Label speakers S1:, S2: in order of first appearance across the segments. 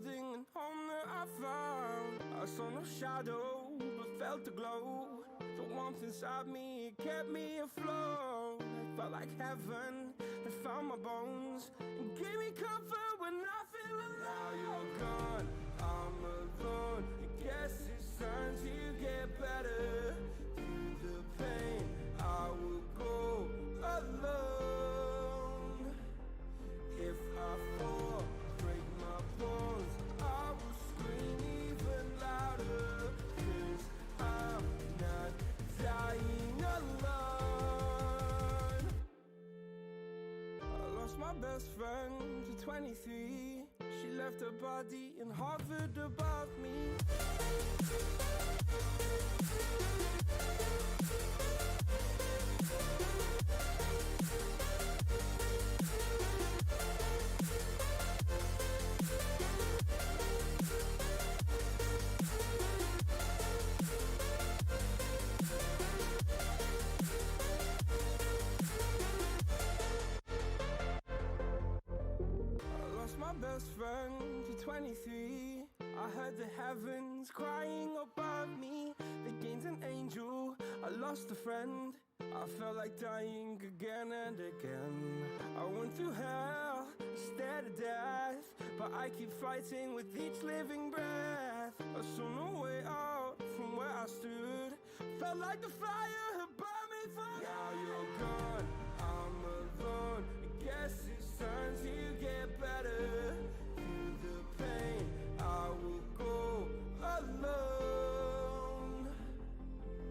S1: building and home that I found. I saw no shadow, but felt the glow. The warmth inside me, it kept me afloat. It felt like heaven that found my bones and gave me comfort when I feel alone. Now you're gone, I'm alone. I guess it's time to get better. Through the pain, I will go alone. If I fall, break my bones, I will scream even louder. 'Cause I'm not dying alone. I lost my best friend to 23. She left her body and hovered above me. Best friend to 23. I heard the heavens crying above me. They gained an angel, I lost a friend. I felt like dying again and again. I went through hell, stared at death, but I keep fighting with each living breath. I saw no way out from where I stood. Felt like the fire had burned me through. Now you're gone, I'm alone. I guess it's time to get better. Through the pain, I will go alone.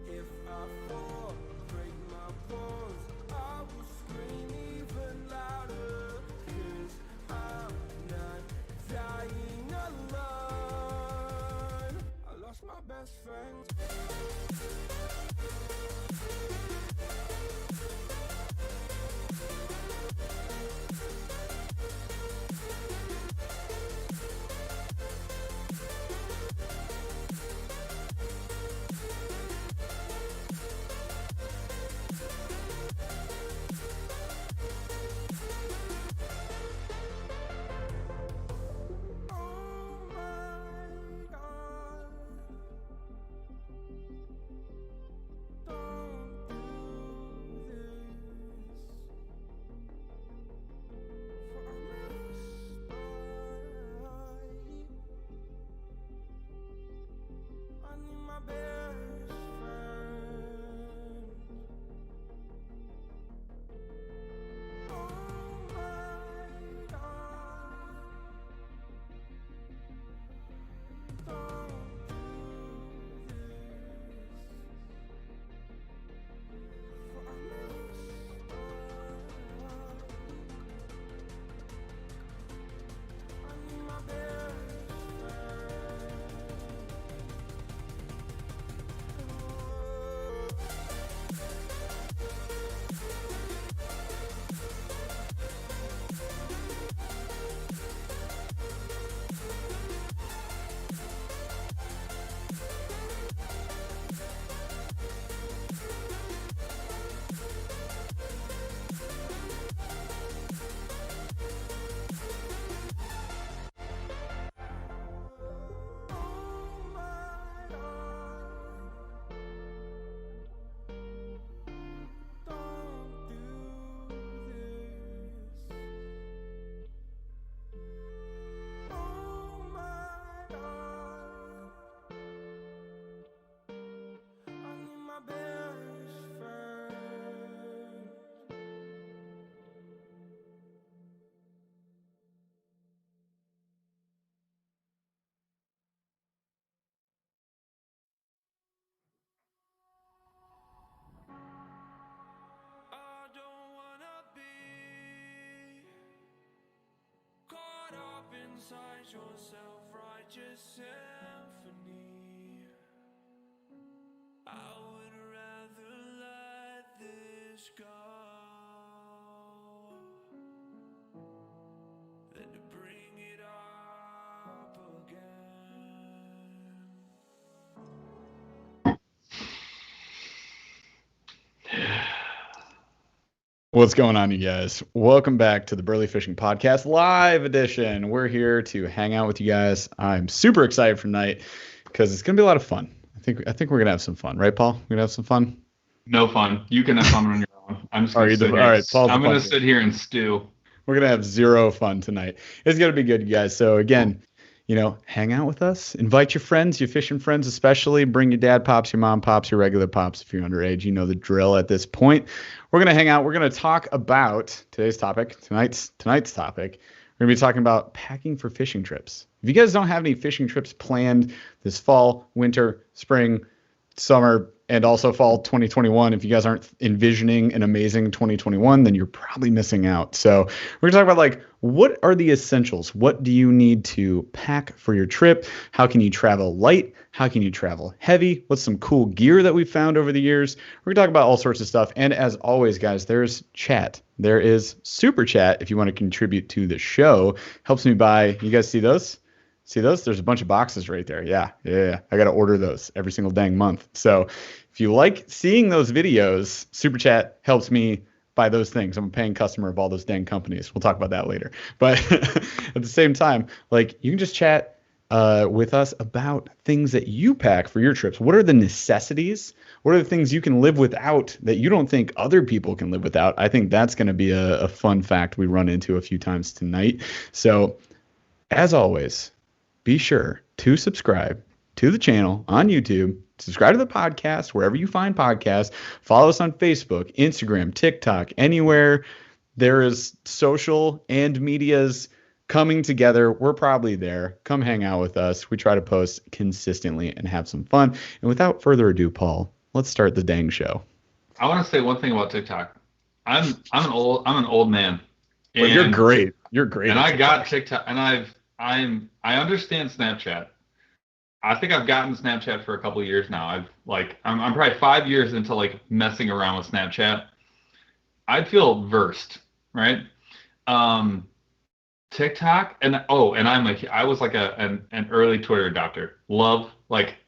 S1: If I fall, break my bones, I will scream even louder. 'Cause I'm not dying alone. I lost my best friend. Inside your self-righteous symphony, I would rather let this go than to bring it up again.
S2: What's going on, you guys? Welcome back to the Burly Fishing Podcast live edition. We're here to hang out with you guys. I'm super excited for tonight because it's gonna be a lot of fun. I think we're gonna have some fun, right, Paul? We're gonna have some fun.
S3: No fun. You can have fun on your own. I'm just gonna sit here.
S2: All right, Paul's
S3: I'm gonna sit here and stew.
S2: We're gonna have zero fun tonight. It's gonna be good, you guys. So again, hang out with us. Invite your friends, your fishing friends especially. Bring your dad pops, your mom pops, your regular pops if you're underage. You know the drill at this point. We're going to hang out. We're going to talk about tonight's topic. We're going to be talking about packing for fishing trips. If you guys don't have any fishing trips planned this fall, winter, spring, summer, and also fall 2021, if you guys aren't envisioning an amazing 2021, then you're probably missing out. So we're going to talk about what are the essentials? What do you need to pack for your trip? How can you travel light? How can you travel heavy? What's some cool gear that we've found over the years? We're going to talk about all sorts of stuff. And as always, guys, there's chat. There is super chat if you want to contribute to the show. Helps me buy, you guys see those? See those? There's a bunch of boxes right there. Yeah. I got to order those every single dang month. So if you like seeing those videos, super chat helps me buy those things. I'm a paying customer of all those dang companies. We'll talk about that later. But at the same time, you can just chat with us about things that you pack for your trips. What are the necessities? What are the things you can live without that you don't think other people can live without? I think that's going to be a fun fact we run into a few times tonight. So as always, be sure to subscribe to the channel on YouTube, subscribe to the podcast wherever you find podcasts, follow us on Facebook, Instagram, TikTok, anywhere there is social and medias coming together. We're probably there. Come hang out with us. We try to post consistently and have some fun. And without further ado, Paul, let's start the dang show.
S3: I want to say one thing about TikTok. I'm an old man.
S2: Well, you're great. You're great.
S3: And I got TikTok, and I understand Snapchat. I think I've gotten Snapchat for a couple of years now. I'm probably 5 years into messing around with Snapchat. I'd feel versed, right? TikTok and I was an early Twitter adopter.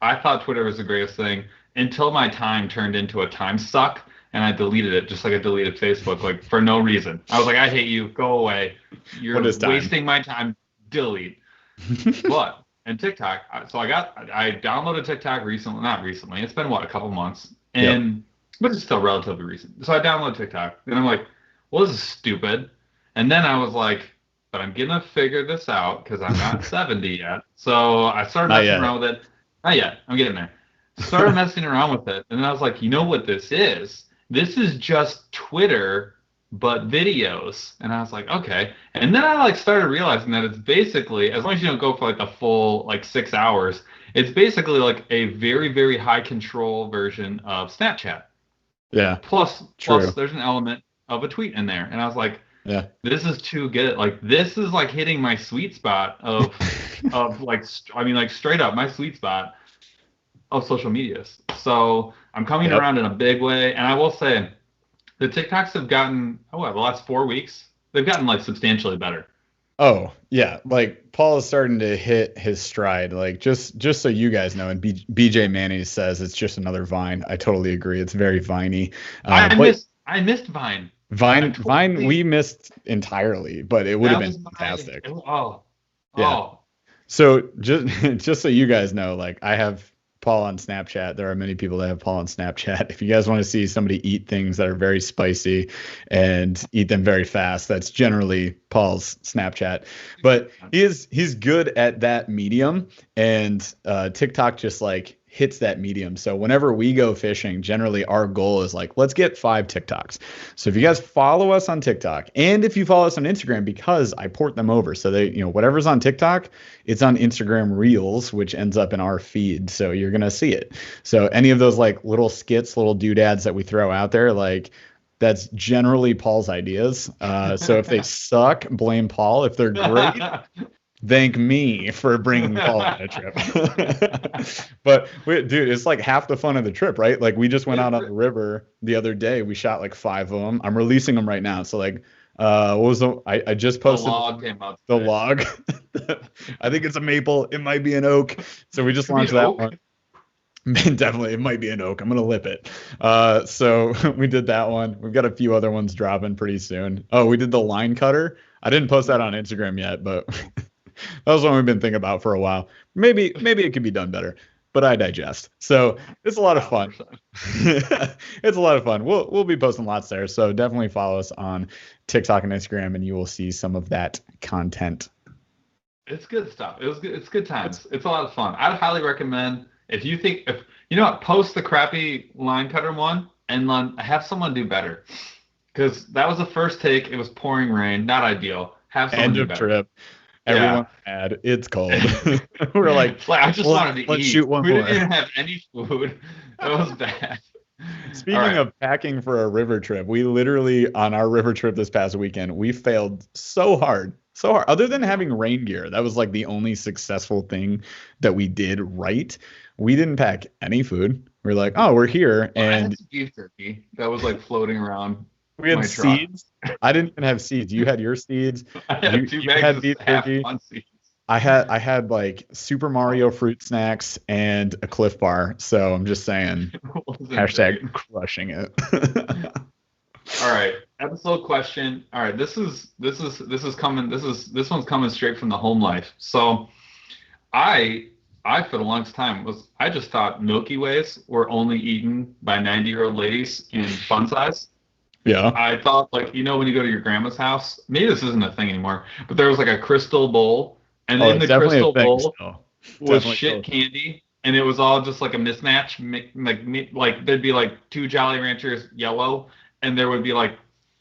S3: I thought Twitter was the greatest thing until my time turned into a time suck and I deleted it just like I deleted Facebook for no reason. I was like, I hate you, go away. You're wasting my time. Delete. And TikTok, so I downloaded TikTok not recently. It's been a couple months, but it's still relatively recent. So I downloaded TikTok, and I'm like, well, this is stupid. And then I was like, but I'm gonna figure this out because I'm not 70 yet. So I started messing around with it. Not yet. I'm getting there. Started messing around with it, and then I was like, you know what this is? This is just Twitter, but videos. And I was like, okay. And then I started realizing that it's basically, as long as you don't go for a full 6 hours, it's basically a very, very high control version of Snapchat.
S2: Yeah.
S3: Plus there's an element of a tweet in there. And I was like,
S2: yeah,
S3: this is too good. This is hitting my sweet spot of straight up my sweet spot of social medias. So I'm coming around in a big way. And I will say, the TikToks have gotten, the last 4 weeks, they've gotten substantially better.
S2: Oh, yeah. Paul is starting to hit his stride. Just so you guys know, and BJ Manny says it's just another Vine. I totally agree. It's very Viney.
S3: I missed Vine.
S2: Vine we missed entirely, but it would have been fantastic.
S3: Yeah.
S2: So just so you guys know, I have Paul on Snapchat. There are many people that have Paul on Snapchat. If you guys want to see somebody eat things that are very spicy and eat them very fast, that's generally Paul's Snapchat. But he's good at that medium, and TikTok just hits that medium. So whenever we go fishing, generally our goal is let's get 5 TikToks. So if you guys follow us on TikTok, and if you follow us on Instagram, because I port them over, so they, whatever's on TikTok, it's on Instagram Reels, which ends up in our feed. So you're going to see it. So any of those little skits, little doodads that we throw out there, that's generally Paul's ideas. So if they suck, blame Paul. If they're great, thank me for bringing Paul on a trip. But dude, it's half the fun of the trip, right? We just went out on the river the other day. We shot 5 of them. I'm releasing them right now. So what was I just posted
S3: the log came out
S2: the log. I think it's a maple. It might be an oak. So we just launched that one. Definitely, it might be an oak. I'm gonna lip it. So we did that one. We've got a few other ones dropping pretty soon. Oh, we did the line cutter. I didn't post that on Instagram yet, but that was one we've been thinking about for a while. Maybe it could be done better, but I digest. So it's a lot of fun. It's a lot of fun. We'll be posting lots there. So definitely follow us on TikTok and Instagram, and you will see some of that content.
S3: It's good stuff. It's good times. It's a lot of fun. I'd highly recommend if you know what, post the crappy line cutter one and then have someone do better. Because that was the first take. It was pouring rain. Not ideal. Have someone do better. End of trip.
S2: Everyone's mad. It's cold. We're like
S3: I just wanted to
S2: let's
S3: eat.
S2: Shoot one
S3: we
S2: more.
S3: Didn't even have any food. It was bad.
S2: Speaking of packing for a river trip, we literally, on our river trip this past weekend, we failed so hard. Other than having rain gear, that was like the only successful thing that we did right. We didn't pack any food. We're like, oh, we're here. And
S3: I had some beef jerky that was like floating around.
S2: We had seeds. I didn't even have seeds. You had your seeds. You had beef jerky. I had like Super Mario fruit snacks and a Cliff Bar. So I'm just saying, hashtag crushing it.
S3: All right, episode question. All right, this one's coming straight from the home life. So, I for the longest time I just thought Milky Ways were only eaten by 90-year-old ladies in fun size.
S2: Yeah.
S3: I thought, like, you know, when you go to your grandma's house, maybe this isn't a thing anymore, but there was like a crystal bowl, and in the crystal bowl was shit candy, and it was all just like a mismatch. Like there'd be like 2 Jolly Ranchers yellow, and there would be like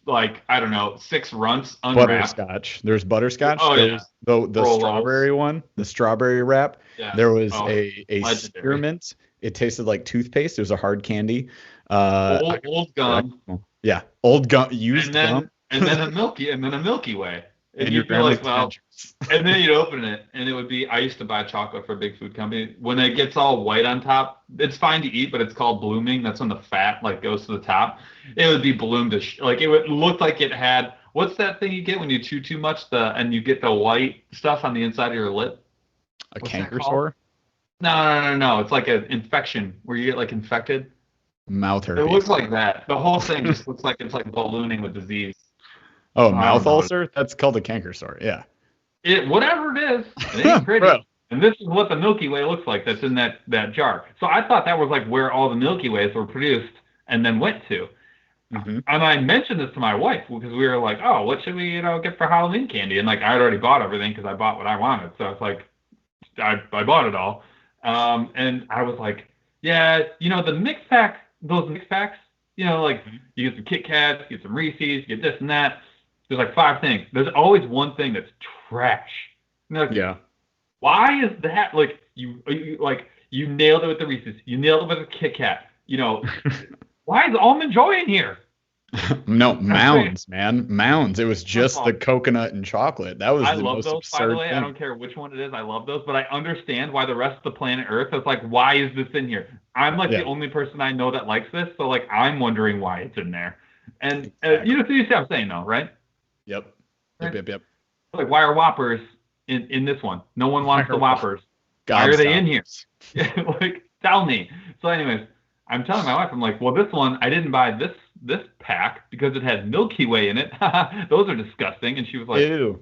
S3: I don't know, 6 runts unwrapped.
S2: Butterscotch. There's butterscotch.
S3: Oh yeah.
S2: The strawberry one, the strawberry wrap.
S3: Yeah.
S2: There was a spearmint. It tasted like toothpaste. It was a hard candy.
S3: Old gum.
S2: Yeah, old gum. Used gum.
S3: And then a Milky Way.
S2: And you'd be like,
S3: well, and then you'd open it, and it would be. I used to buy chocolate for a big food company. When it gets all white on top, it's fine to eat, but it's called blooming. That's when the fat like goes to the top. It would be bloomed like it would look like it had. What's that thing you get when you chew too much? And you get the white stuff on the inside of your lip.
S2: What's canker sore?
S3: No. It's like an infection where you get like infected.
S2: Mouth herpes.
S3: It looks like that. The whole thing just looks like it's like ballooning with disease.
S2: Oh, mouth ulcer? That's called a canker sore. Yeah.
S3: Whatever it is, it ain't pretty. And this is what the Milky Way looks like that's in that jar. So I thought that was like where all the Milky Ways were produced and then went to. Mm-hmm. And I mentioned this to my wife because we were like, oh, what should we, get for Halloween candy? And like I'd already bought everything because I bought what I wanted. So it's like I bought it all. And I was like, yeah, the mix pack, those mix packs, like you get some Kit Kats, you get some Reese's, you get this and that. There's like 5 things. There's always one thing that's trash. Like, yeah. Why is that? Like you nailed it with the Reese's. You nailed it with the Kit Kat. Why is Almond Joy in here?
S2: No, Mounds, man. Mounds. It was just the coconut and chocolate. That was
S3: I
S2: the
S3: love
S2: most
S3: those,
S2: absurd
S3: by the way.
S2: thing.
S3: I don't care which one it is. I love those, but I understand why the rest of the planet Earth is like, why is this in here? I'm like the only person I know that likes this, so like I'm wondering why it's in there. And you see what I'm saying, though, right?
S2: Yep.
S3: Right?
S2: Yep.
S3: Like, why are Whoppers in this one? No one wants the Whoppers.
S2: God,
S3: why are they in here? Like, tell me. So, anyways, I'm telling my wife, I'm like, well, this one, I didn't buy this pack because it has Milky Way in it. Those are disgusting. And she was like,
S2: ew.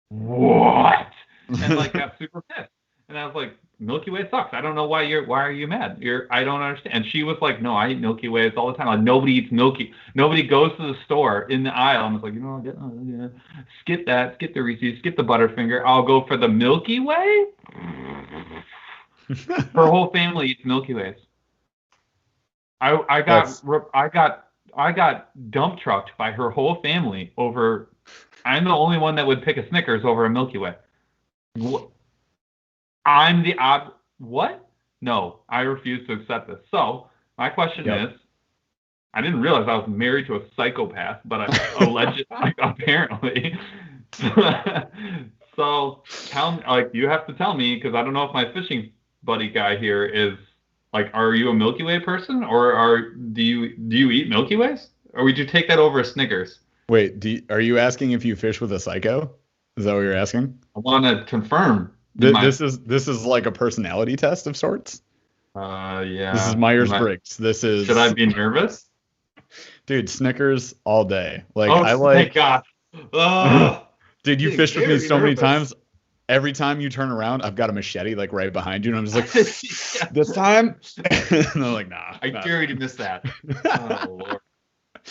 S3: What? And like got super pissed. And I was like, Milky Way sucks. I don't know why are you mad? I don't understand. And she was like, no, I eat Milky Ways all the time. Like nobody eats nobody goes to the store in the aisle and was like, skip that, skip the Reese's, skip the Butterfinger. I'll go for the Milky Way. Her whole family eats Milky Ways. I got dump trucked by her whole family over. I'm the only one that would pick a Snickers over a Milky Way. I'm the odd. What? No, I refuse to accept this. So my question is, I didn't realize I was married to a psychopath, but I allegedly, apparently. So you have to tell me because I don't know if my fishing buddy guy here is. Like, are you a Milky Way person, or do you eat Milky Ways, or would you take that over a Snickers?
S2: Wait, are you asking if you fish with a psycho? Is that what you're asking?
S3: I want to confirm.
S2: This is like a personality test of sorts.
S3: Yeah.
S2: This is Myers-Briggs. This is.
S3: Should I be nervous?
S2: Dude, Snickers all day. Like
S3: Oh,
S2: I like.
S3: thank God. Oh,
S2: Dude, you fished with me
S3: very
S2: so many
S3: nervous.
S2: times. Every time you turn around, I've got a machete like right behind you, and I'm just like,
S3: Yeah.
S2: this time. And I'm like, nah.
S3: I dare you to miss that. Oh, Lord.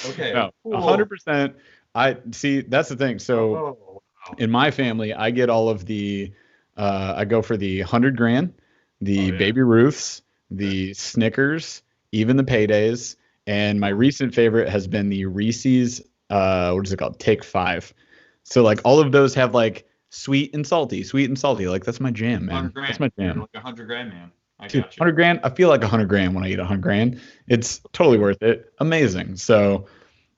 S3: Okay.
S2: No,
S3: cool.
S2: 100%. I see. That's the thing. So
S3: Oh, wow.
S2: in my family, I get all of the. I go for the 100 grand, the Baby Ruths, the Snickers, even the Paydays, and my recent favorite has been the Reese's. What is it called? Take 5. So like all of those have like sweet and salty. Like that's my jam, man.
S3: 100 grand.
S2: That's my jam.
S3: You're like 100 grand, man. I
S2: Dude,
S3: got you.
S2: 100 grand. I feel like 100 grand when I eat 100 grand. It's totally worth it. Amazing. So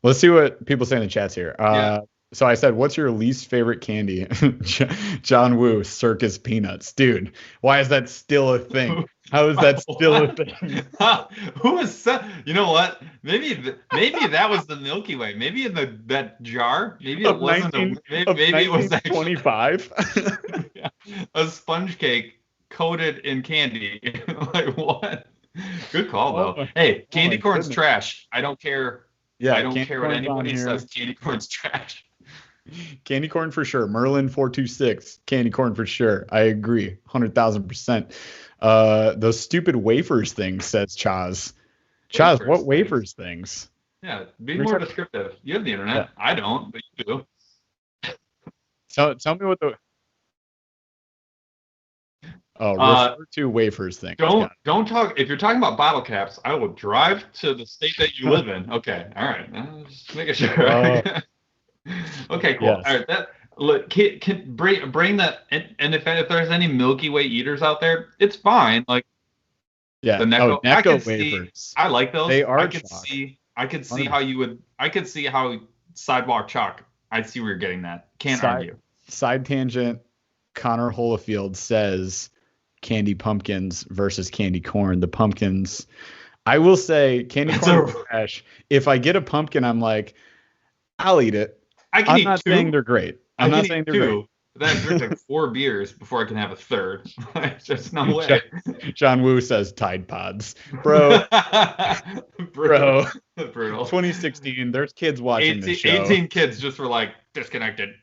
S2: let's see what people say in the chats here.
S3: Yeah.
S2: So I said, what's your least favorite candy? John Woo, circus peanuts. Dude, why is that still a thing? How is that still a thing?
S3: Who is you know what? Maybe that was the Milky Way. Maybe in that jar. Maybe it wasn't. Maybe it was actually
S2: 25.
S3: yeah, a sponge cake coated in candy. Like what? Good call though. Hey, candy corn's
S2: goodness.
S3: trash. I don't care.
S2: Yeah,
S3: I don't
S2: candy
S3: care what
S2: corn's on
S3: anybody
S2: here.
S3: says. Candy corn's trash.
S2: Candy corn for sure. Merlin 426. Candy corn for sure. I agree. 100,000%. Those stupid wafers things, says Chaz. Chaz,
S3: Wafers
S2: what wafers things?
S3: Yeah, be more descriptive. You have the internet.
S2: Yeah.
S3: I don't, but you do.
S2: Tell me what the. Oh, refer to wafers thing.
S3: Don't talk. If you're talking about bottle caps, I will drive to the state that you live in. Okay, all right. Just making sure. Okay, cool.
S2: Yes.
S3: All right, look, can bring that, and if there's any Milky Way eaters out there, it's fine. Like
S2: Yeah.
S3: the Necco, I
S2: Necco
S3: could
S2: wafers.
S3: see. I like those.
S2: They are
S3: I could
S2: chalk.
S3: I could see how you would. I could see how sidewalk chalk. I'd see where you're getting that. Can't argue.
S2: Side tangent. Connor Holofield says candy pumpkins versus candy corn. The pumpkins. I will say candy corn is trash. If I get a pumpkin, I'm like, I'll eat it. I'm not saying they're great. I'm not saying they're great.
S3: But then I drink like 4 beers before I can have a third. There's no way.
S2: John Woo says Tide Pods. Bro. Bro.
S3: Brutal.
S2: 2016, there's kids watching this show.
S3: 18 kids just were like, disconnected.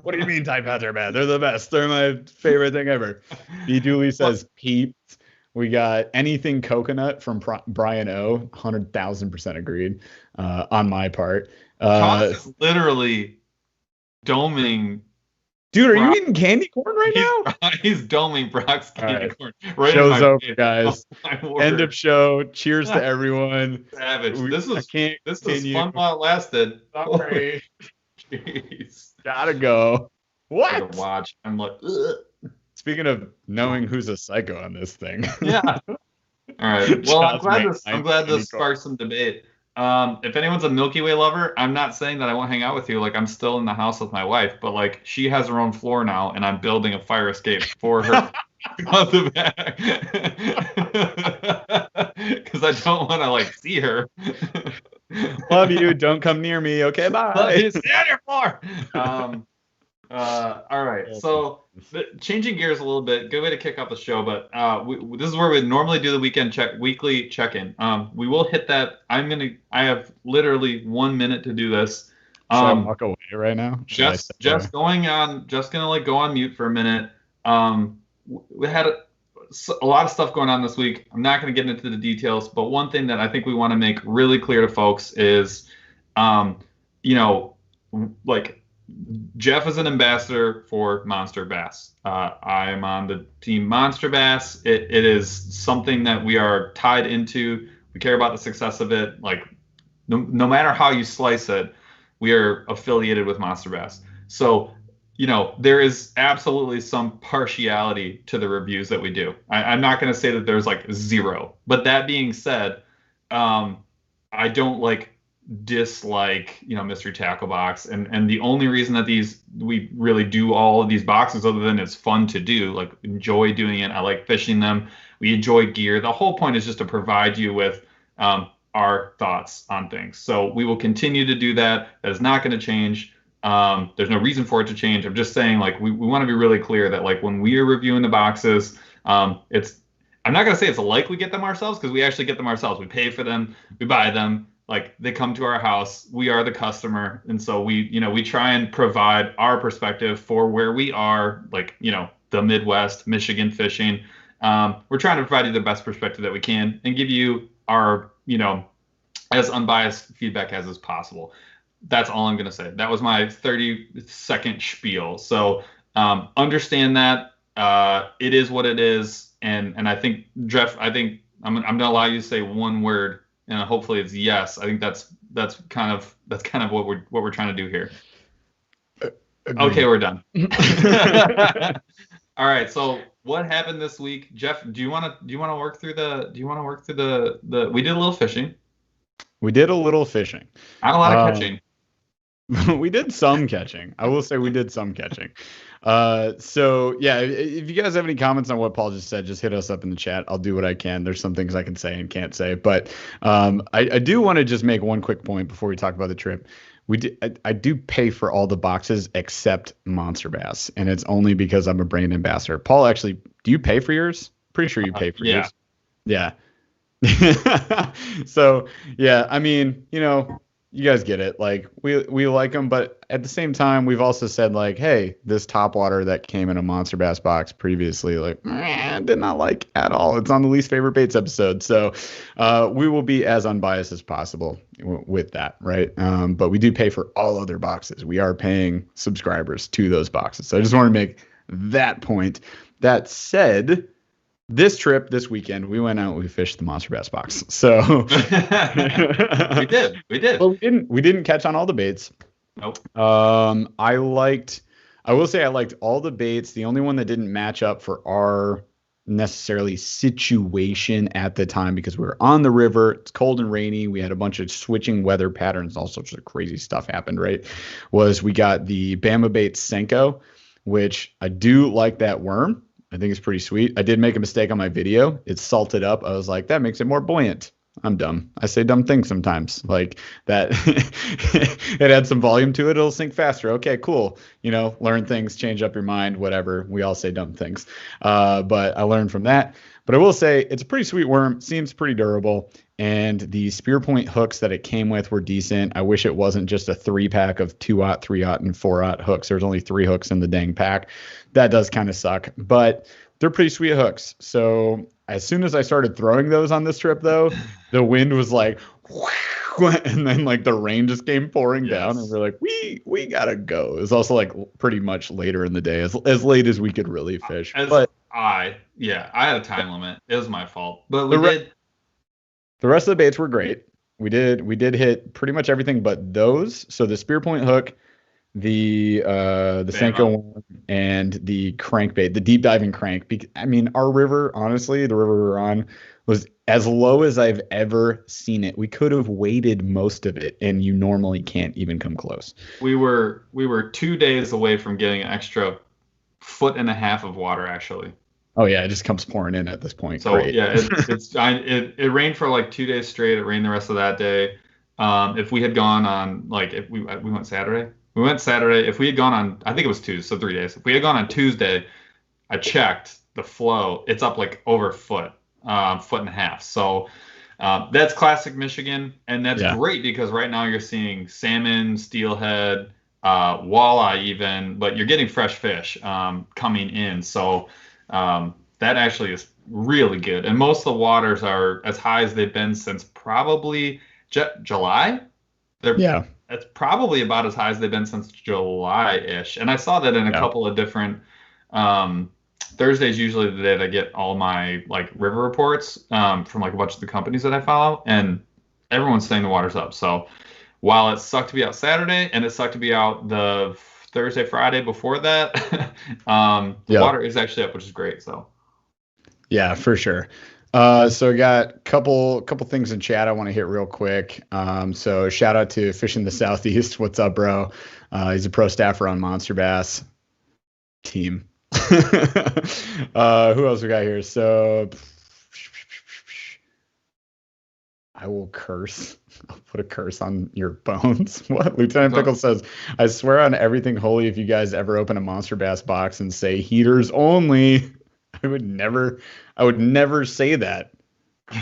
S2: What do you mean Tide Pods are bad? They're the best. They're my favorite thing ever. B. Dooley says Peeps. We got anything coconut from Brian O. 100,000% agreed on my part.
S3: Thomas is literally doming.
S2: Dude, are you eating candy corn right now?
S3: He's doming Brock's candy corn.
S2: Right. Show's over, guys.
S3: Oh,
S2: end of show. Cheers to everyone.
S3: Savage. This was
S2: continue.
S3: Fun while it lasted.
S2: Sorry.
S3: Jeez.
S2: Gotta go. What?
S3: Gotta watch. I'm like, ugh.
S2: Speaking of knowing who's a psycho on this thing.
S3: Yeah. All right. Well, I'm glad this sparked some debate. If anyone's a Milky Way lover, I'm not saying that I won't hang out with you. Like, I'm still in the house with my wife, but like, she has her own floor now, and I'm building a fire escape for her on the back because I don't want to like see her.
S2: Love you. Don't come near me. Okay, bye.
S3: Stay on your floor. All right. So changing gears a little bit, good way to kick off the show, but this is where we normally do the weekly check-in. We will hit that. I have literally 1 minute to do this.
S2: Should I walk away right now?
S3: Just going on, just gonna like go on mute for a minute. We had a lot of stuff going on this week. I'm not gonna get into the details, but one thing that I think we want to make really clear to folks is, like, Jeff is an ambassador for Monster Bass. I am on the team Monster Bass. It is something that we are tied into. We care about the success of it. Like, no matter how you slice it, we are affiliated with Monster Bass. So, there is absolutely some partiality to the reviews that we do. I'm not going to say that there's like zero. But that being said, I don't dislike Mystery Tackle Box, and the only reason that we really do all of these boxes, other than it's fun to do, like, enjoy doing it, I like fishing them, we enjoy gear, the whole point is just to provide you with our thoughts on things. So we will continue to do that. That is not going to change. There's no reason for it to change. I'm just saying, like, we want to be really clear that, like, when we are reviewing the boxes, I I'm not gonna say it's like we get them ourselves, because we actually get them ourselves. We pay for them, we buy them, like they come to our house. We are the customer, and so we try and provide our perspective for where we are, like the Midwest, Michigan fishing. We're trying to provide you the best perspective that we can and give you our as unbiased feedback as is possible. That's all I'm gonna say. That was my 30-second spiel. So understand that it is what it is. And I think, Jeff, I'm gonna allow you to say one word, and hopefully it's yes. I think that's kind of what we're trying to do here.
S2: Agreed.
S3: Okay, we're done. All right. So what happened this week, Jeff? Do you want to work through the? We did a little fishing.
S2: We did a little fishing.
S3: Not a lot of catching.
S2: We did some catching. I will say we did some catching. So yeah, if you guys have any comments on what Paul just said, just hit us up in the chat. I'll do what I can. There's some things I can say and can't say, but I do want to just make one quick point before we talk about the trip. I do pay for all the boxes except monster bass, and it's only because I'm a brand ambassador. Paul, actually, do you pay for yours? Pretty sure you pay for yours. Yeah. So yeah, I mean, you guys get it. Like we like them, but at the same time, we've also said like, hey, this topwater that came in a monster bass box previously, like, did not like at all. It's on the least favorite baits episode, so we will be as unbiased as possible with that, right? But we do pay for all other boxes. We are paying subscribers to those boxes, so I just want to make that point. That said, this weekend, we went out and we fished the monster bass box. So
S3: we did.
S2: Well, we didn't catch on all the baits.
S3: Nope.
S2: I will say I liked all the baits. The only one that didn't match up for our necessarily situation at the time, because we were on the river, it's cold and rainy, we had a bunch of switching weather patterns, all sorts of crazy stuff happened, right? Was we got the Bama Bait Senko, which I do like that worm. I think it's pretty sweet. I did make a mistake on my video. It's salted up. I was like, that makes it more buoyant. I'm dumb. I say dumb things sometimes. Like that. It adds some volume to it. It'll sink faster. Okay, cool. Learn things, change up your mind, whatever. We all say dumb things. But I learned from that. But I will say it's a pretty sweet worm. Seems pretty durable. And the spear point hooks that it came with were decent. I wish it wasn't just a 3-pack of 2-aught, 3-aught, and 4-aught hooks. There's only 3 hooks in the dang pack. That does kind of suck, but they're pretty sweet hooks. So as soon as I started throwing those on this trip, though, the wind was like, and then like the rain just came pouring down, and we're like, we gotta go. It was also like pretty much later in the day, as late as we could really fish.
S3: I had a time limit. It was my fault, but we did.
S2: The rest of the baits were great. We did hit pretty much everything but those. So the spear point hook, the Senko one, and the crankbait, the deep diving crank. I mean, our river, honestly, the river we were on was as low as I've ever seen it. We could have waded most of it, and you normally can't even come close.
S3: We were 2 days away from getting an extra 1.5 feet of water, actually.
S2: Oh yeah, it just comes pouring in at this point.
S3: So great. Yeah, it rained for like 2 days straight. It rained the rest of that day. If we had gone on if we went Saturday. We went Saturday. If we had gone on, I think it was Tuesday, so 3 days. If we had gone on Tuesday, I checked the flow. It's up like over a foot, 1.5 feet. So that's classic Michigan, and that's great because right now you're seeing salmon, steelhead, walleye even, but you're getting fresh fish coming in. So that actually is really good. And most of the waters are as high as they've been since probably July. That's probably about as high as they've been since July-ish. And I saw that in a couple of different Thursdays, usually the day that I get all my like river reports from like a bunch of the companies that I follow, and everyone's saying the water's up. So while it sucked to be out Saturday and it sucked to be out the Thursday, Friday before that, the water is actually up, which is great. So
S2: yeah, for sure. So we got a couple things in chat I want to hit real quick. So shout out to Fishing the Southeast. What's up, bro? He's a pro staffer on Monster Bass team. Who else we got here? So I will curse. I'll put a curse on your bones. What? Lieutenant Pickle says, I swear on everything holy, if you guys ever open a Monster Bass box and say heaters only, I would never say that.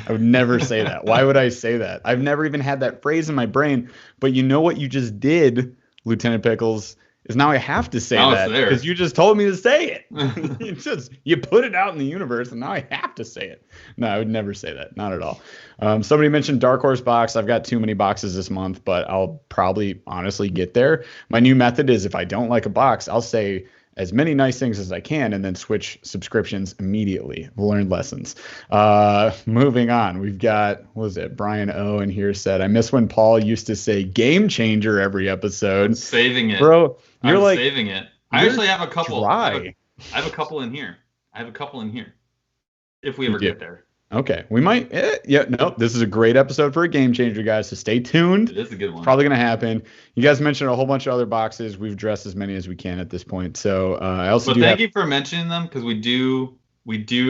S2: I would never say that. Why would I say that? I've never even had that phrase in my brain. But you know what you just did, Lieutenant Pickles, is now I have to say that because you just told me to say it. You put it out in the universe, and now I have to say it. No, I would never say that. Not at all. Somebody mentioned Dark Horse box. I've got too many boxes this month, but I'll probably honestly get there. My new method is if I don't like a box, I'll say as many nice things as I can and then switch subscriptions immediately. I've learned lessons. Moving on, we've got, what was it? Brian O in here said, I miss when Paul used to say game changer every episode.
S3: I'm saving it.
S2: Bro, you're like
S3: saving it. I actually have a couple.
S2: Dry.
S3: I have a couple in here. If we ever get there.
S2: Okay, we might. This is a great episode for a game changer, guys. So stay tuned.
S3: It is a good one.
S2: Probably gonna happen. You guys mentioned a whole bunch of other boxes. We've addressed as many as we can at this point. So I also. But
S3: thank you for mentioning them because we do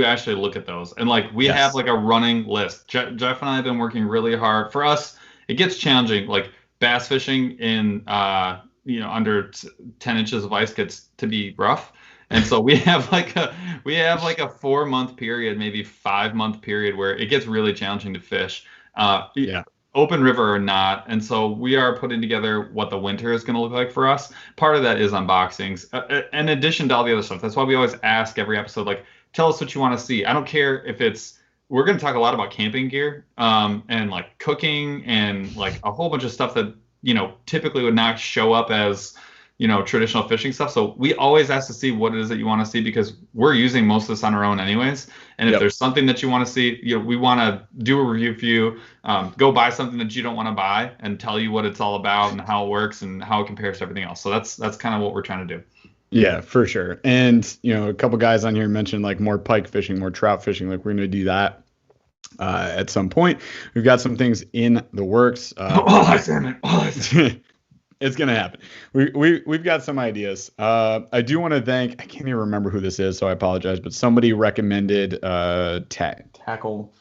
S3: actually look at those and like we have like a running list. Jeff and I have been working really hard. For us, it gets challenging. Like bass fishing in under 10 inches of ice gets to be rough. And so we have like a 4-month period, maybe 5-month period where it gets really challenging to fish, open river or not. And so we are putting together what the winter is going to look like for us. Part of that is unboxings, in addition to all the other stuff. That's why we always ask every episode, like, tell us what you want to see. I don't care if we're going to talk a lot about camping gear, and like cooking and like a whole bunch of stuff that, typically would not show up as, traditional fishing stuff. So we always ask to see what it is that you want to see because we're using most of this on our own anyways. And if there's something that you want to see, we want to do a review for you, go buy something that you don't want to buy and tell you what it's all about and how it works and how it compares to everything else. So that's kind of what we're trying to do.
S2: Yeah, for sure. And, a couple guys on here mentioned like more pike fishing, more trout fishing. Like we're going to do that at some point. We've got some things in the works. It's going to happen. We've got some ideas. I do want to thank, I can't even remember who this is, so I apologize, but somebody recommended Tackle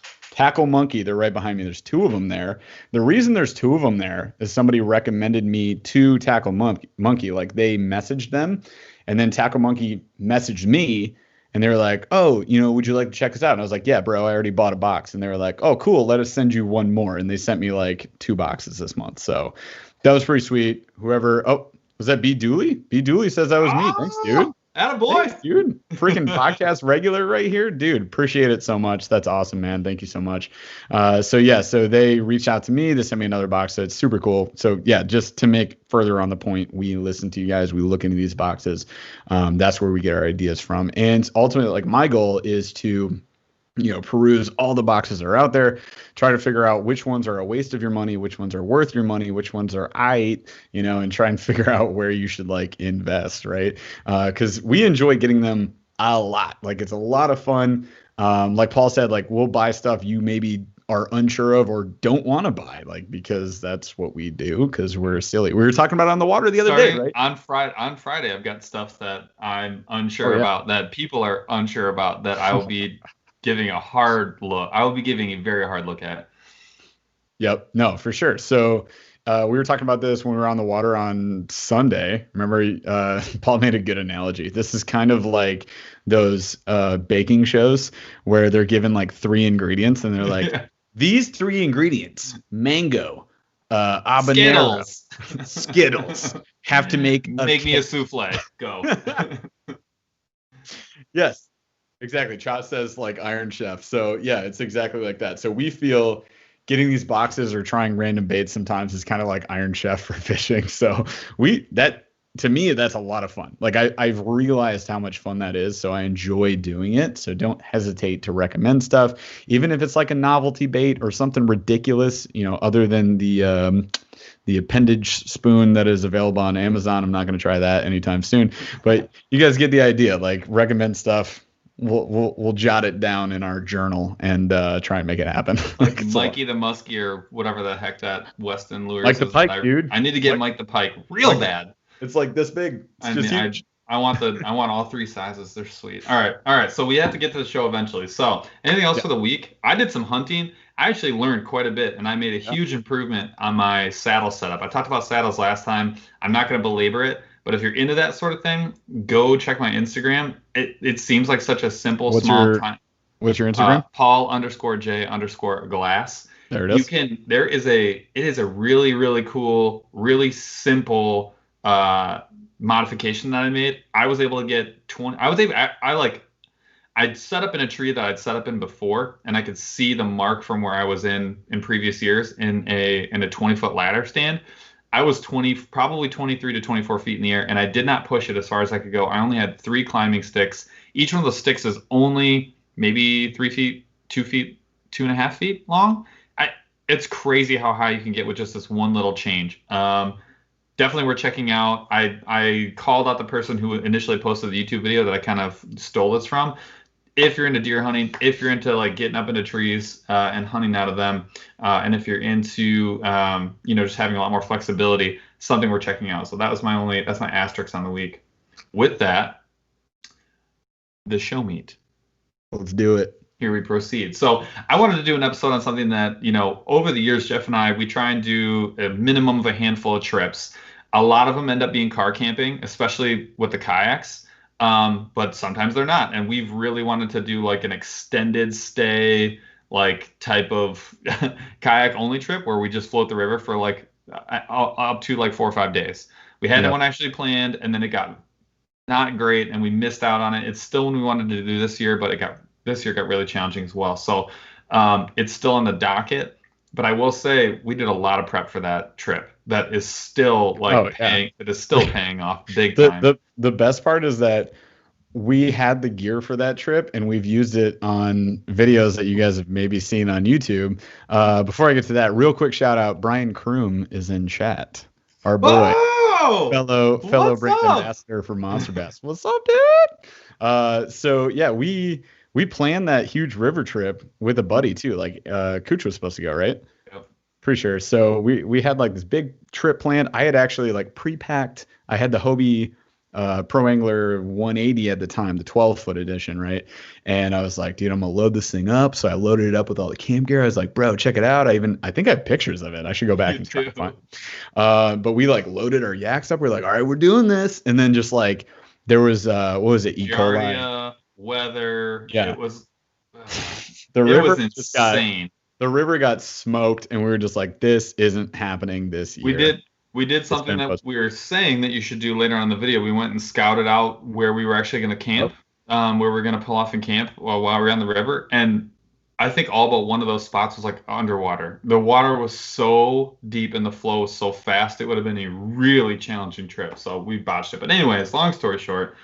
S2: Monkey. They're right behind me. There's 2 of them there. The reason there's 2 of them there is somebody recommended me to Tackle Monkey. Like they messaged them, and then Tackle Monkey messaged me, and they were like, oh, would you like to check this out? And I was like, yeah, bro, I already bought a box. And they were like, oh, cool, let us send you 1 more. And they sent me like 2 boxes this month. So that was pretty sweet. Was that B. Dooley? B. Dooley says that was me. Thanks, dude.
S3: Attaboy.
S2: Thanks, dude. Freaking podcast regular right here. Dude, appreciate it so much. That's awesome, man. Thank you so much. So they reached out to me. They sent me another box. So it's super cool. So yeah, just to make further on the point, we listen to you guys. We look into these boxes. That's where we get our ideas from. And ultimately, like my goal is to peruse all the boxes that are out there, try to figure out which ones are a waste of your money, which ones are worth your money, which ones are and try and figure out where you should like invest, right? Because we enjoy getting them a lot. Like it's a lot of fun. Like Paul said, like we'll buy stuff you maybe are unsure of or don't want to buy, like because that's what we do because we're silly. We were talking about it on the water the other day, right?
S3: On Friday, I've got stuff that I'm unsure about, that people are unsure about, that I will be giving a hard look. I will be giving a very hard look at it.
S2: Yep. No, for sure. So we were talking about this when we were on the water on Sunday. Remember, Paul made a good analogy. This is kind of like those baking shows where they're given like 3 ingredients and they're like, these 3 ingredients, mango, habanero, Skittles, have to make
S3: me a souffle. Go.
S2: Yes. Exactly. Chot says like Iron Chef. So yeah, it's exactly like that. So we feel getting these boxes or trying random baits sometimes is kind of like Iron Chef for fishing. So to me, that's a lot of fun. Like I've realized how much fun that is. So I enjoy doing it. So don't hesitate to recommend stuff, even if it's like a novelty bait or something ridiculous, other than the appendage spoon that is available on Amazon. I'm not going to try that anytime soon, but you guys get the idea. Like recommend stuff. We'll jot it down in our journal and try and make it happen.
S3: Like Mikey the Muskie or whatever the heck that Weston lures
S2: Like the pike, dude.
S3: I need to get Mike the Pike real bad.
S2: It's like this big.
S3: I want all 3 sizes. They're sweet. All right. So we have to get to the show eventually. So anything else for the week? I did some hunting. I actually learned quite a bit, and I made a huge improvement on my saddle setup. I talked about saddles last time. I'm not going to belabor it, But if you're into that sort of thing, go check my Instagram. It seems like such a simple,
S2: What's
S3: time.
S2: What's your Instagram?
S3: Paul_J_glass.
S2: There it is.
S3: It is a really, really cool, really simple modification that I made. I was able to get 20. I'd set up in a tree that I'd set up in before, and I could see the mark from where I was in previous years in a 20-foot ladder stand. I was probably 23 to 24 feet in the air, and I did not push it as far as I could go. I only had 3 climbing sticks. Each one of the sticks is only maybe 3 feet, 2 feet, 2.5 feet long. It's crazy how high you can get with just this one little change. Definitely worth checking out. I called out the person who initially posted the YouTube video that I kind of stole this from. If you're into deer hunting, if you're into like getting up into trees and hunting out of them, and if you're into just having a lot more flexibility, something we're checking out. So that's my asterisk on the week. With that, the show meat.
S2: Let's do it.
S3: Here we proceed. So I wanted to do an episode on something that, over the years, Jeff and I, we try and do a minimum of a handful of trips. A lot of them end up being car camping, especially with the kayaks. But sometimes they're not. And we've really wanted to do like an extended stay, like type of kayak only trip where we just float the river for like up to like 4 or 5 days. We had one actually planned, and then it got not great and we missed out on it. It's still one we wanted to do this year, but this year got really challenging as well. So it's still on the docket, but I will say we did a lot of prep for that trip. That is still paying off big time.
S2: The best part is that we had the gear for that trip, and we've used it on videos that you guys have maybe seen on YouTube. Before I get to that, real quick shout out, Brian Kroom is in chat. Our boy.
S3: Whoa!
S2: Fellow brand ambassador for Monster Bass. What's up, dude? So yeah, we planned that huge river trip with a buddy too. Like Cooch was supposed to go, right?
S3: Yep.
S2: Pretty sure. So we had like this big trip planned. I had actually like pre-packed. I had the Hobie Pro Angler 180 at the time, the 12-foot edition, right? And I was like, dude, I'm gonna load this thing up. So I loaded it up with all the camp gear. I was like, bro, check it out. I think I have pictures of it. I should go back and try to find. But we like loaded our yaks up. We're like, all right, we're doing this. And then just like there was what was it? E. coli.
S3: Weather.
S2: Yeah.
S3: It was.
S2: The river
S3: was insane.
S2: The river got smoked, and we were just like, this isn't happening this year.
S3: We did something that we were saying that you should do later on in the video. We went and scouted out where we were actually going to camp, where we were going to pull off and camp while we were on the river. And I think all but one of those spots was like underwater. The water was so deep and the flow was so fast, it would have been a really challenging trip. So we botched it. But anyways, long story short,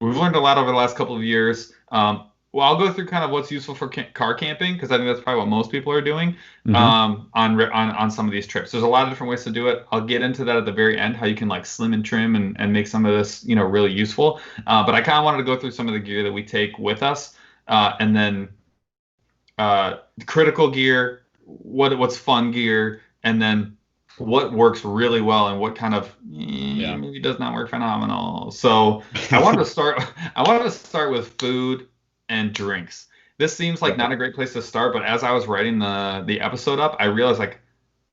S3: we've learned a lot over the last couple of years. Well, I'll go through kind of what's useful for car camping, because I think that's probably what most people are doing on some of these trips. There's a lot of different ways to do it. I'll get into that at the very end, how you can like slim and trim and make some of this, really useful. But I kind of wanted to go through some of the gear that we take with us, and then critical gear, what's fun gear, and then what works really well and what kind of maybe does not work phenomenal. So I wanted to start with food and drinks. This seems like not a great place to start, but as I was writing the episode up, I realized like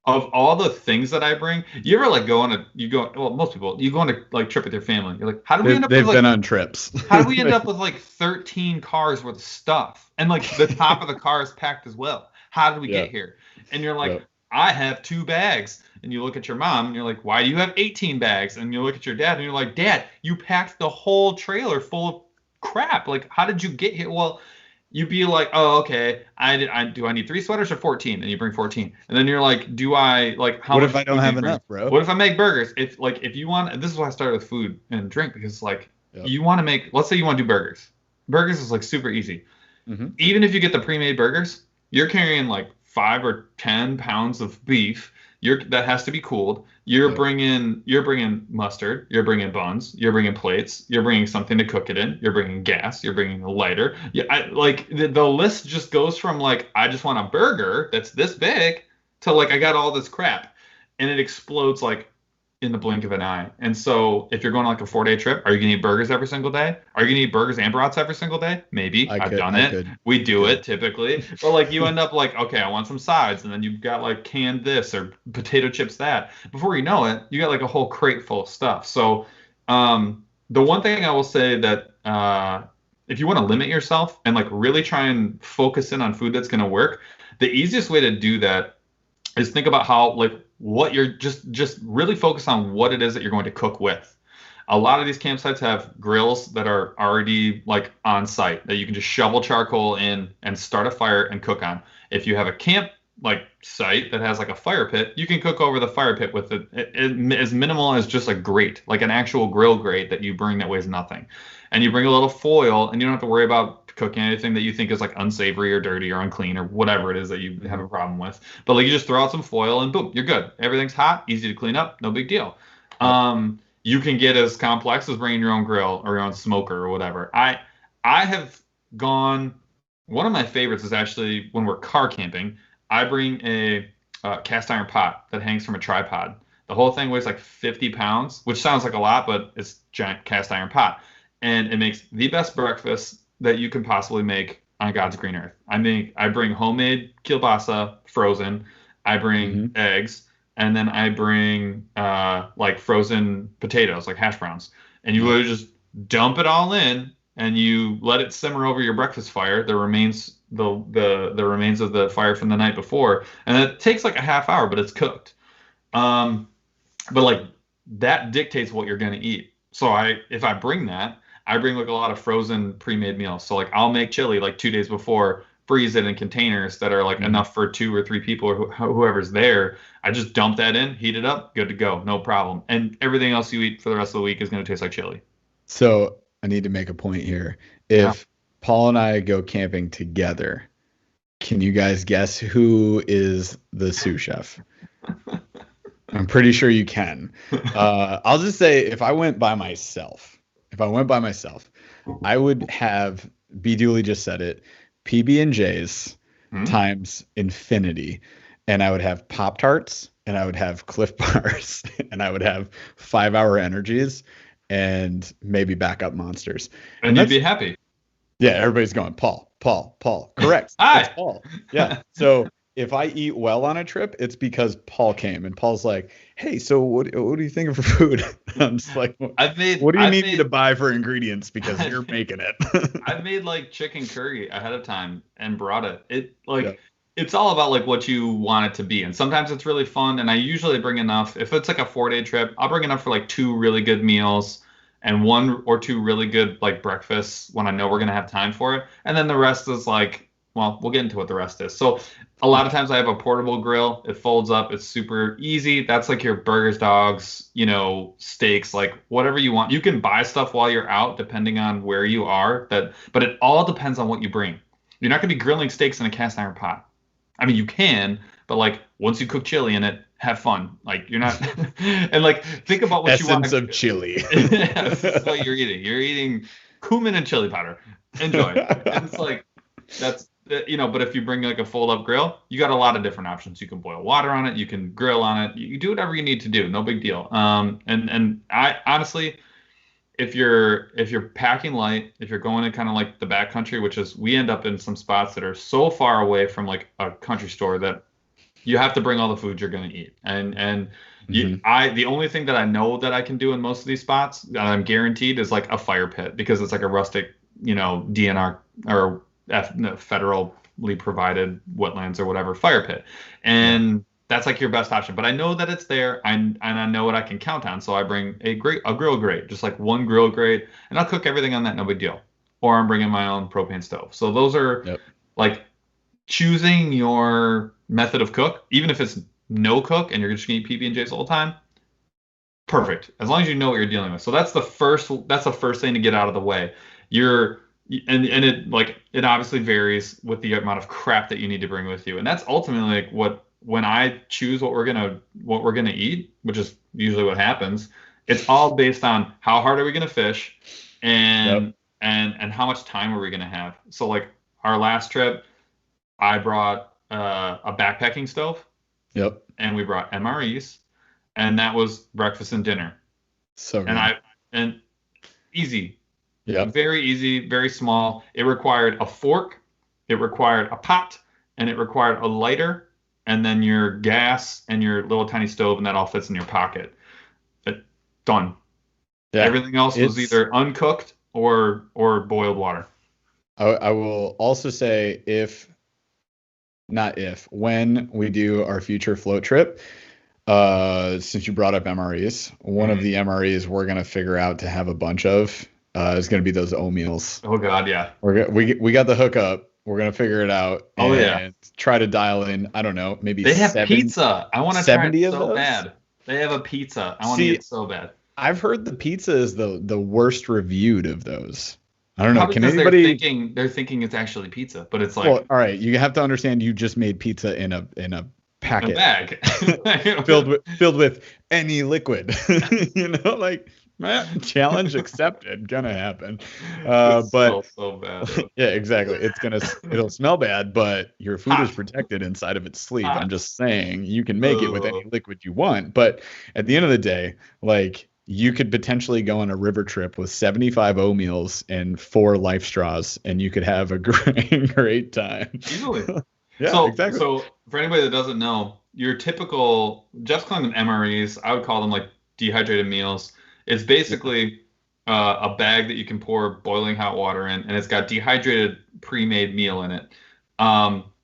S3: of all the things that I bring, you ever like most people, you go on a like trip with your family. You're like, how do we end up
S2: They've been on trips.
S3: How do we end up with like 13 cars worth of stuff? And like the top of the car is packed as well. How did we get here? And you're like, I have 2 bags. And you look at your mom and you're like, why do you have 18 bags? And you look at your dad and you're like, Dad, you packed the whole trailer full of crap. Like, how did you get here? Well, you'd be like, oh, okay, do I need 3 sweaters or 14? And you bring 14. And then you're like, do I like how
S2: what
S3: much
S2: if I don't have enough, bro?
S3: What if I make burgers? If you want, this is why I started with food and drink, because like you want to make, let's say you want to do burgers. Burgers is like super easy. Mm-hmm. Even if you get the pre-made burgers, you're carrying like 5 or 10 pounds of beef. That has to be cooled. You're bringing mustard. You're bringing buns. You're bringing plates. You're bringing something to cook it in. You're bringing gas. You're bringing a lighter. The list just goes from like, I just want a burger that's this big to like, I got all this crap, and it explodes like in the blink of an eye. And so if you're going on like a 4-day trip, are you gonna eat burgers every single day? Are you gonna eat burgers and brats every single day? Maybe. I've done it. We do it typically. But like you end up like, okay, I want some sides, and then you've got like canned this or potato chips that. Before you know it, you got like a whole crate full of stuff. So the one thing I will say that if you want to limit yourself and like really try and focus in on food that's gonna work, the easiest way to do that is think about how like what you're just really focus on what it is that you're going to cook with. A lot of these campsites have grills that are already like on site that you can just shovel charcoal in and start a fire and cook on. If you have a camp like site that has like a fire pit, you can cook over the fire pit with it as minimal as just a grate, like an actual grill grate that you bring that weighs nothing. And you bring a little foil, and you don't have to worry about cooking anything that you think is like unsavory or dirty or unclean or whatever it is that you have a problem with. But like you just throw out some foil and boom, you're good. Everything's hot, easy to clean up, no big deal. You can get as complex as bringing your own grill or your own smoker or whatever. I have gone. One of my favorites is actually when we're car camping. I bring a cast iron pot that hangs from a tripod. The whole thing weighs like 50 pounds, which sounds like a lot, but it's a giant cast iron pot. And it makes the best breakfast that you can possibly make on God's green earth. I bring homemade kielbasa frozen. I bring eggs, and then I bring like frozen potatoes, like hash browns. And you literally just dump it all in, and you let it simmer over your breakfast fire. The remains the remains of the fire from the night before, and it takes like a half hour, but it's cooked. But like that dictates what you're gonna eat. So if I bring that, I bring like a lot of frozen pre-made meals. So like I'll make chili like 2 days before, freeze it in containers that are like enough for 2 or 3 people or whoever's there. I just dump that in, heat it up, good to go, no problem. And everything else you eat for the rest of the week is going to taste like chili.
S2: So I need to make a point here. If Paul and I go camping together, can you guys guess who is the sous chef? I'm pretty sure you can. I'll just say if I went by myself, I would have, B. Dooley just said it, PB&Js times infinity. And I would have Pop-Tarts, and I would have Cliff Bars, and I would have 5-hour energies, and maybe backup monsters.
S3: And you'd be happy.
S2: Yeah, everybody's going, Paul. Correct. That's Paul. Yeah. So if I eat well on a trip, it's because Paul came, and Paul's like, hey, so what are you thinking for food? I'm just like, what do you need me to buy for ingredients because you're making it?
S3: I've made like chicken curry ahead of time and brought it. It's all about like what you want it to be. And sometimes it's really fun. And I usually bring enough. If it's like a 4-day trip, I'll bring enough for like 2 really good meals and 1 or 2 really good like breakfasts when I know we're going to have time for it. And then the rest is like, well, we'll get into what the rest is. So a lot of times I have a portable grill. It folds up. It's super easy. That's like your burgers, dogs, steaks, like whatever you want. You can buy stuff while you're out depending on where you are. But it all depends on what you bring. You're not going to be grilling steaks in a cast iron pot. I mean, you can, but like once you cook chili in it, have fun. Like you're not, and like think about what you want.
S2: Essence of chili.
S3: That's what you're eating. You're eating cumin and chili powder. Enjoy. And it's like but if you bring like a fold-up grill, you got a lot of different options. You can boil water on it. You can grill on it. You do whatever you need to do. No big deal. And I honestly, if you're packing light, if you're going to kind of like the backcountry, which is we end up in some spots that are so far away from like a country store that you have to bring all the food you're going to eat. And the only thing that I know that I can do in most of these spots that I'm guaranteed is like a fire pit, because it's like a rustic, DNR or federally provided wetlands or whatever fire pit. And that's like your best option. But I know that it's there, and I know what I can count on. So I bring a grill grate, just like 1 grill grate, and I'll cook everything on that, no big deal. Or I'm bringing my own propane stove. So those are like choosing your method of cook, even if it's no cook and you're just going to eat PB&Js the whole time. Perfect. As long as you know what you're dealing with. So that's the first thing to get out of the way. It obviously varies with the amount of crap that you need to bring with you. And that's ultimately like when I choose what we're gonna eat, which is usually what happens, it's all based on how hard are we gonna fish and how much time are we gonna have. So like our last trip, I brought a backpacking stove.
S2: Yep.
S3: And we brought MREs. and that was breakfast and dinner.
S2: So
S3: And
S2: good.
S3: and easy,
S2: Yeah.
S3: very easy, very small. It required a fork, it required a pot, and it required a lighter, and then your gas and your little tiny stove, and that all fits in your pocket. Done.
S2: Yeah.
S3: Everything else was
S2: It's
S3: either uncooked or boiled water.
S2: I will also say when we do our future float trip, since you brought up MREs, one of the MREs we're gonna figure out to have a bunch of is gonna be those oatmeals.
S3: Oh God, yeah.
S2: We got the hookup. We're gonna figure it out
S3: Oh, yeah.
S2: and try to dial in. I don't know, maybe
S3: They have pizza. I want to try
S2: 70
S3: it
S2: of
S3: so
S2: those?
S3: bad. They have a pizza. I want to
S2: See,
S3: eat it so bad.
S2: I've heard the pizza is the worst reviewed of those. I don't know.
S3: Probably
S2: Can
S3: because
S2: anybody?
S3: they're thinking it's actually pizza, but it's like
S2: Well, all right. You have to understand. You just made pizza in a
S3: a
S2: packet
S3: bag.
S2: filled with any liquid. You know, like challenge accepted. Gonna happen.
S3: It
S2: But
S3: smells so bad.
S2: yeah, exactly. It'll smell bad, but your food is
S3: Hot.
S2: protected inside of its sleeve.
S3: Hot.
S2: I'm just saying you can make it with any
S3: Ugh.
S2: liquid you want, but at the end of the day, like you could potentially go on a river trip with 75 oatmeals and 4 life straws, and you could have a great time.
S3: Easily.
S2: Yeah,
S3: So,
S2: exactly.
S3: so for anybody that doesn't know, your typical, Jeff's calling them MREs. I would call them like dehydrated meals. It's basically a bag that you can pour boiling hot water in, and it's got dehydrated pre-made meal in it.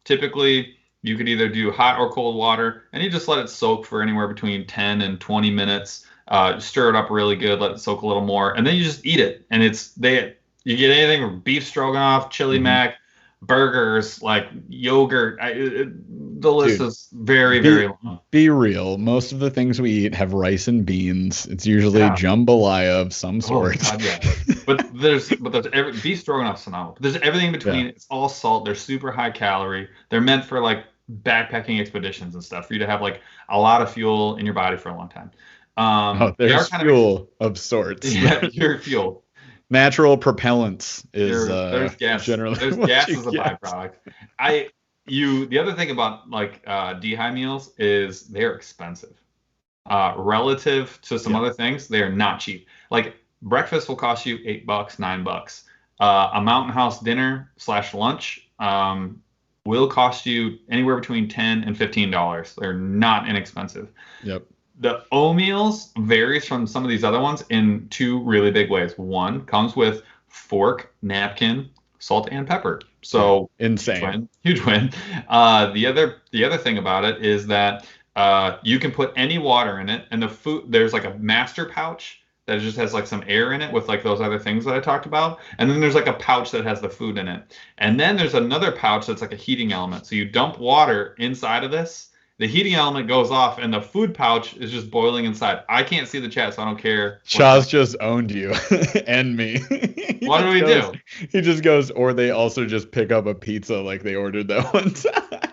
S3: Typically, you could either do hot or cold water, and you just let it soak for anywhere between 10 and 20 minutes. Stir it up really good, let it soak a little more, and then you just eat it. And you get anything from beef stroganoff, chili
S2: Mhm.
S3: mac, burgers, like yogurt. The list
S2: Dude,
S3: is very, very long.
S2: Be real. Most of the things we eat have rice and beans. It's usually
S3: Yeah.
S2: jambalaya of some
S3: Oh
S2: sort.
S3: God, yeah. But there's beef stroganoff's phenomenal. But there's everything in between.
S2: Yeah.
S3: It's all salt. They're super high calorie. They're meant for like backpacking expeditions and stuff for you to have like a lot of fuel in your body for a long time.
S2: Oh,
S3: They are
S2: there's
S3: kind
S2: fuel of sorts.
S3: yeah, your fuel.
S2: Natural propellants is
S3: There's gas.
S2: generally
S3: There's
S2: what
S3: gas
S2: you
S3: as a
S2: get.
S3: byproduct. The other thing about like dehy meals is they're expensive. Relative to some
S2: Yeah.
S3: other things, they are not cheap. Like breakfast will cost you $8, $9. A Mountain House dinner / lunch will cost you anywhere between $10 and $15. They're not inexpensive.
S2: Yep.
S3: The O-meals varies from some of these other ones in 2 really big ways. One comes with fork, napkin, salt, and pepper. So
S2: Insane.
S3: huge win. The other thing about it is that you can put any water in it, and the food there's like a master pouch that just has like some air in it with like those other things that I talked about, and then there's like a pouch that has the food in it, and then there's another pouch that's like a heating element. So you dump water inside of this. The heating element goes off, and the food pouch is just boiling inside. I can't see the chat, so I don't care.
S2: Chaz just owned you and me.
S3: What do we do?
S2: He just goes, or they also just pick up a pizza like they ordered that one time.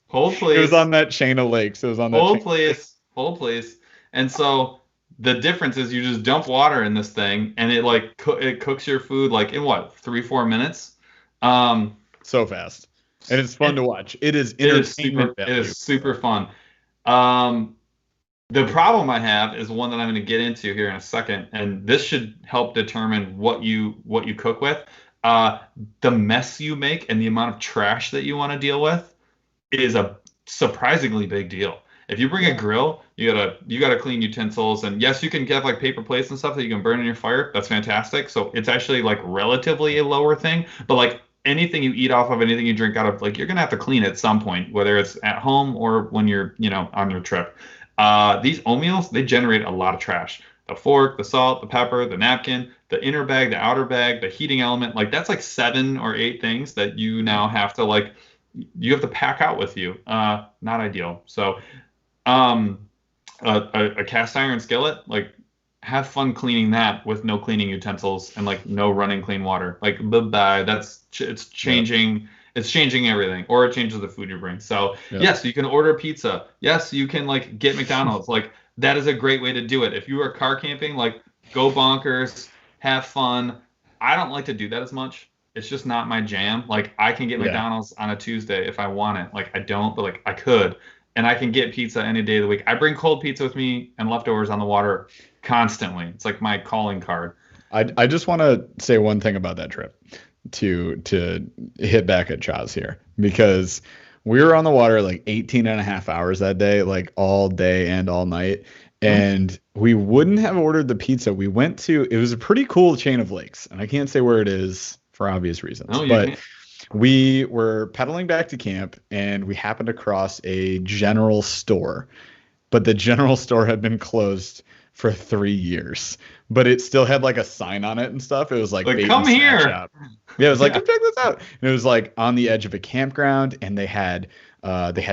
S3: Hold please.
S2: It was on that chain of lakes. It was on that
S3: Hold
S2: chain
S3: please. Hold please. And so the difference is you just dump water in this thing, and it like it cooks your food like in what 3-4 minutes.
S2: So fast. And it's fun to watch. It is
S3: It
S2: entertainment
S3: it
S2: value.
S3: is super fun. The problem I have is one that I'm going to get into here in a second, and this should help determine what you cook with. The mess you make and the amount of trash that you want to deal with is a surprisingly big deal. If you bring a grill, you gotta clean utensils, and yes, you can get like paper plates and stuff that you can burn in your fire. That's fantastic. So it's actually like relatively a lower thing, but like anything you eat off of, anything you drink out of, like you're gonna have to clean at some point, whether it's at home or when you're on your trip. These oatmeals, they generate a lot of trash. The fork, the salt, the pepper, the napkin, the inner bag, the outer bag, the heating element, like that's like 7 or 8 things that you now have to pack out with you. Not ideal. So a cast iron skillet, like have fun cleaning that with no cleaning utensils and like no running clean water. Like bye, it's changing. It's changing everything, or it changes the food you bring. So yes, you can order pizza. Yes, you can like get McDonald's. Like that is a great way to do it. If you are car camping, like go bonkers, have fun. I don't like to do that as much. It's just not my jam. Like I can get McDonald's on a Tuesday if I want it. Like I don't, but like I could. and I can get pizza any day of the week. I bring cold pizza with me and leftovers on the water constantly. It's like my calling card.
S2: I just want to say one thing about that trip to hit back at Chaz here, because we were on the water like 18 and a half hours that day, like all day and all night. And we wouldn't have ordered the pizza. We went to, it was a pretty cool chain of lakes, and I can't say where it is for obvious reasons, but we were pedaling back to camp and we happened to cross a general store, but the general store had been closed for 3 years, but it still had like a sign on it and stuff. It was like
S3: come here.
S2: Shop. Yeah, it was like, come check this out. And it was like on the edge of a campground, and they had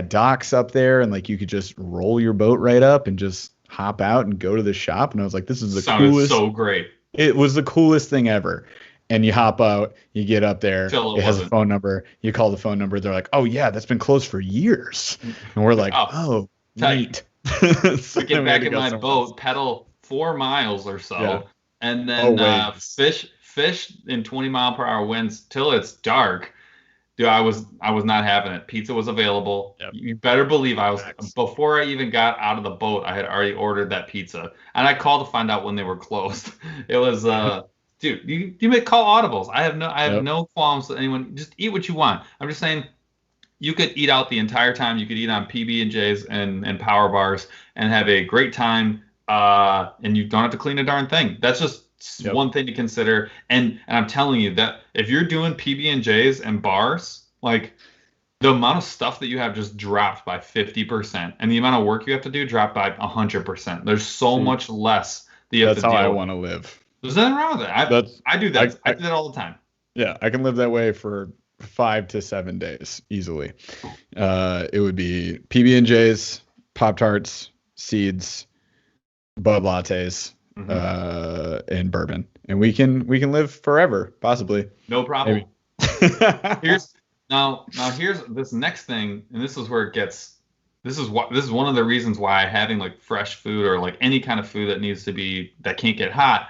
S2: docks up there, and like you could just roll your boat right up and just hop out and go to the shop. And I was like, this is the coolest.
S3: So great.
S2: It was the coolest thing ever. And you hop out, you get up there, it has a phone number, you call the phone number, they're like, oh yeah, that's been closed for years. And we're like, oh neat.
S3: So I get back in my boat, pedal 4 miles or so, and then fish in 20-mile-per-hour winds till it's dark. Dude, I was not having it. Pizza was available. Yep. You better believe I was. Before I even got out of the boat, I had already ordered that pizza, and I called to find out when they were closed. It was dude, you may call audibles. I have no qualms with anyone. Just eat what you want. I'm just saying, you could eat out the entire time. You could eat on PB&Js and Power Bars and have a great time. And you don't have to clean a darn thing. That's just one thing to consider. And I'm telling you that if you're doing PB&Js and bars, like the amount of stuff that you have just dropped by 50%, and the amount of work you have to do dropped by 100%. There's so much less that you have to deal with. That's how I
S2: want to live.
S3: There's nothing wrong with that. I do that. I do that all the time.
S2: Yeah, I can live that way for 5 to 7 days easily. It would be PB&Js, Pop-Tarts, seeds, Bud lattes, and bourbon, and we can live forever, possibly.
S3: No problem. Here's this next thing, and this is where it gets. This is one of the reasons why having like fresh food or like any kind of food that can't get hot.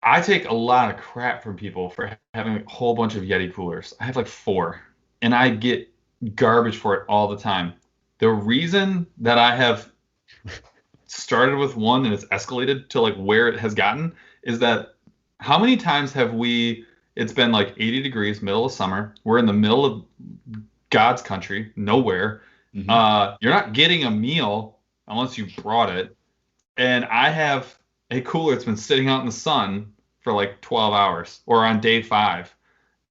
S3: I take a lot of crap from people for having a whole bunch of Yeti coolers. I have like 4, and I get garbage for it all the time. The reason that I have started with one and it's escalated to like where it has gotten is that how many times have it's been like 80 degrees, middle of summer. We're in the middle of God's country, nowhere. You're not getting a meal unless you brought it. And I have a cooler that's been sitting out in the sun for like 12 hours or on day 5.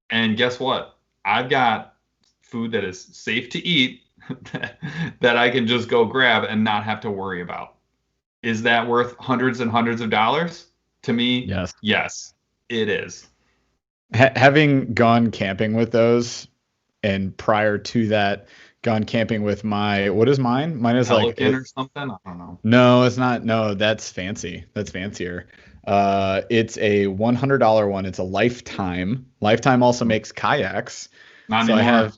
S3: And guess what? I've got food that is safe to eat that I can just go grab and not have to worry about. Is that worth hundreds and hundreds of dollars? To me, yes, it is.
S2: Having gone camping with those, and prior to that, gone camping with what is mine? Mine is
S3: Pelican or something? I don't know.
S2: No, it's not. No, that's fancy. That's fancier. It's a $100 one. It's a Lifetime. Lifetime also makes kayaks.
S3: Not anymore.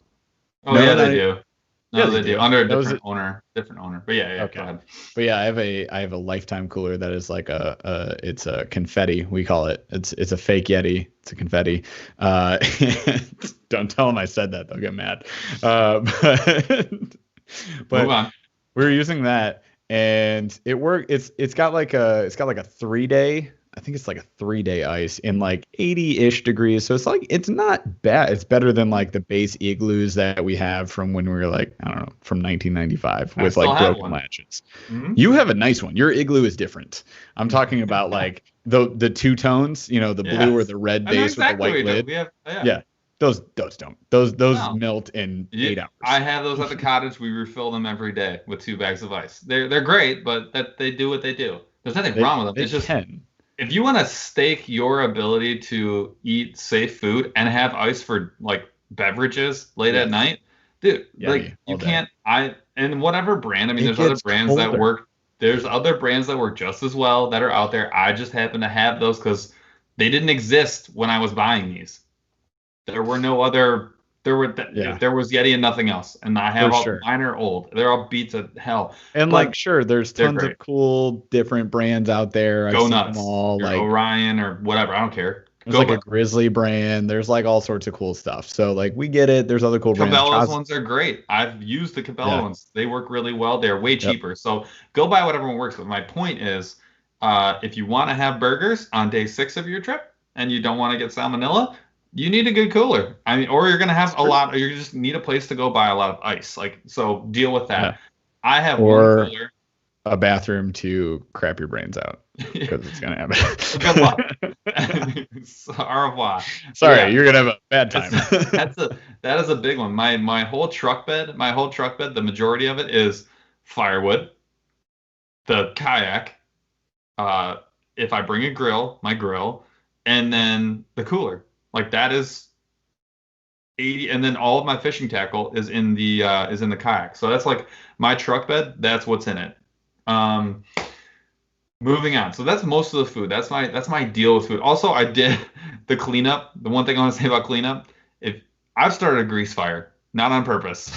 S3: They do. No, they do. Under a different owner. But yeah, okay. Go ahead.
S2: But yeah, I have a Lifetime cooler that is like it's a confetti, we call it. It's a fake Yeti. It's a confetti. Don't tell them I said that, they'll get mad. But
S3: move on.
S2: We were using that, and it worked. It's got like a 3-day. I think it's like a 3-day ice in like 80-ish degrees. So it's not bad. It's better than like the base igloos that we have from when we were like, I don't know, from 1995 with like broken latches. Mm-hmm. You have a nice one. Your igloo is different. I'm talking about like the two tones, the blue or the red base with the white lid. Yeah. Those don't. Those melt in 8 hours.
S3: I have those at the cottage. We refill them every day with 2 bags of ice. They're great, but they do what they do. There's nothing wrong with them. It's just if you want to stake your ability to eat safe food and have ice for like beverages late at night, dude, like you can't. And whatever brand. I mean, there's other brands that work. There's other brands that work just as well that are out there. I just happen to have those because they didn't exist when I was buying these. There were no other. There was Yeti and nothing else, and I have mine are old. They're all beat to hell.
S2: And there's tons of cool different brands out there.
S3: Go nuts. Them all, like Orion or whatever. I don't care.
S2: There's like a Grizzly brand. There's like all sorts of cool stuff. So like we get it. There's other cool brands.
S3: Cabela's ones are great. I've used the Cabela ones. They work really well. They're way cheaper. So go buy whatever one works. But my point is, if you want to have burgers on day 6 of your trip and you don't want to get salmonella, you need a good cooler. I mean, or you're gonna have a lot. Or you just need a place to go buy a lot of ice. Like so, deal with that. Yeah. I have one cooler.
S2: A bathroom to crap your brains out because it's gonna happen.
S3: Good luck. Au revoir.
S2: Sorry, you're gonna have a bad time.
S3: That is a big one. My whole truck bed, the majority of it is firewood, the kayak. If I bring a grill, my grill, and then the cooler. Like that is 80, and then all of my fishing tackle is in the kayak. So that's like my truck bed. That's what's in it. Moving on. So that's most of the food. That's my deal with food. Also, I did the cleanup. The one thing I want to say about cleanup, if I've started a grease fire, not on purpose.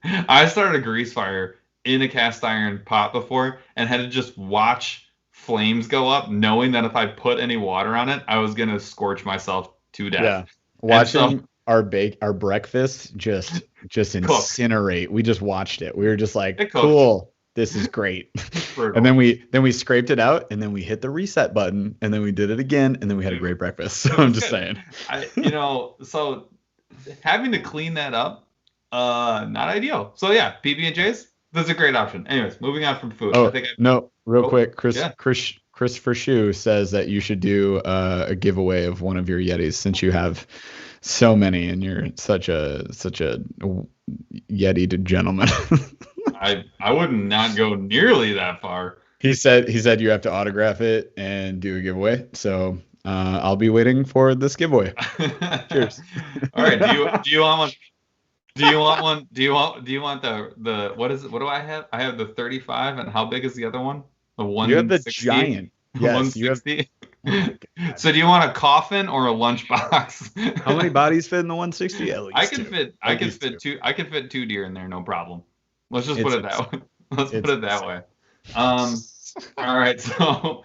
S3: I started a grease fire in a cast iron pot before and had to just watch flames go up, knowing that if I put any water on it, I was gonna scorch myself to death. Yeah.
S2: Watching our breakfast just incinerate. We just watched it. We were just like, cool. This is great. And then we scraped it out, and then we hit the reset button, and then we did it again, and then we had a great breakfast. So I'm just saying.
S3: So having to clean that up, not ideal. So yeah, PB&J's, that's a great option. Anyways, moving on from food.
S2: Quick, Christopher Shue says that you should do a giveaway of one of your Yetis since you have so many and you're such a Yeti gentleman.
S3: I would not go nearly that far.
S2: He said you have to autograph it and do a giveaway. So I'll be waiting for this giveaway. Cheers.
S3: All right. Do you want one? Do you want one? Do you want the what is it? What do I have? I have the 35, and how big is the other one? The 160.
S2: You have the giant. Yes,
S3: 160. So do you want a coffin or a lunchbox?
S2: How many bodies fit in the 160? At least
S3: I can fit 2 deer in there, no problem. Let's just put it that way. Let's put it that way. All right. So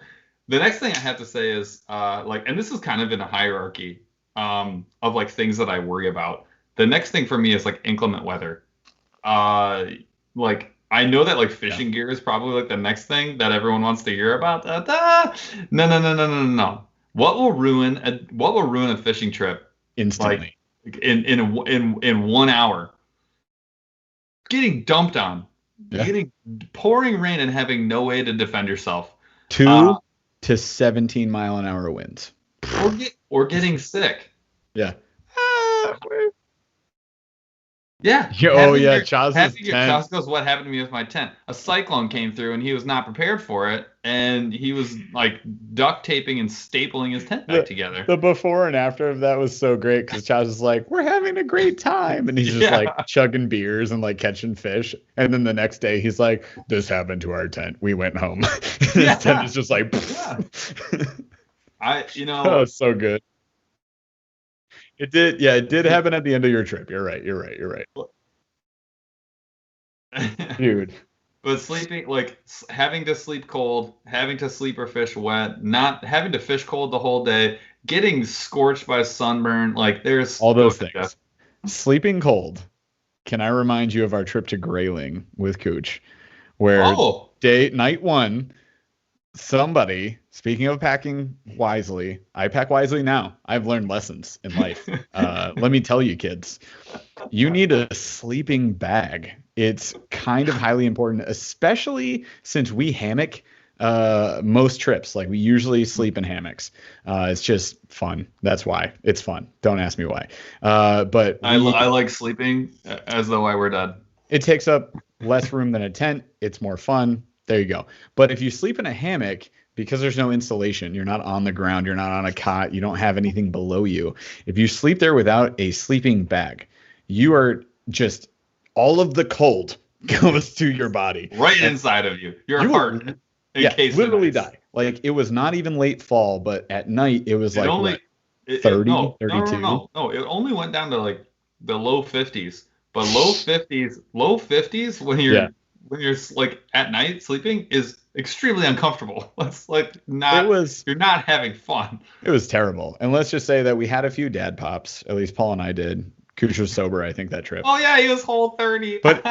S3: the next thing I have to say is and this is kind of in a hierarchy of like things that I worry about. The next thing for me is like inclement weather. I know that like fishing gear is probably like the next thing that everyone wants to hear about. No. What will ruin a fishing trip
S2: instantly?
S3: Like in 1 hour. Getting dumped on, getting pouring rain, and having no way to defend yourself.
S2: 2 to 17 mile an hour winds.
S3: Or getting sick.
S2: Yeah.
S3: Yeah.
S2: Chaz
S3: goes, what happened to me with my tent? A cyclone came through and he was not prepared for it. And he was like duct taping and stapling his tent back together.
S2: The before and after of that was so great because Chaz was like, we're having a great time. And he's just like chugging beers and like catching fish. And then the next day he's like, this happened to our tent. We went home. His tent is just like, that was so good. It did happen at the end of your trip. You're right. Dude.
S3: But sleeping, like having to sleep cold, having to sleep or fish wet, not having to fish cold the whole day, getting scorched by sunburn, like there's
S2: all those things. Death. Sleeping cold. Can I remind you of our trip to Grayling with Cooch, where night 1, somebody, speaking of packing wisely, I pack wisely now. I've learned lessons in life. Let me tell you, kids, you need a sleeping bag. It's kind of highly important, especially since we hammock most trips. Like we usually sleep in hammocks. It's just fun. That's why it's fun. Don't ask me why. But
S3: I like sleeping as though I were dead.
S2: It takes up less room than a tent. It's more fun. There you go. But if you sleep in a hammock, because there's no insulation, you're not on the ground, you're not on a cot, you don't have anything below you. If you sleep there without a sleeping bag, you are just, all of the cold goes to your body.
S3: Right inside of you. Your heart.
S2: Literally die. Like it was not even late fall, but at night it was 30, 32?
S3: No, it only went down to like the low 50s. But low 50s when you're when you're like at night sleeping is extremely uncomfortable. That's like not. You're not having fun.
S2: It was terrible. And let's just say that we had a few dad pops. At least Paul and I did. Cooch was sober, I think, that trip.
S3: Oh yeah, he was whole 30.
S2: But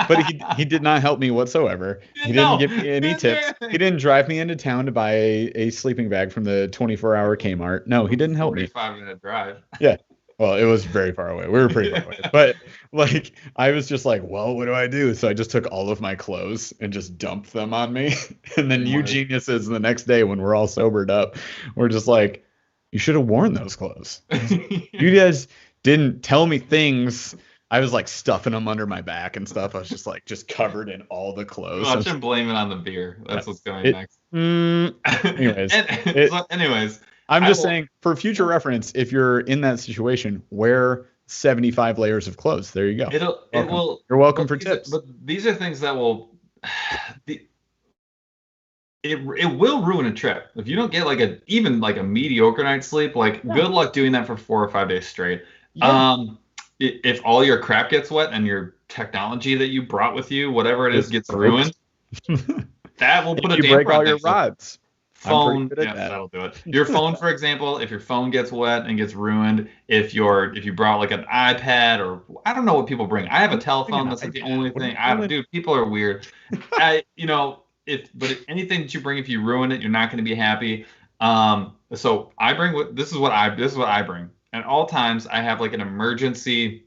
S2: he did not help me whatsoever. He didn't give me any tips. He didn't drive me into town to buy a sleeping bag from the 24-hour Kmart. No, he didn't help me.
S3: 45-minute drive.
S2: Yeah. Well, it was very far away. We were pretty far away. But like I was just like, well, what do I do? So I just took all of my clothes and just dumped them on me. And then you geniuses the next day when we're all sobered up, we're just like, you should have worn those clothes. You guys didn't tell me things. I was like stuffing them under my back and stuff. I was just like covered in all the clothes.
S3: Watch him blame it on the beer. That's what's going next.
S2: Anyways, I'm just saying for future reference, if you're in that situation, wear 75 layers of clothes. There you go. You're welcome for tips.
S3: But these are things that will it will ruin a trip. If you don't get even a mediocre night's sleep, good luck doing that for 4 or 5 days straight. Yeah. If all your crap gets wet and your technology that you brought with you, whatever it is, gets ruined, that will put a damper on
S2: you break all your rods.
S3: Phone, yeah, that'll do it. Your phone, for example, if your phone gets wet and gets ruined, if you brought an iPad or I don't know what people bring. I have a telephone. That's the only thing. Dude, people are weird. But anything that you bring, if you ruin it, you're not going to be happy. So I bring this is what I bring. At all times, I have an emergency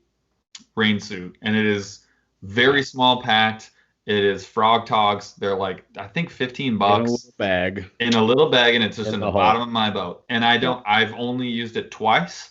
S3: rain suit, and it is very small packed. It is Frog Togs. They're I think $15 in a little bag, and it's just in the bottom of my boat. And I've only used it twice,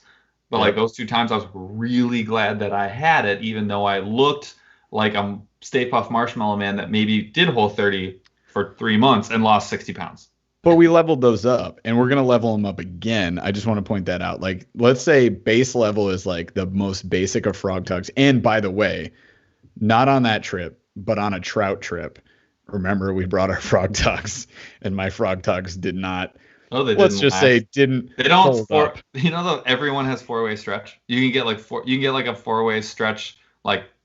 S3: but those 2 times I was really glad that I had it, even though I looked like a Stay Puft Marshmallow Man that maybe did Whole 30 for 3 months and lost 60 pounds.
S2: But we leveled those up, and we're going to level them up again. I just want to point that out. Let's say base level is the most basic of Frog Togs. And by the way, not on that trip, but on a trout trip. Remember, we brought our Frog Togs, and my Frog Togs did not.
S3: Oh, they
S2: let's just say didn't.
S3: They don't. Everyone has 4-way stretch. You can get a 4-way stretch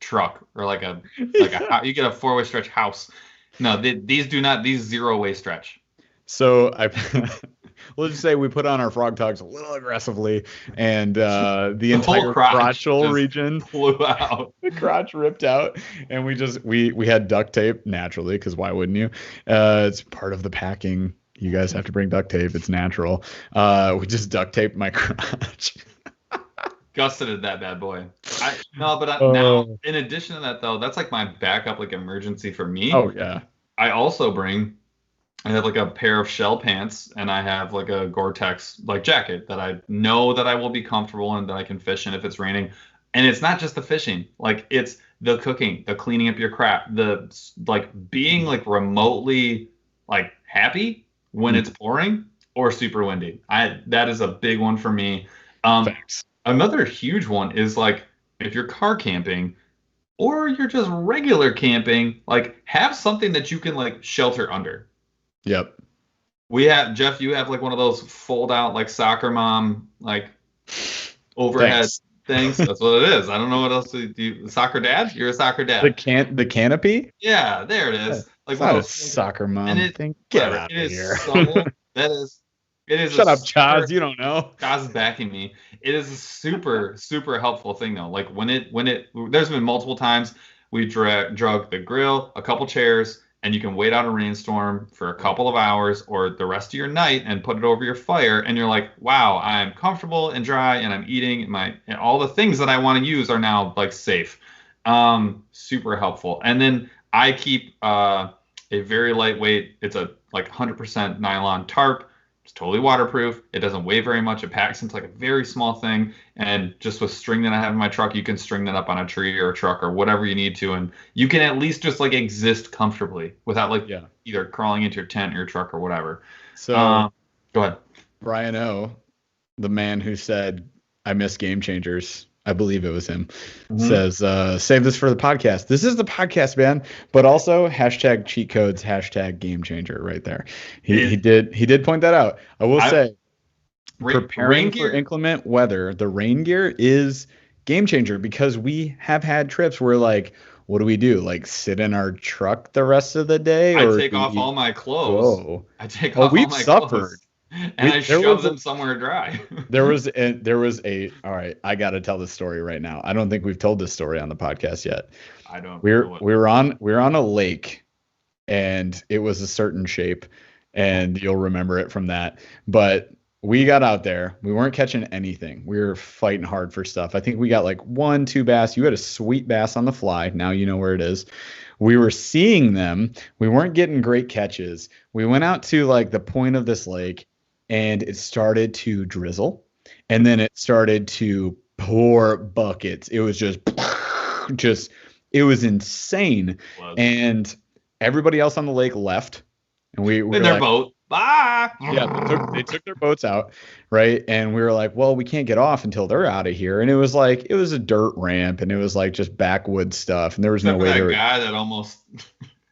S3: truck or you get a 4-way stretch house. No, these do not. These 0-way stretch.
S2: So let's just say we put on our Frog Togs a little aggressively, and the entire crotchal region
S3: flew out.
S2: The crotch ripped out, and we had duct tape naturally, because why wouldn't you? It's part of the packing. You guys have to bring duct tape. It's natural. We just duct taped my crotch.
S3: Gusseted that bad boy. Now, in addition to that, though, that's my backup, emergency for me.
S2: Oh yeah.
S3: I also bring. I have a pair of shell pants, and I have a Gore-Tex jacket that I know that I will be comfortable in, that I can fish in if it's raining. And it's not just the fishing, it's the cooking, the cleaning up your crap, the being remotely happy when it's pouring or super windy. That is a big one for me.
S2: Thanks.
S3: Another huge one is if you're car camping or you're just regular camping, have something that you can shelter under.
S2: Yep.
S3: We have Jeff. You have one of those fold out soccer mom overhead things. That's what it is. I don't know what else to do. Soccer dad? You're a soccer dad.
S2: The canopy?
S3: Yeah, there it is.
S2: It's not a soccer mom thing. Get out of here.
S3: It is.
S2: Shut up, Chaz. You don't know.
S3: Chaz is backing me. It is a super super helpful thing though. There's been multiple times we drug the grill, a couple chairs. And you can wait out a rainstorm for a couple of hours or the rest of your night and put it over your fire. And you're like, wow, I'm comfortable and dry and I'm eating and all the things that I want to use are now safe. Super helpful. And then I keep a very lightweight, it's a 100% nylon tarp. It's totally waterproof. It doesn't weigh very much. It packs into a very small thing. And just with string that I have in my truck, you can string that up on a tree or a truck or whatever you need to. And you can at least just exist comfortably without either crawling into your tent or your truck or whatever.
S2: So
S3: go ahead.
S2: Brian O, the man who said, I miss Game Changers. I believe it was him. Says, save this for the podcast. This is the podcast, man. But also # cheat codes, # game changer right there. He did point that out. I will say, preparing for inclement weather, the rain gear is game changer, because we have had trips where what do we do? Like sit in our truck the rest of the day?
S3: I
S2: Or
S3: take
S2: do
S3: off
S2: we
S3: all my clothes.
S2: go?
S3: I take
S2: Oh,
S3: off all
S2: we've
S3: my
S2: suffered.
S3: clothes and
S2: We,
S3: I
S2: there
S3: shove
S2: was
S3: them somewhere dry.
S2: there was a all right, I got to tell this story right now. I don't think we've told this story on the podcast yet.
S3: I don't
S2: We're
S3: know what.
S2: we were on a lake, and it was a certain shape, and you'll remember it from that. But we got out there. We weren't catching anything. We were fighting hard for stuff. I think we got like 1, 2 bass. You had a sweet bass on the fly. Now you know where it is. We were seeing them. We weren't getting great catches. We went out to like the point of this lake, and it started to drizzle, and then it started to pour buckets. It was just it was insane.
S3: Was.
S2: And everybody else on the lake left, and we were
S3: In their
S2: like,
S3: boat. Bye.
S2: yeah, they took their boats out, right? And we were like, well, we can't get off until they're out of here. And it was a dirt ramp, and it was like just backwoods stuff, and there was
S3: Except
S2: no
S3: for
S2: way
S3: that
S2: to.
S3: guy that almost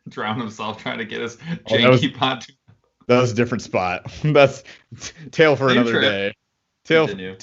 S3: drowned himself trying to get his
S2: Oh, that was-
S3: janky pontoon.
S2: That was a different spot. That's tale for
S3: Same
S2: another
S3: trip.
S2: day. Tale
S3: Continue.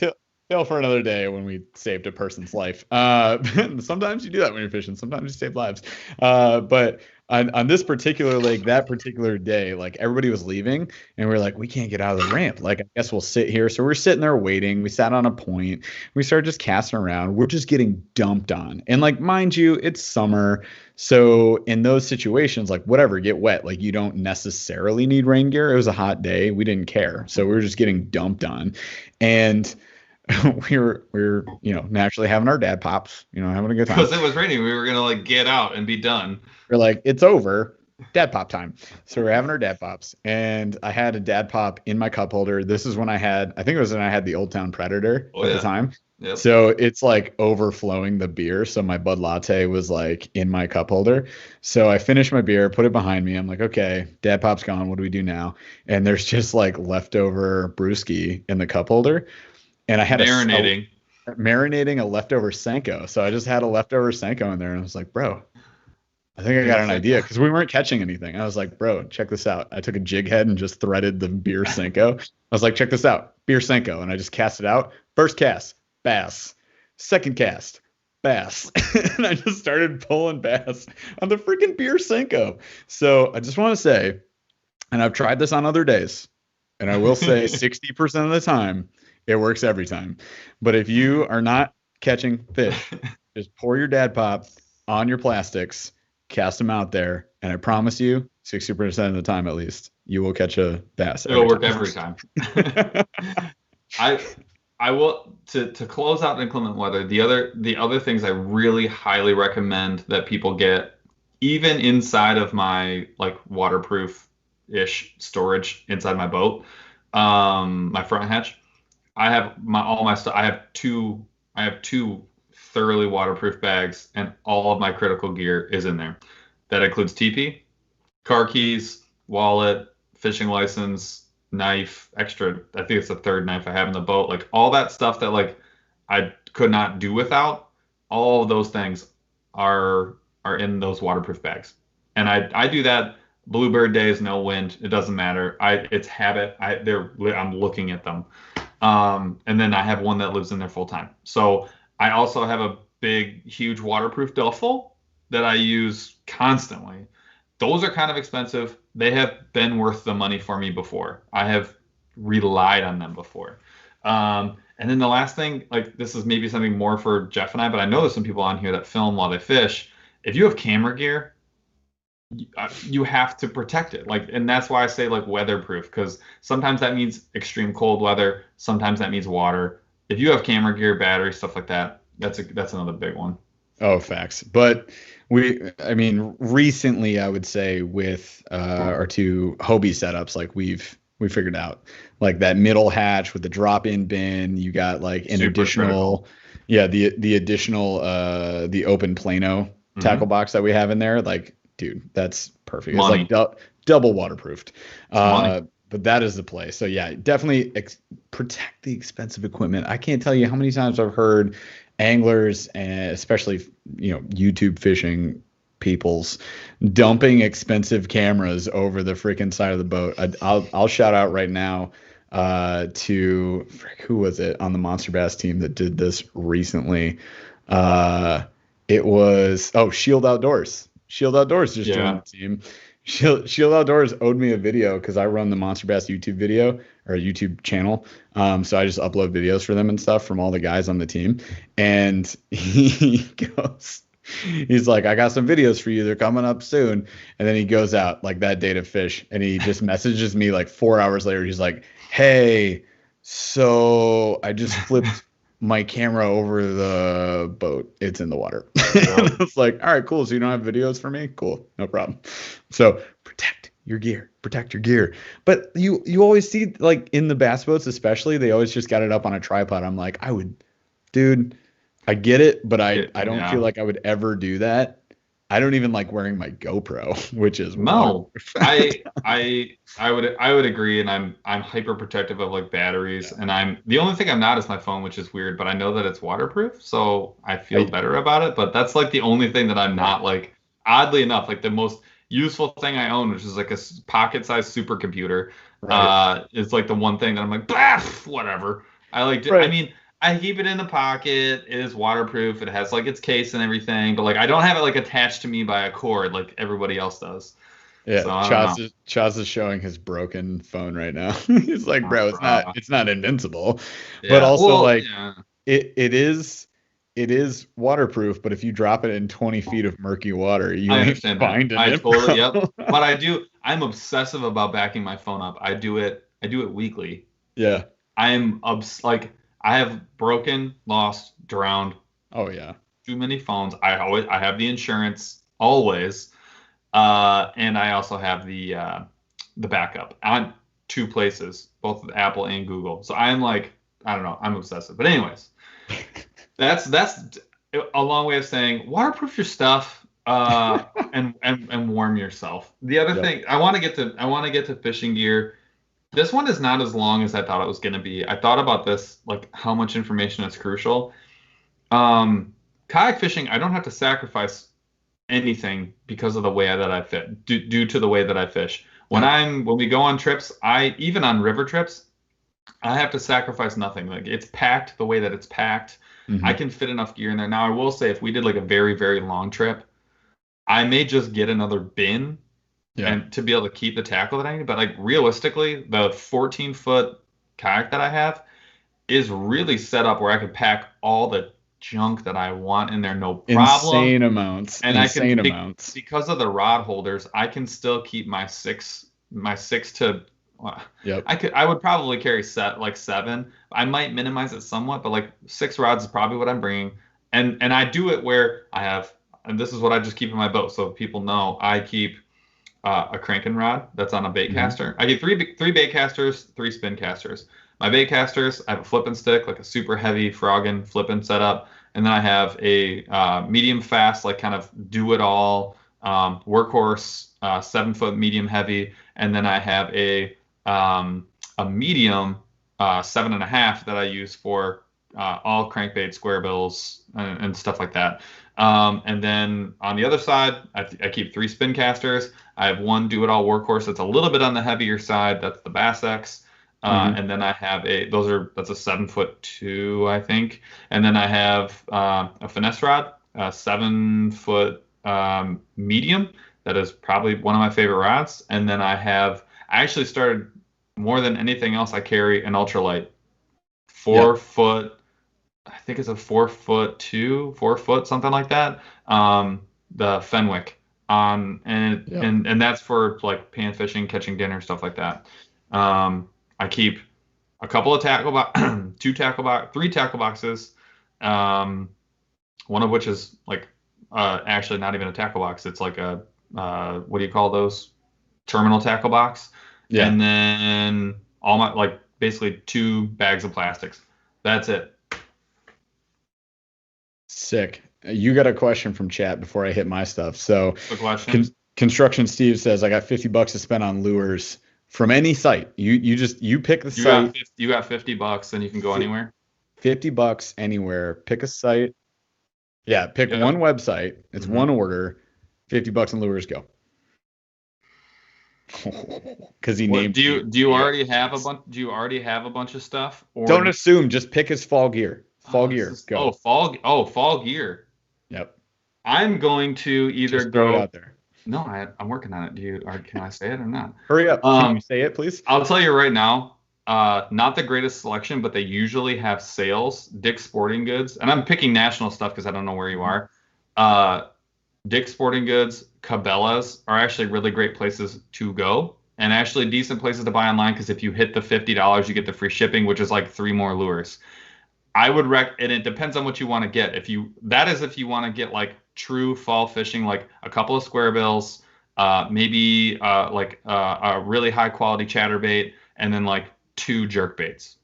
S2: for another day when we saved a person's life. Sometimes you do that when you're fishing. Sometimes you save lives. But on this particular lake, that particular day, like everybody was leaving, and we were like, we can't get out of the ramp. Like, I guess we'll sit here. So we're sitting there waiting. We sat on a point. We started just casting around. We're just getting dumped on. And like, mind you, it's summer. So in those situations, like whatever, get wet. Like you don't necessarily need rain gear. It was a hot day. We didn't care. So we were just getting dumped on. And we were naturally having our dad pops, having a good time.
S3: Because it was raining. We were going to like get out and be done.
S2: We're like, it's over. Dad pop time. So we're having our dad pops. And I had a dad pop in my cup holder. This is when I think it was when I had the Old Town Predator at the time.
S3: Yep.
S2: So it's like overflowing the beer. So my Bud Latte was like in my cup holder. So I finished my beer, put it behind me. I'm like, okay, dad pop's gone. What do we do now? And there's just like leftover brewski in the cup holder. And I had marinating a leftover Senko. So I just had a leftover Senko in there, and I was like, bro, I think I got an idea, because we weren't catching anything. I was like, bro, check this out. I took a jig head and just threaded the beer Senko. I was like, check this out, beer Senko. And I just cast it out. First cast, bass. Second cast, bass. And I just started pulling bass on the freaking beer Senko. So I just want to say, and I've tried this on other days, and I will say 60% of the time, it works every time. But if you are not catching fish, just pour your dad pop on your plastics, cast them out there, and I promise you, 60% of the time at least, you will catch a bass.
S3: It'll work every time. I will to close out inclement weather. The other things I really highly recommend that people get, even inside of my like waterproof-ish storage inside my boat, my front hatch. I have all my stuff. I have two thoroughly waterproof bags, and all of my critical gear is in there. That includes TP, car keys, wallet, fishing license, knife, extra. I think it's the third knife I have in the boat. Like all that stuff that like I could not do without. All of those things are in those waterproof bags, and I do that. Bluebird days, no wind, it doesn't matter. It's habit. I'm looking at them. And then I have one that lives in there full time. So I also have a big, huge waterproof duffel that I use constantly. Those are kind of expensive. They have been worth the money for me before. I have relied on them before. And then the last thing, like this is maybe something more for Jeff and I, but I know there's some people on here that film while they fish. If you have camera gear, you have to protect it, like, and that's why I say like weatherproof, because sometimes that means extreme cold weather, sometimes that means water. If you have camera gear, battery, stuff like that, that's another big one.
S2: Oh, facts. But recently I would say with our two Hobie setups, like we figured out like that middle hatch with the drop-in bin. You got like an
S3: Super
S2: additional
S3: critical.
S2: Yeah, the additional the open Plano tackle box that we have in there. Like, dude, that's perfect.
S3: Money.
S2: It's like double waterproofed.
S3: Money.
S2: But that is the play. So yeah, definitely protect the expensive equipment. I can't tell you how many times I've heard anglers, and especially YouTube fishing peoples, dumping expensive cameras over the freaking side of the boat. I'll shout out right now to who was it on the Monster Bass team that did this recently? It was Shield Outdoors. Shield Outdoors just joined the team. Shield Outdoors owed me a video because I run the Monster Bass YouTube video or YouTube channel. So I just upload videos for them and stuff from all the guys on the team. And he's like, I got some videos for you. They're coming up soon. And then he goes out like that day to fish. And he just messages me like 4 hours later. He's like, hey, so I just flipped my camera over the boat. It's in the water. It's like, all right, cool. So you don't have videos for me? Cool. No problem. So protect your gear. But you always see, like, in the bass boats especially, they always just got it up on a tripod. I'm like, dude, I get it, but I don't feel like I would ever do that. I don't even like wearing my GoPro, which is
S3: no. I would agree, and I'm hyper protective of like batteries, and the only thing I'm not is my phone, which is weird, but I know that it's waterproof, so I feel better about it. But that's like the only thing that I'm not like. Oddly enough, like the most useful thing I own, which is like a pocket-sized supercomputer, is like the one thing that I'm like, bah, whatever. I like. I mean, I keep it in the pocket. It is waterproof. It has like its case and everything, but like I don't have it like attached to me by a cord like everybody else does.
S2: Yeah, so Chaz is showing his broken phone right now. He's like, bro, it's not invincible, but also it is waterproof. But if you drop it in 20 feet of murky water, you ain't finding it.
S3: Totally, yep. But I'm obsessive about backing my phone up. I do it weekly.
S2: Yeah,
S3: I have broken, lost, drowned.
S2: Oh yeah.
S3: Too many phones. I have the insurance always, and I also have the backup on 2 places, both Apple and Google. So I'm like, I don't know, I'm obsessive. But anyways, that's a long way of saying waterproof your stuff, and warm yourself. The other thing I want to get to fishing gear. This one is not as long as I thought it was going to be. I thought about this, like how much information is crucial. Kayak fishing, I don't have to sacrifice anything because of the way that I fit, due to the way that I fish. When we go on trips, even on river trips, I have to sacrifice nothing. Like it's packed the way that it's packed. Mm-hmm. I can fit enough gear in there. Now I will say, if we did like a very, very long trip, I may just get another bin. Yeah. And to be able to keep the tackle that I need. But like realistically, the 14-foot kayak that I have is really set up where I can pack all the junk that I want in there, no problem.
S2: Insane amounts.
S3: Because of the rod holders, I can still keep my six to. Yep. I would probably carry 7. I might minimize it somewhat, but like 6 rods is probably what I'm bringing. And I do it where I have, and this is what I just keep in my boat, so people know I keep a cranking rod that's on a bait caster. I get 3 bait casters, 3 spin casters. My bait casters, I have a flipping stick, like a super heavy frogging flipping setup, and then I have a medium fast, like kind of do it all workhorse 7-foot medium heavy, and then I have a medium 7.5 that I use for all crankbait, square bills, and stuff like that. And then on the other side, I keep 3 spin casters. I have 1 do-it-all workhorse that's a little bit on the heavier side. That's the Bass X. And then I have that's a 7'2", I think. And then I have a finesse rod, a 7-foot medium. That is probably one of my favorite rods. And then I actually started, more than anything else, I carry an ultralight 4 foot. I think it's a 4 foot, something like that. The Fenwick and that's for like pan fishing, catching dinner, stuff like that. I keep a couple of 3 tackle boxes. One of which is like actually not even a tackle box. It's like a what do you call those? Terminal tackle box. Yeah. And then all my, like, basically 2 bags of plastics. That's it.
S2: Sick. You got a question from chat before I hit my stuff. So
S3: the question.
S2: Construction Steve says, I got $50 to spend on lures from any site. You pick the site.
S3: You got $50 and you can go anywhere.
S2: $50 anywhere. Pick a site. Yeah, pick one website. It's one order. $50 on lures, go. Because he named.
S3: Do you already have a bunch? Do you already have a bunch of stuff?
S2: Or don't assume. Just pick his fall gear. Fall gear. Go.
S3: Fall gear.
S2: Yep.
S3: I'm going to either
S2: Just throw it
S3: go.
S2: out there.
S3: No, I'm working on it. Can I say it or not?
S2: Hurry up. Can you say it, please?
S3: I'll tell you right now. Not the greatest selection, but they usually have sales. Dick's Sporting Goods, and I'm picking national stuff because I don't know where you are. Dick's Sporting Goods, Cabela's are actually really great places to go, and actually decent places to buy online because if you hit the $50, you get the free shipping, which is like 3 more lures. I would and it depends on what you want to get. If you want to get like true fall fishing, like a couple of square bills, maybe like a really high quality chatterbait, and then like 2 jerk baits.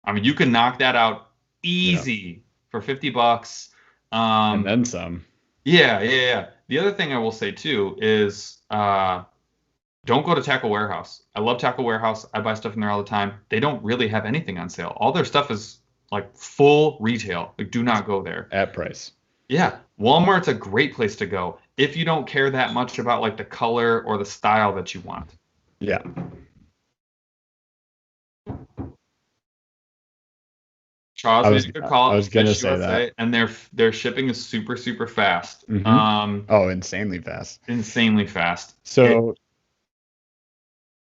S3: I mean, you can knock that out easy for $50.
S2: And then some.
S3: Yeah. The other thing I will say too is don't go to Tackle Warehouse. I love Tackle Warehouse. I buy stuff in there all the time. They don't really have anything on sale. All their stuff is like full retail. Like, do not go there.
S2: At price.
S3: Yeah. Walmart's a great place to go if you don't care that much about like the color or the style that you want.
S2: Yeah.
S3: Charles made a good call.
S2: I was gonna say that.
S3: And their shipping is super, super fast.
S2: Mm-hmm. Insanely fast.
S3: Insanely fast.
S2: So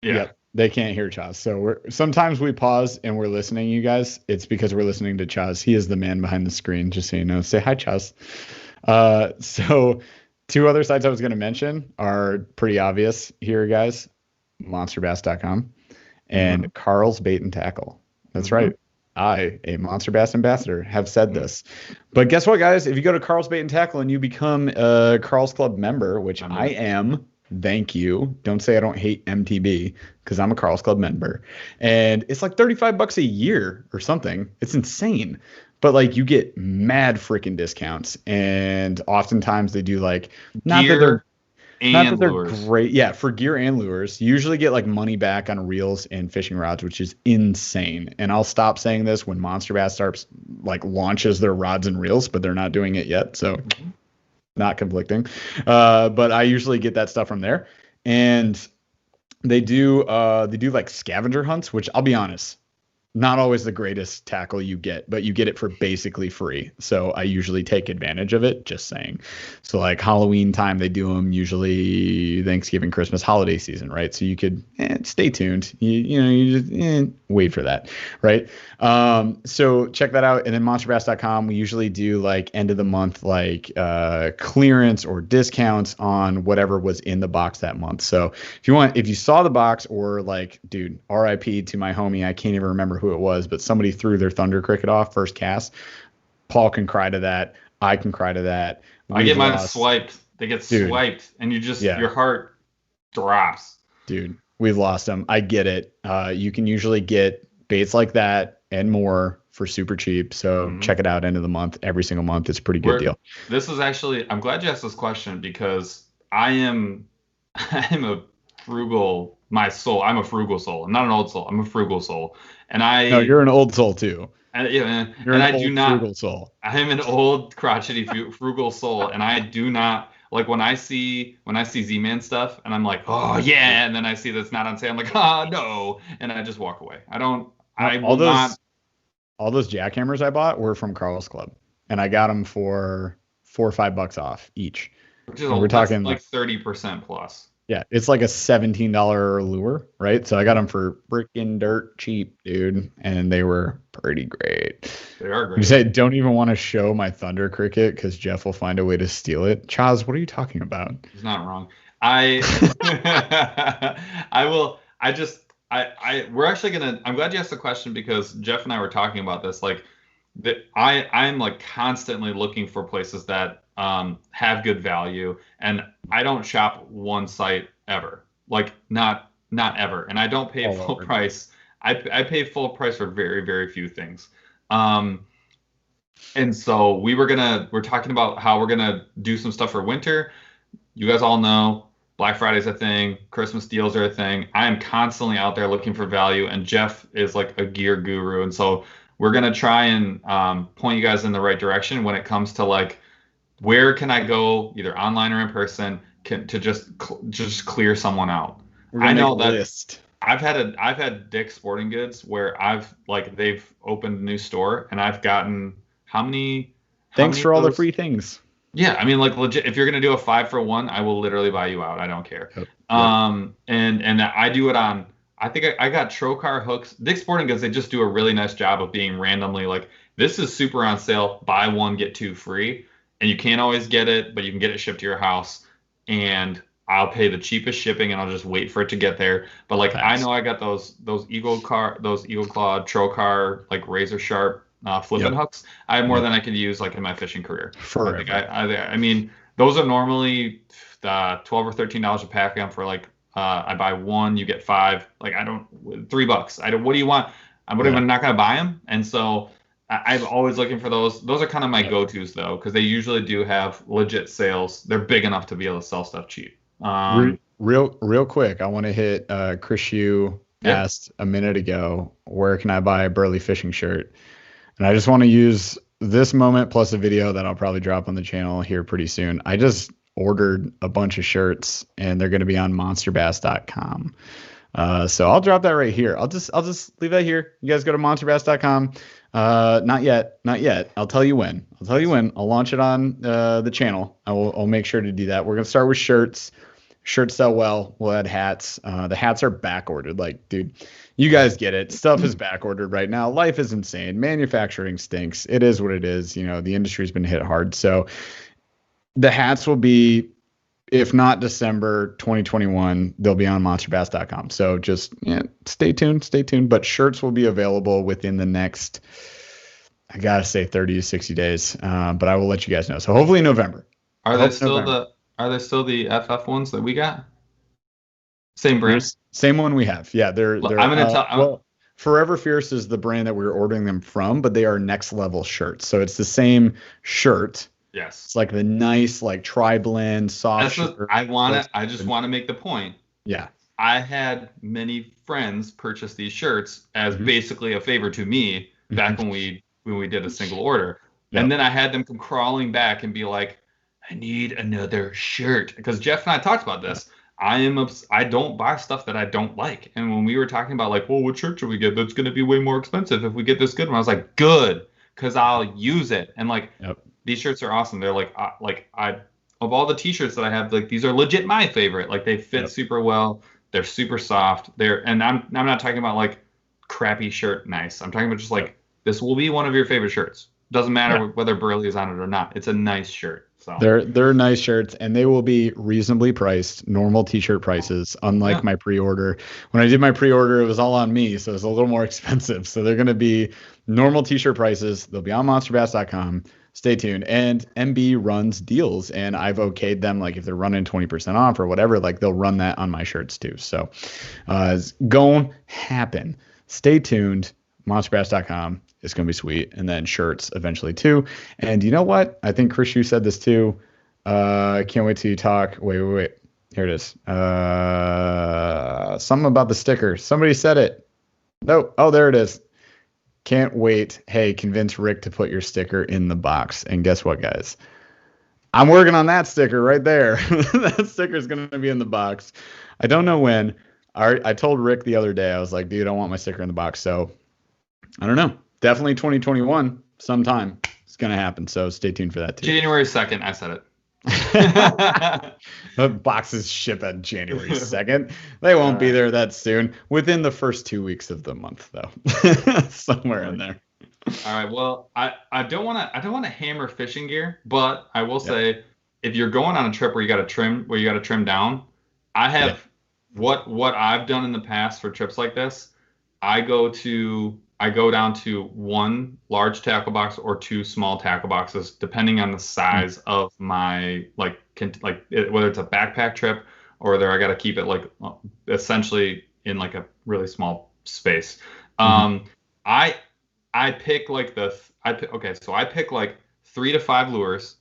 S3: yeah.
S2: Yep, they can't hear Chaz. So sometimes we pause and we're listening, you guys. It's because we're listening to Chaz. He is the man behind the screen, just so you know. Say hi, Chaz. So 2 other sites I was going to mention are pretty obvious here, guys. monsterbass.com and Carl's Bait and Tackle. That's right. I, a Monster Bass ambassador, have said this. But guess what, guys? If you go to Carl's Bait and Tackle and you become a Carl's Club member, which I am, thank you. Don't say I don't hate MTB because I'm a Carl's Club member. And it's like $35 a year or something. It's insane. But like you get mad freaking discounts. And oftentimes they do like not that they're great. Yeah, for gear and lures. You usually get like money back on reels and fishing rods, which is insane. And I'll stop saying this when Monster Bass starts like launches their rods and reels, but they're not doing it yet. So not conflicting. But I usually get that stuff from there. And they do like scavenger hunts, which I'll be honest, not always the greatest tackle you get, but you get it for basically free. So I usually take advantage of it, just saying. So like Halloween time, they do them usually Thanksgiving, Christmas, holiday season, right? So you could stay tuned. You just wait for that, right? So check that out. And then monsterbass.com, we usually do like end of the month, like clearance or discounts on whatever was in the box that month. So if you saw the box or like, dude, RIP to my homie, I can't even remember who it was, but somebody threw their Thunder Cricket off first cast. Paul can cry to that. I can cry to that.
S3: I get mine swiped. They get swiped, and you just your heart drops. Dude,
S2: we've lost them. I get it. You can usually get baits like that and more for super cheap. So check it out end of the month. Every single month. It's a pretty good deal.
S3: This is actually, I'm glad you asked this question because I'm a frugal, I'm a frugal soul. I'm not an old soul. I'm a frugal soul. No,
S2: you're an old soul too.
S3: You're an old frugal soul. I'm an old crotchety frugal soul, and I do not like when I see Z-Man stuff, and I'm like, oh yeah, and then I see that's not on sale. I'm like, oh no, and I just walk away. All
S2: those jackhammers I bought were from Carl's Club, and I got them for $4 or $5 off each.
S3: Which is we're talking like 30% plus.
S2: Yeah, it's like a $17 lure, right? So I got them for freaking dirt cheap, dude, and they were pretty great.
S3: They are great.
S2: You say don't even want to show my Thunder Cricket because Jeff will find a way to steal it. Chaz, what are you talking about?
S3: He's not wrong. I will. We're actually gonna. I'm glad you asked the question because Jeff and I were talking about this. Like, I'm like constantly looking for places that have good value, and I don't shop one site ever, like not ever, and I don't pay full price. I pay full price for very, very few things. And so we're talking about how we're gonna do some stuff for winter. You guys all know Black Friday's a thing, Christmas deals are a thing. I am constantly out there looking for value, and Jeff is like a gear guru, and so we're gonna try and point you guys in the right direction when it comes to like, where can I go, either online or in person, to just clear someone out? I know that list. I've had Dick's Sporting Goods where they've opened a new store and I've gotten how many?
S2: Thanks for all the free things.
S3: Yeah, I mean, like legit. If you're gonna do a 5-for-1, I will literally buy you out. I don't care.
S2: Yep.
S3: And I do it on. I think I got Trocar hooks. Dick's Sporting Goods. They just do a really nice job of being randomly like, this is super on sale. Buy one get two free, and you can't always get it, but you can get it shipped to your house. And I'll pay the cheapest shipping, and I'll just wait for it to get there. But like, I know I got those Eagle Claw Trocar like razor sharp flipping hooks. I have more than I could use like in my fishing career.
S2: Forever.
S3: I mean, those are normally $12 or $13 a pack. For like, I buy one, you get 5. Like $3. What do you want? I'm not gonna buy them, and so I'm always looking for those. Those are kind of my go-tos though, because they usually do have legit sales. They're big enough to be able to sell stuff cheap.
S2: Real quick, I want to hit Chris Yu asked a minute ago, where can I buy a Burly fishing shirt? And I just want to use this moment plus a video that I'll probably drop on the channel here pretty soon. I just ordered a bunch of shirts, and they're going to be on monsterbass.com. So I'll drop that right here. I'll just leave that here. You guys go to monsterbass.com. Not yet. I'll tell you when. I'll launch it on the channel. I'll make sure to do that. We're going to start with shirts. Shirts sell well. We'll add hats. The hats are back ordered. Like, dude, you guys get it. Stuff is back ordered right now. Life is insane. Manufacturing stinks. It is what it is. You know, the industry's been hit hard. So the hats will be, if not December 2021, they'll be on monsterbass.com. So just stay tuned. But shirts will be available within the next, I gotta say, 30 to 60 days. But I will let you guys know. So hopefully November.
S3: Are they still the FF ones that we got? Same brand?
S2: Same one we have. Yeah, they're
S3: I'm gonna tell.
S2: Forever Fierce is the brand that we were ordering them from, but they are next level shirts. So it's the same shirt.
S3: Yes.
S2: It's like the nice, like tri-blend soft shirt.
S3: I just want to make the point.
S2: Yeah.
S3: I had many friends purchase these shirts as basically a favor to me back when we did a single order. Yep. And then I had them come crawling back and be like, I need another shirt. Because Jeff and I talked about this. I don't buy stuff that I don't like. And when we were talking about like, well, what shirt should we get? That's going to be way more expensive if we get this good one. I was like, good, because I'll use it. And like, these shirts are awesome. They're like of all the t-shirts that I have, like these are legit my favorite. Like they fit super well. They're super soft. And I'm not talking about like crappy shirt nice. I'm talking about just like, this will be one of your favorite shirts. Doesn't matter whether Burly is on it or not. It's a nice shirt. So
S2: they're nice shirts, and they will be reasonably priced, normal t-shirt prices, unlike my pre-order. When I did my pre-order, it was all on me, so it's a little more expensive. So they're going to be normal t-shirt prices. They'll be on monsterbass.com. Stay tuned. And MB runs deals, and I've okayed them, like if they're running 20% off or whatever, like they'll run that on my shirts too. So it's going to happen. Stay tuned. Monsterbass.com. It's going to be sweet. And then shirts eventually too. And you know what? I think Chris, you said this too. I can't wait till you talk. Wait. Here it is. Something about the sticker. Somebody said it. No. Oh, there it is. Can't wait. Hey, convince Rick to put your sticker in the box. And guess what, guys? I'm working on that sticker right there. That sticker is going to be in the box. I don't know when. I told Rick the other day, I was like, dude, I want my sticker in the box. So I don't know. Definitely 2021 sometime. It's going to happen. So stay tuned for that too.
S3: January 2nd. I said it.
S2: The boxes ship on January 2nd. They won't be there that soon. Within the first 2 weeks of the month, though. Somewhere in there.
S3: All right. Well, I don't want to hammer fishing gear, but I will say, if you're going on a trip where you got to trim down, I have what I've done in the past for trips like this. I go down to one large tackle box or two small tackle boxes, depending on the size of my whether it's a backpack trip or whether I got to keep it like essentially in like a really small space. I pick like I pick like 3 to 5 lures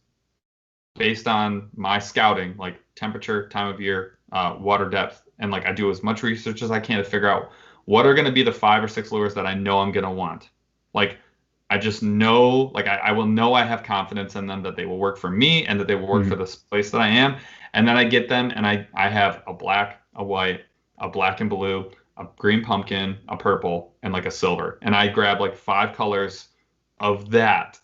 S3: based on my scouting, like temperature, time of year, water depth, and like I do as much research as I can to figure out what are going to be the 5 or 6 lures that I know I'm going to want. Like, I just know, like, I will know I have confidence in them that they will work for me and that they will work for this place that I am. And then I get them and I have a black, a white, a black and blue, a green pumpkin, a purple, and like a silver. And I grab like 5 colors of that.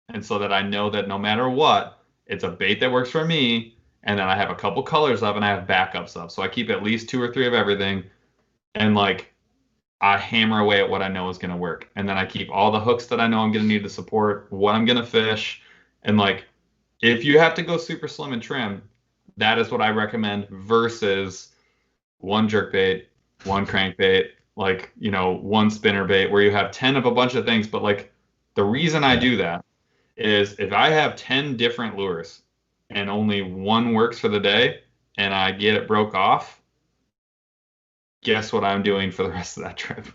S3: And so that I know that no matter what, it's a bait that works for me, and then I have a couple colors of, and I have backups of. So I keep at least 2 or 3 of everything, and like I hammer away at what I know is going to work, and then I keep all the hooks that I know I'm going to need to support what I'm going to fish, and like if you have to go super slim and trim, that is what I recommend versus one jerkbait, one crankbait, like, you know, one spinnerbait where you have 10 of a bunch of things. But like the reason I do that is if I have 10 different lures and only one works for the day and I get it broke off, guess what I'm doing for the rest of that trip?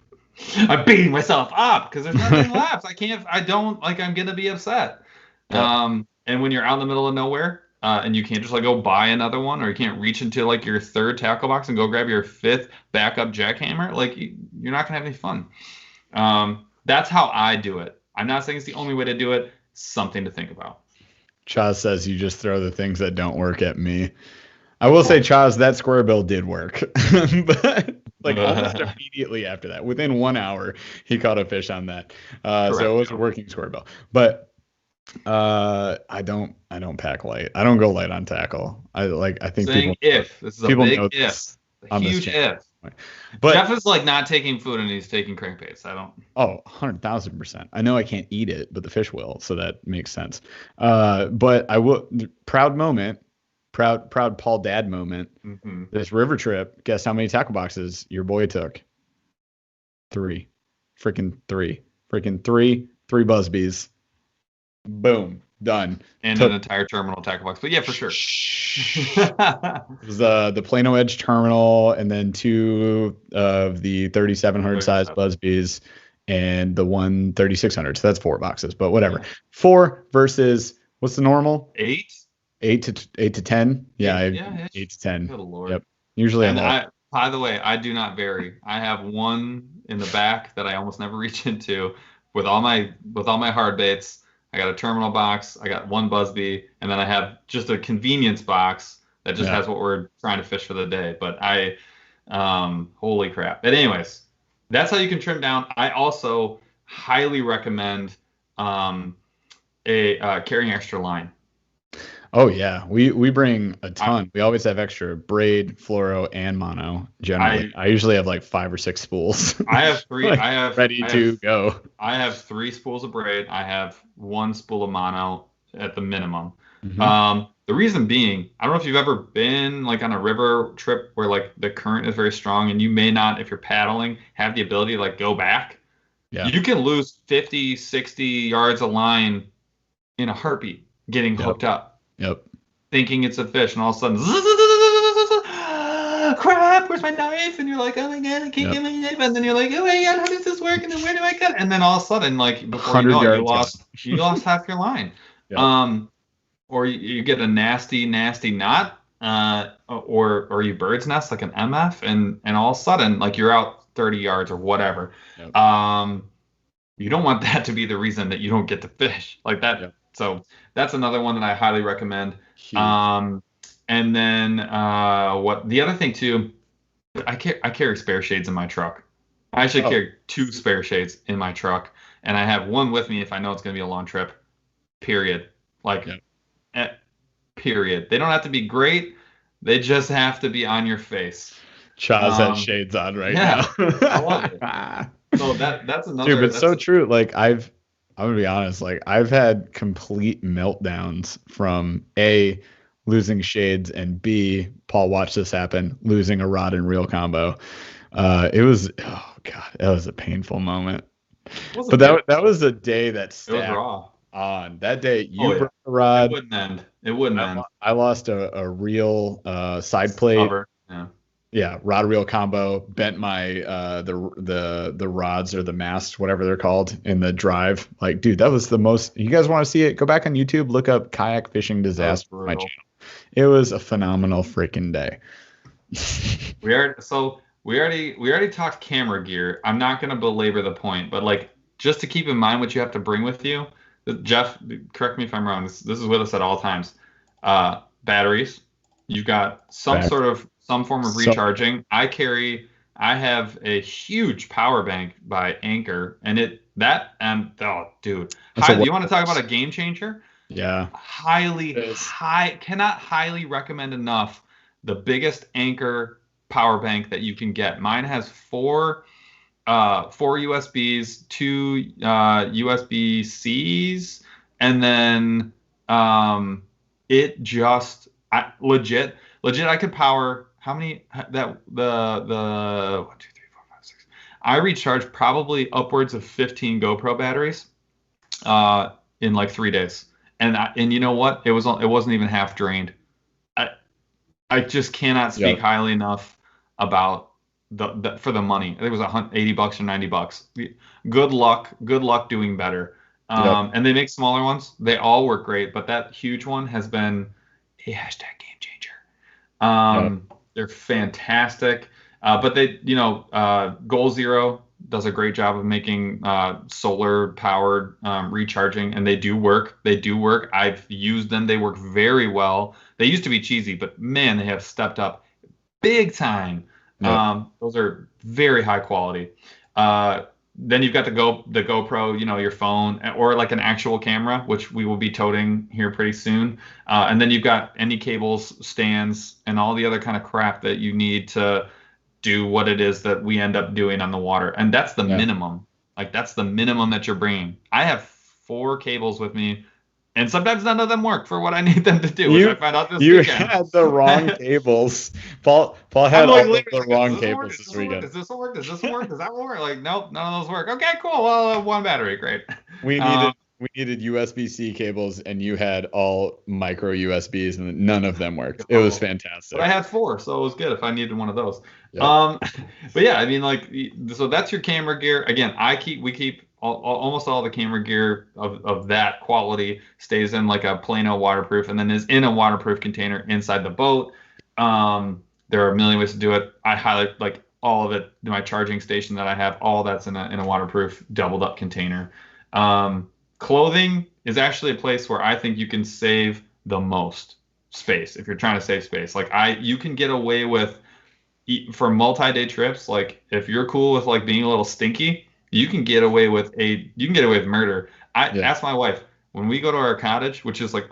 S3: I'm beating myself up because there's nothing left. I'm going to be upset. Yeah. And when you're out in the middle of nowhere, and you can't just like go buy another one, or you can't reach into like your 3rd tackle box and go grab your 5th backup jackhammer, like you're not gonna have any fun. That's how I do it. I'm not saying it's the only way to do it. Something to think about.
S2: Chaz says you just throw the things that don't work at me. I will say, Chaz, that square bill did work, but like almost immediately after that, within 1 hour, he caught a fish on that. So it was a working square bill, but. I don't pack light. I don't go light on tackle. I think
S3: saying this is a big if, a huge if. But Jeff is like not taking food and he's taking crankbaits. I don't.
S2: Oh, 100,000%. I know I can't eat it, but the fish will, so that makes sense. But I will. Proud Paul Dad moment. Mm-hmm. This river trip. Guess how many tackle boxes your boy took? 3. Freaking 3. 3 Busbies. Boom, done.
S3: And an entire terminal tackle box. But yeah, for sure.
S2: It was the Plano Edge terminal, and then 2 of the 3,700 size Busbies, and the one 3,600. So that's 4 boxes, but whatever. Yeah. 4 versus what's the normal?
S3: 8.
S2: 8 to 10. Yeah, 8 to 10.
S3: Good Lord.
S2: Yep. Usually
S3: by the way, I do not vary. I have one in the back that I almost never reach into with all my hard baits. I got a terminal box, I got 1 Busby, and then I have just a convenience box that just has what we're trying to fish for the day. But holy crap. But anyways, that's how you can trim down. I also highly recommend carrying extra line.
S2: Oh yeah, we bring a ton. We always have extra braid, fluoro, and mono. Generally, I usually have like 5 or 6 spools.
S3: I have 3.
S2: ready to go.
S3: I have 3 spools of braid. I have 1 spool of mono at the minimum.
S2: Mm-hmm.
S3: The reason being, I don't know if you've ever been like on a river trip where like the current is very strong, and you may not, if you're paddling, have the ability to like go back. Yeah. You can lose 50, 60 yards of line in a heartbeat getting hooked up.
S2: Yep.
S3: Thinking it's a fish, and all of a sudden, crap, where's my knife? And you're like, oh my God, I can't get my knife. And then you're like, oh my God, how does this work? And then where do I cut? And then all of a sudden, like, before you know it, you lost half your line. Yep. Or you get a nasty knot, or you bird's nest like an MF, and all of a sudden, like, you're out 30 yards or whatever. Yep. You don't want that to be the reason that you don't get to fish like that. Yep. So that's another one that I highly recommend. And then what the other thing too, I carry spare shades in my truck. I actually carry 2 spare shades in my truck, and I have 1 with me if I know it's going to be a long trip. Period. Period. They don't have to be great. They just have to be on your face.
S2: Chaz has shades on right now.
S3: I love it. So that's another.
S2: Dude, but so true. Like I'm gonna be honest. Like I've had complete meltdowns from losing shades, and B, Paul, watch this happen, losing a rod and reel combo. It was, oh God, that was a painful moment. But that was a day that stacked on. That day you broke the rod.
S3: It wouldn't end.
S2: I lost a reel side plate. Cover. Yeah, rod reel combo, bent my the rods or the mast, whatever they're called, in the drive. Like, dude, that was the most. You guys want to see it? Go back on YouTube, look up kayak fishing disaster on my channel. It was a phenomenal freaking day.
S3: We already talked camera gear. I'm not gonna belabor the point, but like just to keep in mind what you have to bring with you. Jeff, correct me if I'm wrong. This is with us at all times. Batteries. You've got some form of recharging. I have a huge power bank by Anchor, and do you want to talk about a game changer?
S2: Yeah.
S3: Cannot highly recommend enough the biggest Anchor power bank that you can get. Mine has four USBs, two USB-Cs, and then legit I could power how many that the 1, 2, 3, 4, 5, 6. I recharged probably upwards of 15 GoPro batteries in like 3 days. And you know what? It wasn't even half drained. I just cannot speak highly enough about the for the money. I think it was $80 or $90. Good luck doing better. And they make smaller ones. They all work great, but that huge one has been a hashtag game changer. They're fantastic. But they, Goal Zero does a great job of making solar powered recharging, and they do work. I've used them. They work very well. They used to be cheesy, but man, they have stepped up big time. Those are very high quality. Then you've got the GoPro, your phone, or like an actual camera, which we will be toting here pretty soon. And then you've got any cables, stands, and all the other kind of crap that you need to do what it is that we end up doing on the water. And that's the minimum. Like, that's the minimum that you're bringing. I have 4 cables with me, and sometimes none of them work for what I need them to do, which I found out this weekend.
S2: You had the wrong cables. Paul had all the wrong cables this weekend.
S3: Does this work? Does that work? Like, nope, none of those work. Okay, cool. Well, one battery, great.
S2: We needed USB-C cables, and you had all micro USBs, and none of them worked. It was fantastic.
S3: But I had 4, so it was good if I needed one of those. But yeah, I mean, like, so that's your camera gear. Again, we keep almost all the camera gear of that quality stays in like a Plano waterproof, and then is in a waterproof container inside the boat. There are a million ways to do it. I highlight like all of it. My charging station that I have, all that's in a waterproof doubled up container. Clothing is actually a place where I think you can save the most space if you're trying to save space. Like you can get away with, for multi-day trips, like if you're cool with like being a little stinky, you can get away with murder. Ask my wife, when we go to our cottage, which is like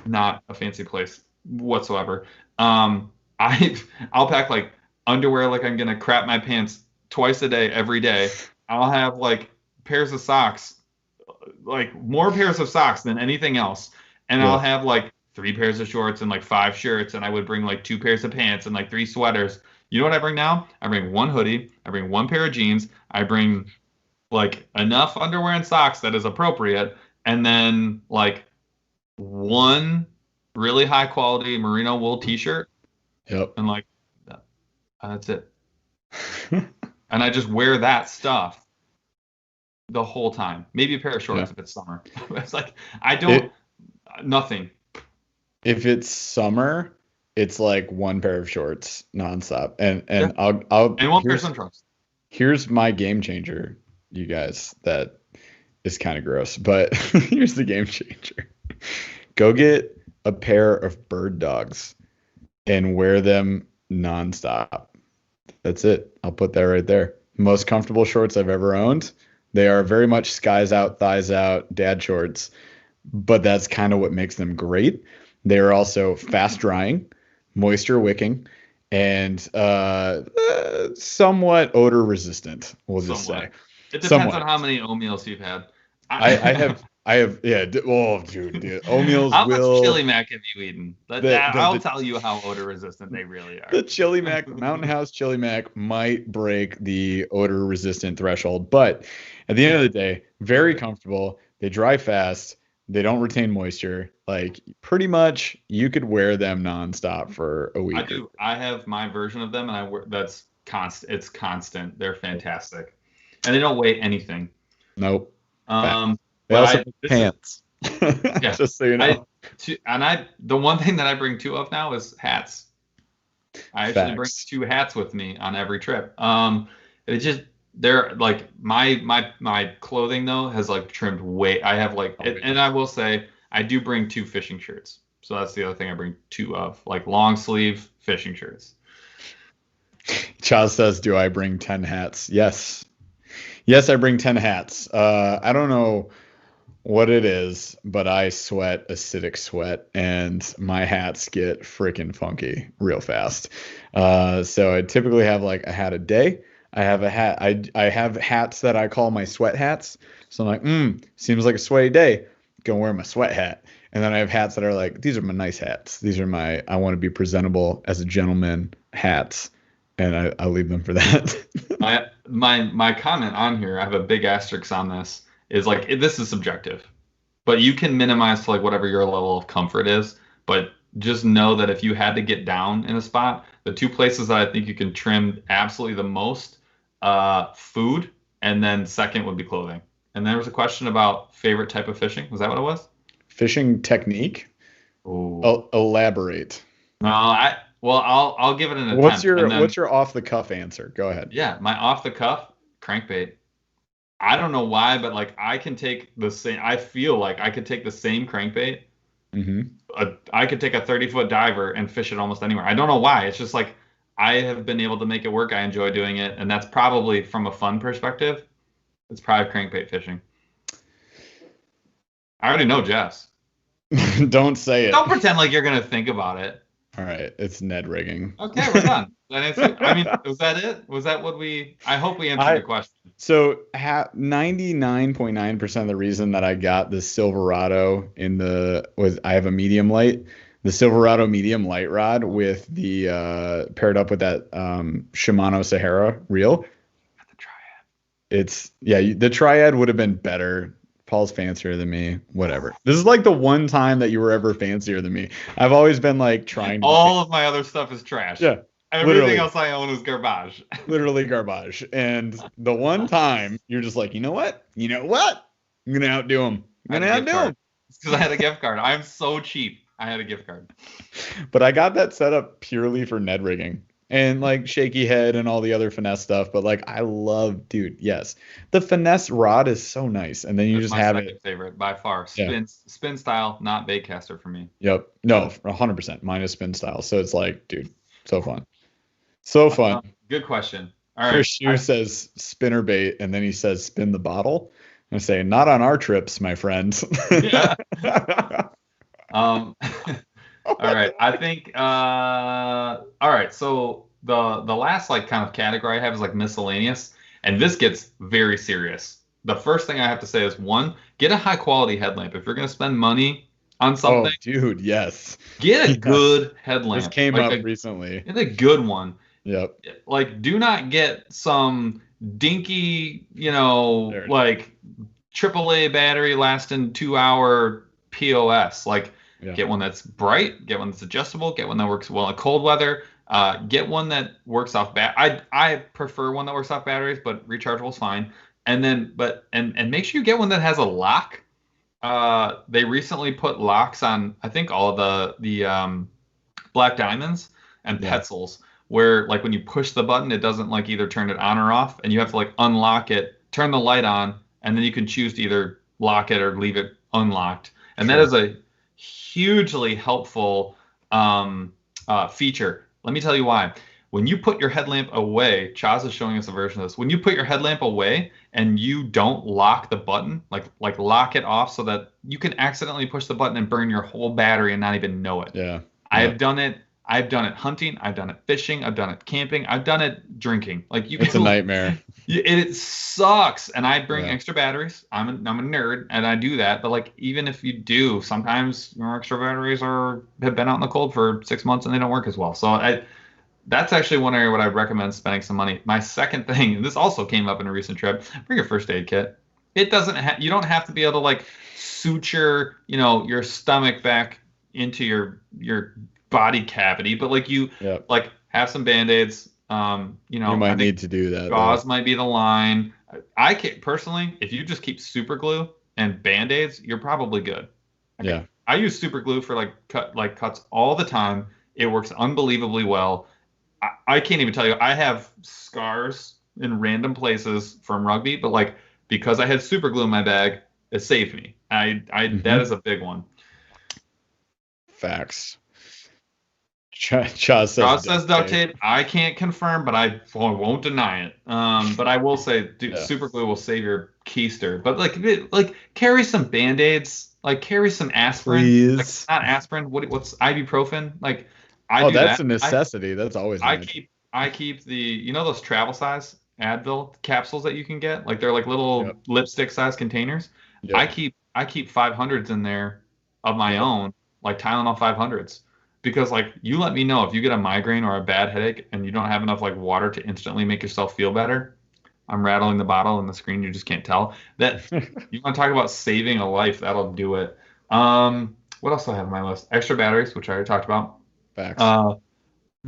S3: not a fancy place whatsoever, I'll pack like underwear like I'm gonna crap my pants twice a day every day. I'll have like pairs of socks, like more pairs of socks than anything else, and I'll have like 3 pairs of shorts and like 5 shirts, and I would bring like 2 pairs of pants and like 3 sweaters. You know what I bring now? I bring 1 hoodie, I bring 1 pair of jeans, I bring like enough underwear and socks that is appropriate, and then like 1 really high quality merino wool t-shirt. And like that's it. And I just wear that stuff the whole time. Maybe a pair of shorts if it's summer. It's like nothing.
S2: If it's summer, it's like 1 pair of shorts nonstop, and I'll
S3: 1 pair of sun trunks.
S2: Here's my game changer, you guys. That is kind of gross, but here's the game changer. Go get a pair of bird dogs and wear them nonstop. That's it. I'll put that right there. Most comfortable shorts I've ever owned. They are very much skies out, thighs out, dad shorts, but that's kind of what makes them great. They're also fast drying, moisture wicking, and somewhat odor resistant. We'll just say.
S3: It depends on how many oatmeals you've had.
S2: I have, yeah. Oh, dude, oatmeals.
S3: How much chili mac have you eaten? I'll tell you how odor resistant they really are.
S2: The chili mac, Mountain House chili mac, might break the odor resistant threshold, but at the end of the day, very comfortable. They dry fast. They don't retain moisture. Like, pretty much, you could wear them nonstop for a week.
S3: I do. I have my version of them, and I wear that's constant. It's constant. They're fantastic, and they don't weigh anything.
S2: Nope. They also have pants.
S3: Yeah.
S2: Just so you know.
S3: The one thing that I bring 2 of now is hats. I actually bring 2 hats with me on every trip. They're like my clothing though has like trimmed way. I have like, and I will say I do bring 2 fishing shirts. So that's the other thing I bring 2 of, like long sleeve fishing shirts.
S2: Chaz says, "Do I bring 10 hats?" Yes, I bring 10 hats. I don't know what it is, but I sweat acidic sweat and my hats get freaking funky real fast. So I typically have like a hat a day. I have a hat. I have hats that I call my sweat hats. So I'm like, seems like a sweaty day. Go wear my sweat hat. And then I have hats that are like, these are my nice hats. These are my, I want to be presentable as a gentleman hats. And I leave them for that.
S3: my comment on here, I have a big asterisk on this, is like, this is subjective, but you can minimize to like whatever your level of comfort is. But just know that if you had to get down in a spot, the two places that I think you can trim absolutely the most, food, and then second would be clothing. And there was a question about favorite type of fishing. Was that what it was?
S2: Fishing technique?
S3: Ooh.
S2: Elaborate.
S3: No, I'll give it an attempt.
S2: What's your off the cuff answer? Go ahead.
S3: Yeah, my off the cuff crankbait. I don't know why, but like I can take the same. I feel like I could take the same crankbait. I could take a 30-foot diver and fish it almost anywhere. I don't know why. It's just like I have been able to make it work. I enjoy doing it, and that's probably from a fun perspective. It's probably crankbait fishing. I already know Jeff's.
S2: Don't say it.
S3: Don't pretend like you're gonna think about it.
S2: All right, it's Ned rigging.
S3: Okay, we're done. I mean, was that it? Was that what we? I hope we answered your question.
S2: So 99.9% of the reason that I got the Silverado I have a medium light, the Silverado medium light rod with the paired up with that Shimano Sahara reel.
S3: The Triad.
S2: The Triad would have been better. Paul's fancier than me. Whatever. This is like the one time that you were ever fancier than me. I've always been like trying to.
S3: All of my other stuff is trash.
S2: Yeah.
S3: Everything else I own is garbage.
S2: Literally garbage. And the one time you're just like, you know what? I'm gonna outdo him.
S3: It's because I had a gift card. I'm so cheap. I had a gift card.
S2: But I got that set up purely for Ned rigging. And like shaky head and all the other finesse stuff, but like I love, dude. Yes, the finesse rod is so nice, and then you just have it.
S3: Favorite by far, spin style, not bait caster for me.
S2: Yep, no, 100%. Mine is spin style, so it's like, dude, so fun, so fun.
S3: Good question. All right,
S2: Chris Hugh says spinner bait, and then he says spin the bottle. I say not on our trips, my friends.
S3: Yeah. All right. I think all right, so the last like kind of category I have is like miscellaneous, and this gets very serious. The first thing I have to say is, one, get a high quality headlamp. If you're going to spend money on something,
S2: dude, yes.
S3: Get a good headlamp.
S2: This came up recently.
S3: Get a good one.
S2: Yep.
S3: Like, do not get some dinky, like AAA battery lasting 2-hour POS. Like, get one that's bright, get one that's adjustable, get one that works well in cold weather, get one that works off I prefer one that works off batteries, but rechargeable is fine. And then and make sure you get one that has a lock. They recently put locks on, I think, all of the Black Diamonds and Petzls, where like when you push the button, it doesn't like either turn it on or off, and you have to like unlock it, turn the light on, and then you can choose to either lock it or leave it unlocked. And that is a hugely helpful feature. Let me tell you why. When you put your headlamp away, Chaz is showing us a version of this. When you put your headlamp away and you don't lock the button, like lock it off so that you can accidentally push the button and burn your whole battery and not even know it.
S2: Yeah.
S3: I've done it. I've done it hunting. I've done it fishing. I've done it camping. I've done it drinking. Like
S2: it's a nightmare.
S3: It sucks. And I bring extra batteries. I'm a nerd, and I do that. But like, even if you do, sometimes your extra batteries have been out in the cold for 6 months and they don't work as well. So that's actually one area where I recommend spending some money. My second thing, and this also came up in a recent trip, bring your first aid kit. It doesn't you don't have to be able to like suture, your stomach back into your body cavity, but like like have some Band-Aids. You
S2: might need to do that.
S3: Gauze might be the line. I can personally, if you just keep super glue and Band-Aids, you're probably good.
S2: Yeah.
S3: I use super glue for cuts all the time. It works unbelievably well. I can't even tell you. I have scars in random places from rugby, but like because I had super glue in my bag, it saved me. That is a big one.
S2: Facts. Cha
S3: Charles says duct tape. I can't confirm, but I won't deny it. But I will say, dude, super glue will save your keister. But like carry some Band-Aids. Like carry some aspirin.
S2: Please.
S3: Like, not aspirin. What's ibuprofen? Like I do
S2: that's
S3: that.
S2: a necessity. That's always.
S3: I keep the those travel size Advil capsules that you can get. Like they're like little lipstick size containers. Yep. I keep 500s in there of my own, like Tylenol 500s. Because like you let me know if you get a migraine or a bad headache and you don't have enough like water to instantly make yourself feel better. I'm rattling the bottle on the screen, you just can't tell. That you want to talk about saving a life, that'll do it. What else do I have on my list? Extra batteries, which I already talked about.
S2: Facts.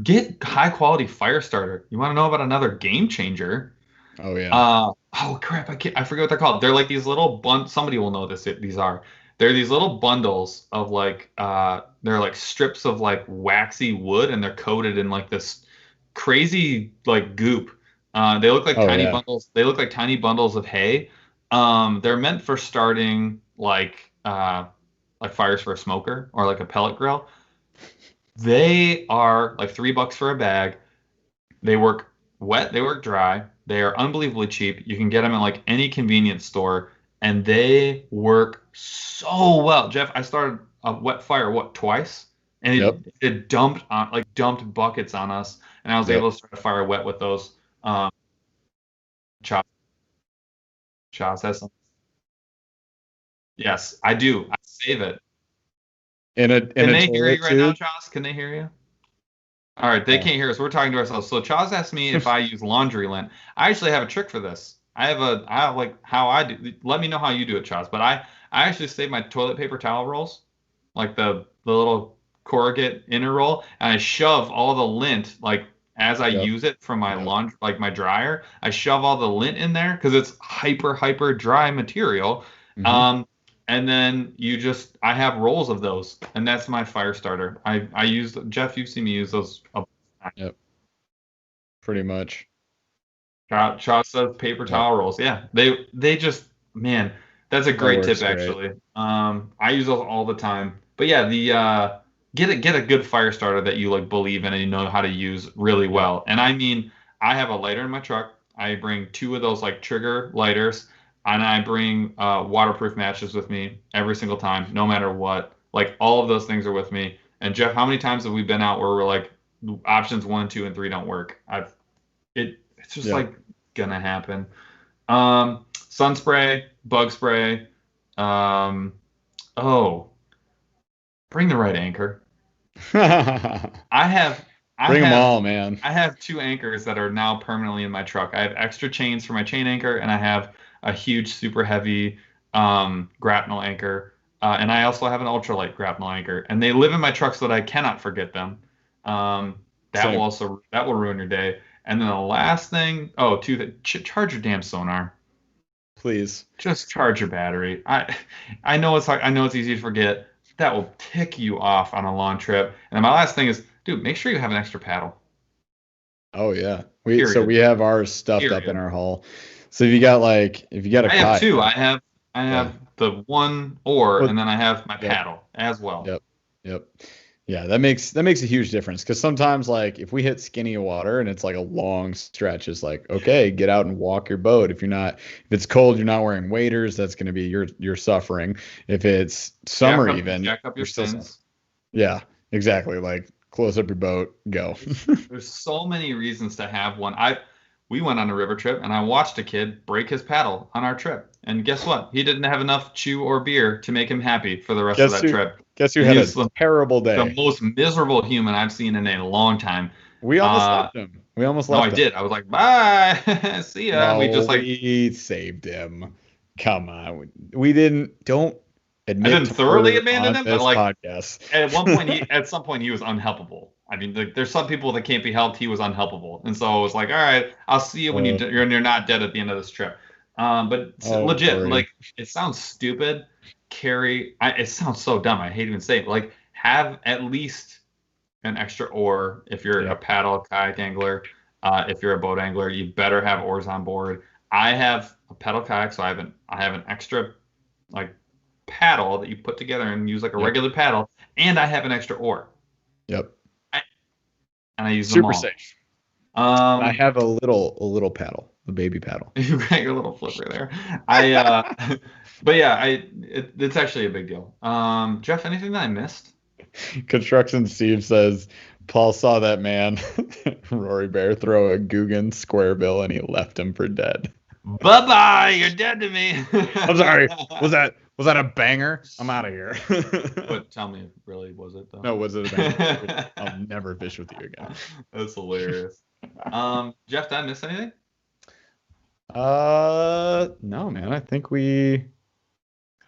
S3: Get high quality fire starter. You want to know about another game changer?
S2: Oh yeah.
S3: Oh crap, I forget what they're called. They're like these little somebody will know these are. They're these little bundles of like they're like strips of like waxy wood and they're coated in like this crazy like goop. They look like tiny bundles. They look like tiny bundles of hay. They're meant for starting like fires for a smoker or like a pellet grill. They are like $3 for a bag. They work wet, they work dry. They are unbelievably cheap. You can get them at like any convenience store. And they work so well. Jeff, I started a wet fire, twice? And it dumped buckets on us. And I was able to start a fire wet with those. Chaz has some. Yes, I do. I save it. Can they hear you right now, Chaz? Can they hear you? All right, they can't hear us. We're talking to ourselves. So Chaz asked me if I use laundry lint. I actually have a trick for this. I have like how I do. Let me know how you do it, Chaz. But I actually save my toilet paper towel rolls, like the little corrugate inner roll, and I shove all the lint like as I use it from my laundry, like my dryer. I shove all the lint in there because it's hyper dry material. Mm-hmm. And then I have rolls of those, and that's my fire starter. I use Jeff. You've seen me use those.
S2: Yep. Pretty much.
S3: Cha says paper towel rolls. Yeah, they just, man, that's a great tip actually. I use those all the time. But yeah, the get a good fire starter that you like believe in and you know how to use really well. And I mean, I have a lighter in my truck. I bring 2 of those like trigger lighters, and I bring waterproof matches with me every single time, no matter what. Like all of those things are with me. And Jeff, how many times have we been out where we're like options 1, 2, and 3 don't work? It's just like gonna happen. Sun spray, bug spray. Bring the right anchor. Bring
S2: them all, man.
S3: I have 2 anchors that are now permanently in my truck. I have extra chains for my chain anchor, and I have a huge, super heavy grapnel anchor. And I also have an ultralight grapnel anchor. And they live in my truck so that I cannot forget them. That will ruin your day. And then the last thing, charge your damn sonar.
S2: Please.
S3: Just charge your battery. I know it's hard, I know it's easy to forget. That will tick you off on a long trip. And then my last thing is, dude, make sure you have an extra paddle.
S2: Oh yeah. We have ours stuffed up in our hull. So if you got a kayak.
S3: I have 2. I have the one oar, and then I have my paddle as well.
S2: Yep. Yeah, that makes a huge difference, because sometimes like if we hit skinny water and it's like a long stretch, it's like, okay, get out and walk your boat. If it's cold, you're not wearing waders, that's going to be you're suffering. If it's summer,
S3: jack up your fins.
S2: Yeah, exactly. Like close up your boat, go.
S3: There's so many reasons to have one. We went on a river trip and I watched a kid break his paddle on our trip. And guess what? He didn't have enough chew or beer to make him happy for the rest of that trip.
S2: Guess who had a terrible day?
S3: The most miserable human I've seen in a long time.
S2: We almost left him. No,
S3: I did. I was like, bye. See ya.
S2: No, we saved him. Come on. We don't admit.
S3: I didn't thoroughly abandon him, but like
S2: podcast.
S3: At some point he was unhelpable. I mean, there's some people that can't be helped. He was unhelpable. And so I was like, all right, I'll see you when you're not dead at the end of this trip. But legit, Burly. Like, it sounds stupid. It sounds so dumb. I hate even saying it. Like, have at least an extra oar if you're a paddle kayak angler. If you're a boat angler, you better have oars on board. I have a pedal kayak, so I have an extra like paddle that you put together and use like a regular paddle, and I have an extra oar.
S2: Yep.
S3: and I use them
S2: Super
S3: all.
S2: safe. I have a little paddle, a baby paddle.
S3: You got your little flipper there. But yeah, it's actually a big deal. Jeff, anything that I missed?
S2: Construction Steve says Paul saw that man, Rory Bear, throw a Guggen square bill and he left him for dead.
S3: Bye-bye, you're dead to me.
S2: I'm sorry. Was that a banger? I'm out of here.
S3: But tell me, really, was it though?
S2: No, was it a banger? I'll never fish with you again.
S3: That's hilarious. Jeff, did I miss anything?
S2: No, man. I think we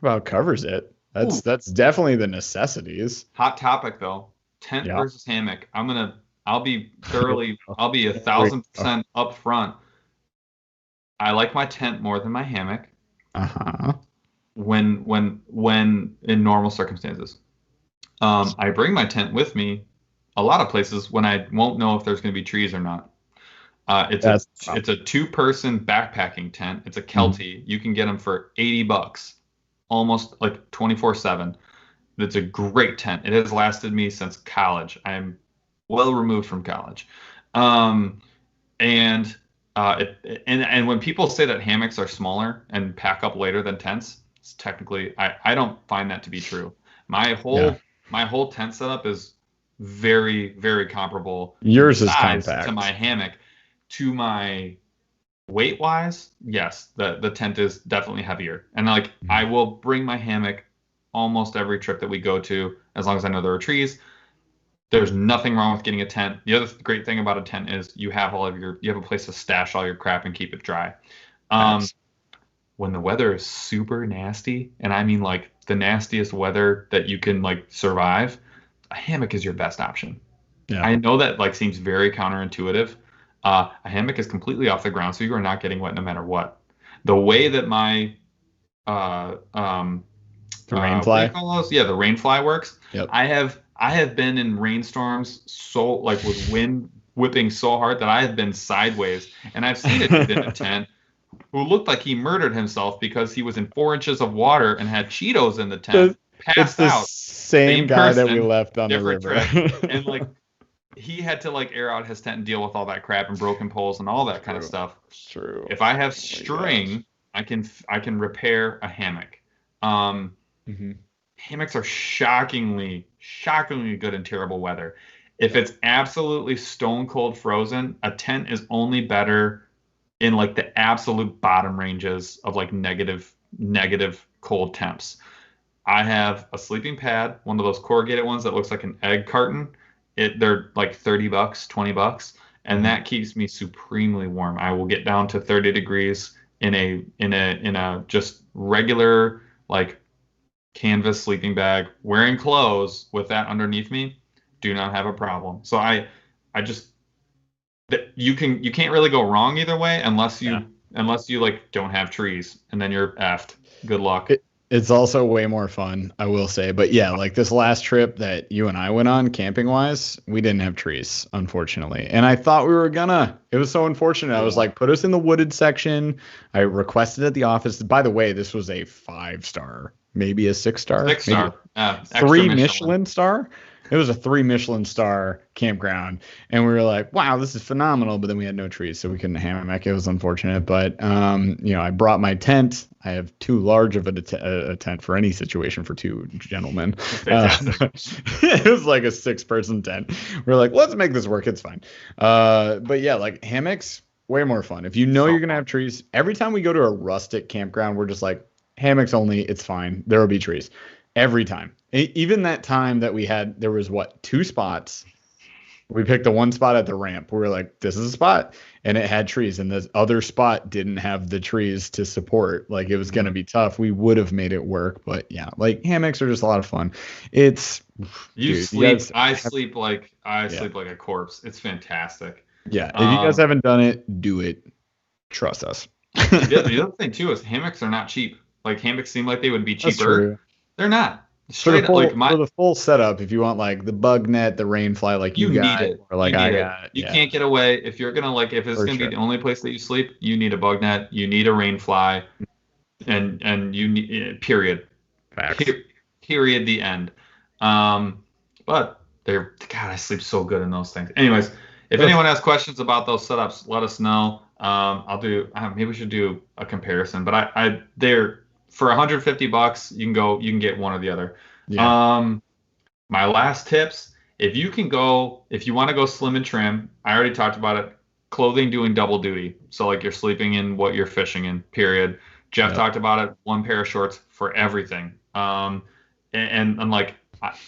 S2: about covers it. That's definitely the necessities.
S3: Hot topic though. Tent versus hammock. I'll be 1,000% upfront. I like my tent more than my hammock.
S2: Uh-huh.
S3: When in normal circumstances. I bring my tent with me a lot of places when I won't know if there's going to be trees or not. It's a 2-person backpacking tent. It's a Kelty. You can get them for $80, almost like 24/7. It's a great tent. It has lasted me since college. I'm well removed from college. And when people say that hammocks are smaller and pack up later than tents, it's technically I don't find that to be true. My whole tent setup is very, very comparable.
S2: Yours is compact
S3: to my hammock. To my weight wise, yes, the tent is definitely heavier. And I will bring my hammock almost every trip that we go to, as long as I know there are trees. There's nothing wrong with getting a tent. The other great thing about a tent is you have a place to stash all your crap and keep it dry.
S2: Nice.
S3: When the weather is super nasty, and I mean like the nastiest weather that you can survive, a hammock is your best option. Yeah. I know that seems very counterintuitive. A hammock is completely off the ground, so you are not getting wet no matter what. The way that my
S2: the rainfly,
S3: the rainfly works.
S2: Yep.
S3: I have been in rainstorms with wind whipping so hard that I have been sideways, and I've seen it in a tent who looked like he murdered himself because he was in 4 inches of water and had Cheetos in the tent.
S2: Passed out. Same guy person, that we left on the river.
S3: And he had to air out his tent and deal with all that crap and broken poles and all that kind of stuff.
S2: True.
S3: If I have string, I can repair a hammock. Hammocks are shockingly good in terrible weather. If it's absolutely stone cold frozen, a tent is only better in the absolute bottom ranges of negative cold temps. I have a sleeping pad, one of those corrugated ones that looks like an egg carton. They're $30, $20, and that keeps me supremely warm. I will get down to 30 degrees in a just regular canvas sleeping bag, wearing clothes with that underneath me. Do not have a problem. So you can't really go wrong either way unless you don't have trees, and then you're effed. Good luck.
S2: It's also way more fun, I will say. But yeah, this last trip that you and I went on camping wise, we didn't have trees, unfortunately. And I thought we were gonna. It was so unfortunate. I was put us in the wooded section. I requested at the office. By the way, this was a 5-star, maybe a 6-star.
S3: 6-star.
S2: 3 Michelin star. It was a 3 Michelin star campground, and we were like, wow, this is phenomenal. But then we had no trees, so we couldn't hammock. It was unfortunate, but I brought my tent. I have too large of a tent for any situation for 2 gentlemen. It was like a 6-person tent. We were like, let's make this work. It's fine. But yeah, hammocks, way more fun. If you know you're gonna have trees, every time we go to a rustic campground, we're just hammocks only. It's fine. There will be trees. Every time. Even that time that we had, there was 2 spots. We picked the one spot at the ramp. We were like, this is a spot. And it had trees. And this other spot didn't have the trees to support. It was going to be tough. We would have made it work. But yeah, hammocks are just a lot of fun. It's.
S3: I sleep like a corpse. It's fantastic.
S2: Yeah. If you guys haven't done it, do it. Trust us.
S3: The other thing too is hammocks are not cheap. Hammocks seem like they would be cheaper. That's true. They're not.
S2: For the full setup, if you want the bug net, the rainfly, you got
S3: it,
S2: or I got it.
S3: You can't get away if you're gonna if it's gonna be the only place that you sleep. You need a bug net. You need a rainfly, and you need period.
S2: Facts.
S3: Period. The end. But God, I sleep so good in those things. Anyways, if anyone has questions about those setups, let us know. Maybe we should do a comparison, but they're for $150, you can get one or the other.
S2: Yeah.
S3: My last tips, if you want to go slim and trim, I already talked about it. Clothing doing double duty. So like you're sleeping in what you're fishing in, period. Jeff talked about it. One pair of shorts for everything. And like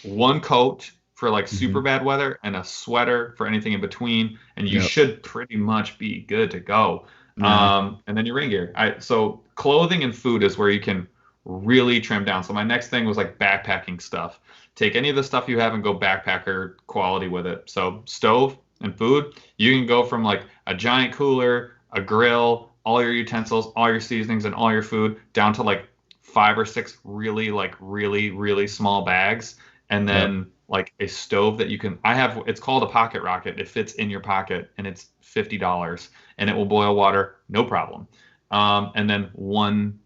S3: one coat for like super bad weather and a sweater for anything in between. And you should pretty much be good to go. And then your rain gear. So clothing and food is where you can really trim down. So my next thing was like backpacking stuff. Take any of the stuff you have and go backpacker quality with it. So stove and food, you can go from like a giant cooler, a grill, all your utensils, all your seasonings, and all your food down to like 5 or 6 really small bags, and then like a stove that you can. It's called a pocket rocket. It fits in your pocket, and it's $50, and it will boil water, no problem. And then one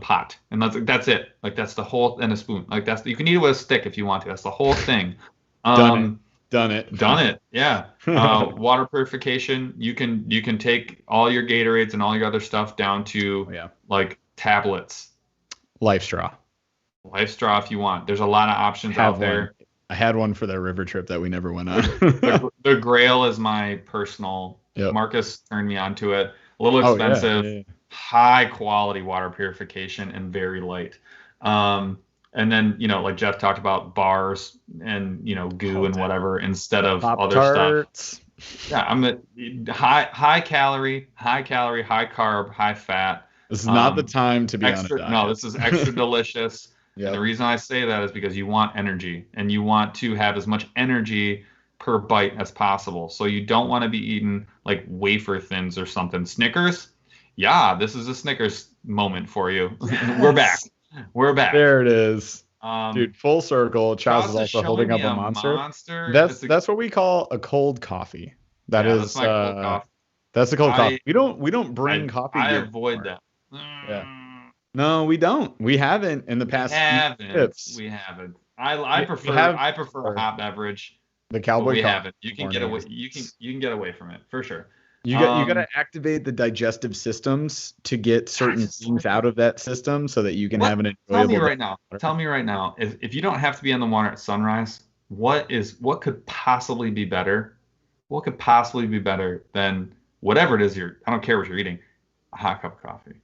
S3: pot, and that's it. Like that's the whole, and a spoon. Like you can eat it with a stick if you want to. That's the whole thing.
S2: Done it.
S3: Yeah. Water purification. You can take all your Gatorades and all your other stuff down to like tablets.
S2: Life straw
S3: if you want. There's a lot of options out there.
S2: I had one for that river trip that we never went on.
S3: the Grail is my personal. Marcus turned me onto it. A little expensive, high quality water purification, and very light. And then, like Jeff talked about, bars and, goo and whatever instead of other stuff. Yeah, I'm a high calorie, high carb, high fat.
S2: This is not the time to be on a diet.
S3: No, this is extra delicious. And the reason I say that is because you want energy, and you want to have as much energy per bite as possible. So you don't want to be eating like wafer thins or something. Snickers, this is a Snickers moment for you. Yes. We're back.
S2: There it is. Dude, full circle. Chaz is also holding up a monster. That's what we call a cold coffee. That's my cold coffee. That's the cold coffee. We don't bring coffee.
S3: I avoid that.
S2: Yeah. No, we don't. We haven't in the past.
S3: We haven't. I prefer a hot beverage.
S2: The cowboy.
S3: We haven't. You can get away. You can get away from it for sure.
S2: You got to activate the digestive systems to get certain things out of that system so that you can have an enjoyable.
S3: Tell me right now, if you don't have to be on the water at sunrise, what could possibly be better? What could possibly be better than whatever it is I don't care what you're eating, a hot cup of coffee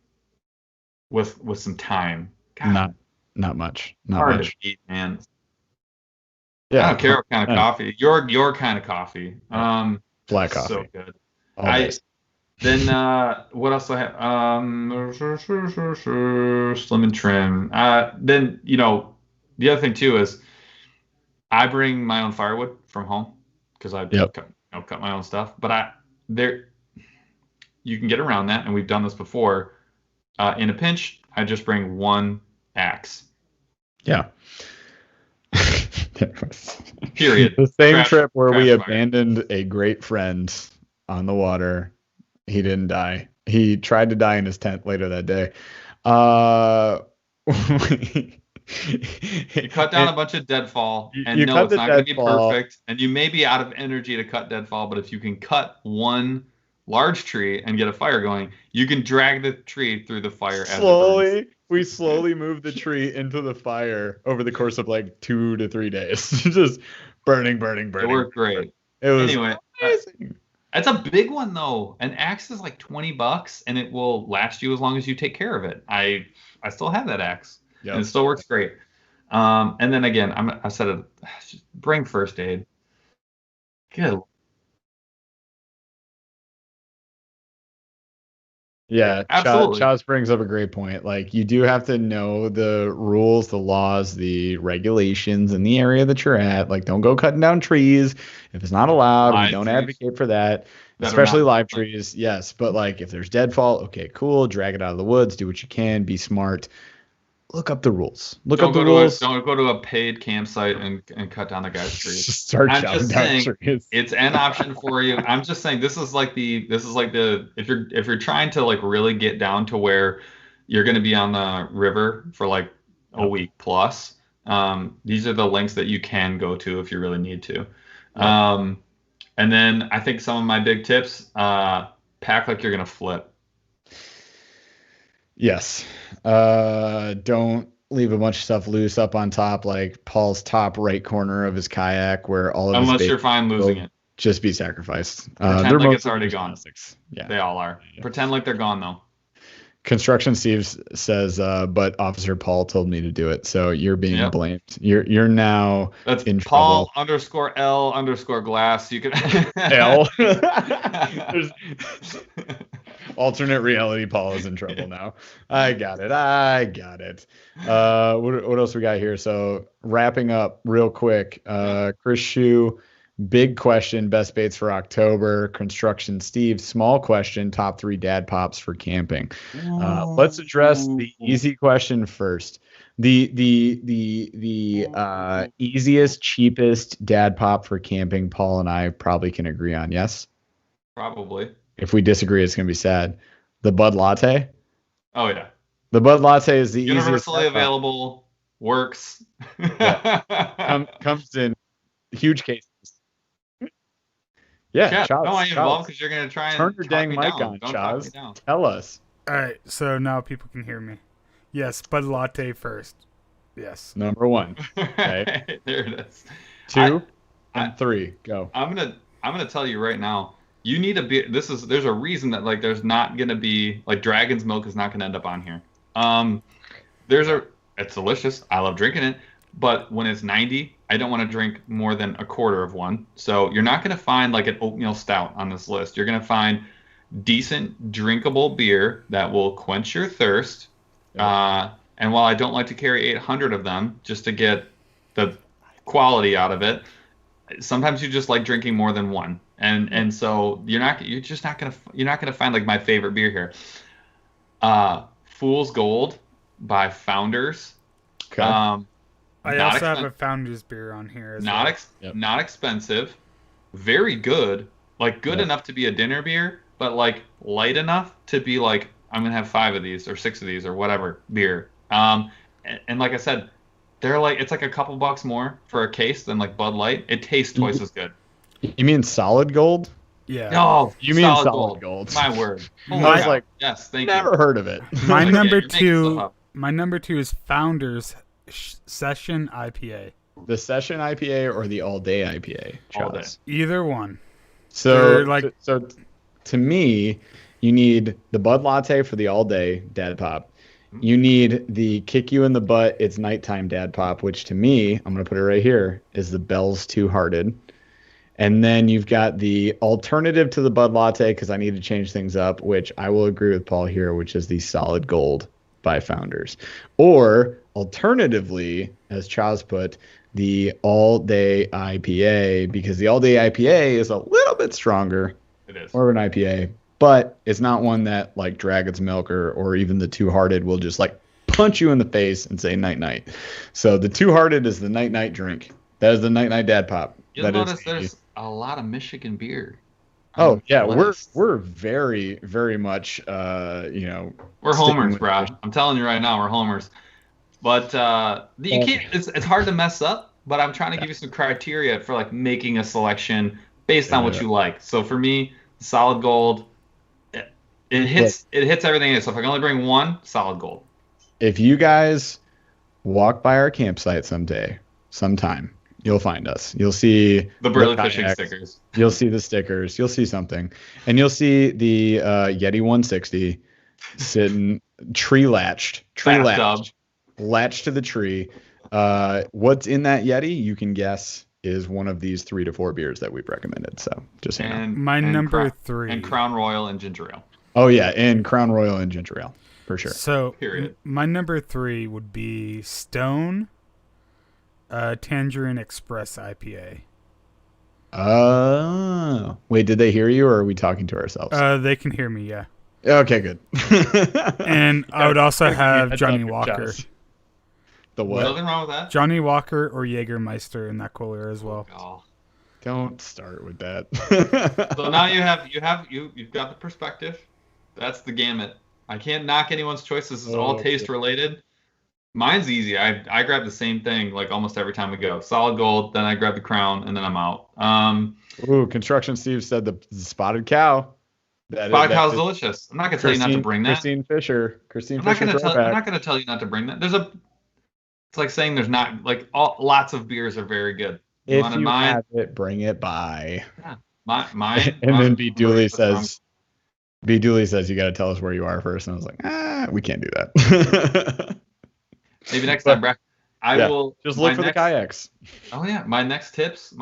S3: with some time.
S2: God, not much. Not
S3: hard
S2: much.
S3: To eat, man.
S2: Yeah,
S3: I don't care what kind of coffee. Your kind of coffee.
S2: Black coffee.
S3: So good.
S2: Then
S3: what else do I have? Slim and trim. Then the other thing too is I bring my own firewood from home because I cut my own stuff. But you can get around that, and we've done this before. In a pinch, I just bring one axe.
S2: Yeah.
S3: Period.
S2: The same trip where we abandoned a great friend on the water. He didn't die. He tried to die in his tent later that day.
S3: You cut down a bunch of deadfall, and no, it's not going to be perfect, and you may be out of energy to cut deadfall, but if you can cut one large tree and get a fire going, you can drag the tree through the fire
S2: We slowly moved the tree into the fire over the course of like 2 to 3 days. Just burning.
S3: It worked great.
S2: It was
S3: amazing. That's a big one though. An axe is like $20, and it will last you as long as you take care of it. I still have that axe. Yep. And it still works great. And then again, I said it. Bring first aid. Good.
S2: Yeah,
S3: absolutely.
S2: Chaz brings up a great point. Like, you do have to know the rules, the laws, the regulations in the area that you're at. Like, don't go cutting down trees if it's not allowed. We don't advocate for that, especially live trees. Yes, but like if there's deadfall, okay, cool. Drag it out of the woods. Do what you can. Be smart. Look up the rules. Don't
S3: go to a paid campsite and cut down the guy's trees.
S2: Start chopping down trees.
S3: It's an option for you. I'm just saying this is like the if you're trying to like really get down to where you're going to be on the river for like a week plus, These are the links that you can go to if you really need to.
S2: Yeah.
S3: And then I think some of my big tips, pack like you're going to flip.
S2: Yes. Don't leave a bunch of stuff loose up on top, like Paul's top right corner of his kayak, where all of
S3: Unless
S2: his
S3: you're fine losing it.
S2: just be sacrificed.
S3: Pretend like it's already gone.
S2: Plastics. Yeah,
S3: they all are. Yeah. Pretend like they're gone though.
S2: Construction Steve says, but Officer Paul told me to do it, so you're being blamed. You're now
S3: That's
S2: in
S3: Paul
S2: trouble.
S3: _L_glass. You can
S2: L. Alternate reality. Paul is in trouble now. I got it. What else we got here? So wrapping up real quick. Chris Shue, big question, best baits for October. Construction Steve, small question, top 3 dad pops for camping. Let's address the easy question first. The easiest, cheapest dad pop for camping, Paul and I probably can agree on. Yes?
S3: Probably.
S2: If we disagree, it's going to be sad. The Bud Latte?
S3: Oh, yeah.
S2: The Bud Latte is the
S3: universally available, works.
S2: Comes in huge cases. Yeah,
S3: Chaz, don't want you involved because you're going to try and
S2: turn your dang mic on, Chaz. Tell us.
S4: All right, so now people can hear me. Yes, Bud Latte first. Yes.
S2: Number 1. Okay.
S3: There it is.
S2: 2 and 3. Go.
S3: I'm gonna tell you right now. You need a beer. There's a reason that like there's not gonna be like Dragon's Milk is not gonna end up on here. It's delicious. I love drinking it, but when it's 90, I don't want to drink more than a quarter of one. So you're not gonna find like an oatmeal stout on this list. You're gonna find decent drinkable beer that will quench your thirst. And while I don't like to carry 800 of them just to get the quality out of it, sometimes you just like drinking more than one. And so you're not gonna find like my favorite beer here. Fool's Gold by Founders.
S2: Okay.
S4: I also have a Founders beer on here.
S3: Not expensive, very good, like good enough to be a dinner beer, but like light enough to be like I'm gonna have 5 of these or 6 of these or whatever beer. And like I said, they're like it's like a couple bucks more for a case than like Bud Light. It tastes twice as good.
S2: You mean Solid Gold?
S4: Yeah.
S3: No,
S2: you mean Solid Gold.
S3: My word.
S2: I was like,
S3: yes, thank
S2: never
S3: you.
S2: heard of it.
S4: My number two is Founders Session IPA.
S2: The Session IPA or the All Day IPA?
S3: All day.
S4: Either one.
S2: So to me, you need the Bud Latte for the All Day Dad Pop. You need the Kick You in the Butt, It's Nighttime Dad Pop, which to me, I'm going to put it right here, is the Bell's Two Hearted. And then you've got the alternative to the Bud Latte, because I need to change things up, which I will agree with Paul here, which is the Solid Gold by Founders. Or alternatively, as Chaz put, the All Day IPA, because the All Day IPA is a little bit stronger.
S3: It is.
S2: More of an IPA. But it's not one that like Dragon's Milk or even the Two Hearted will just like punch you in the face and say night night. So the Two Hearted is the night night drink. That is the night night dad pop.
S3: You'll notice there's a lot of Michigan beer.
S2: Oh yeah, we're very very much we're
S3: homers, Brad. I'm telling you right now, we're homers. But you can't. It's hard to mess up. But I'm trying to give you some criteria for like making a selection based on what you like. So for me, Solid Gold. It hits everything. So if I can only bring one, Solid Gold.
S2: If you guys walk by our campsite sometime, you'll find us. You'll see
S3: the BurlyFishing stickers.
S2: You'll see the stickers. You'll see something, and you'll see the Yeti 160 sitting latched to the tree. What's in that Yeti? You can guess. Is one of these 3 to 4 beers that we've recommended. So just
S4: my number 3
S3: and Crown Royal and Ginger Ale.
S2: Oh yeah, and Crown Royal and Ginger Ale for sure.
S4: So my number 3 would be Stone Tangerine Express IPA.
S2: Wait, did they hear you, or are we talking to ourselves?
S4: They can hear me. Yeah.
S2: Okay, good.
S4: And I would also have Johnny Walker.
S2: The what?
S3: Nothing wrong with that.
S4: Johnny Walker or Jägermeister in that cooler as well.
S3: Oh.
S2: Don't start with that.
S3: So now you've got the perspective. That's the gamut. I can't knock anyone's choices. It's all taste related. Mine's easy. I grab the same thing like almost every time we go. Solid gold, then I grab the crown, and then I'm out.
S2: Ooh, Construction Steve said the spotted cow.
S3: Spotted cow's delicious. I'm not gonna tell you not to bring that.
S2: Christine Fisher
S3: I'm not
S2: throwback.
S3: gonna tell you not to bring that. It's like saying there's not like lots of beers are very good.
S2: If you have it, bring it by.
S3: Yeah, mine.
S2: And then B Dooley says you got to tell us where you are first. And I was like, we can't do that.
S3: Maybe next time, Brad. I will
S2: just look for the kayaks.
S3: Oh yeah, my next tips.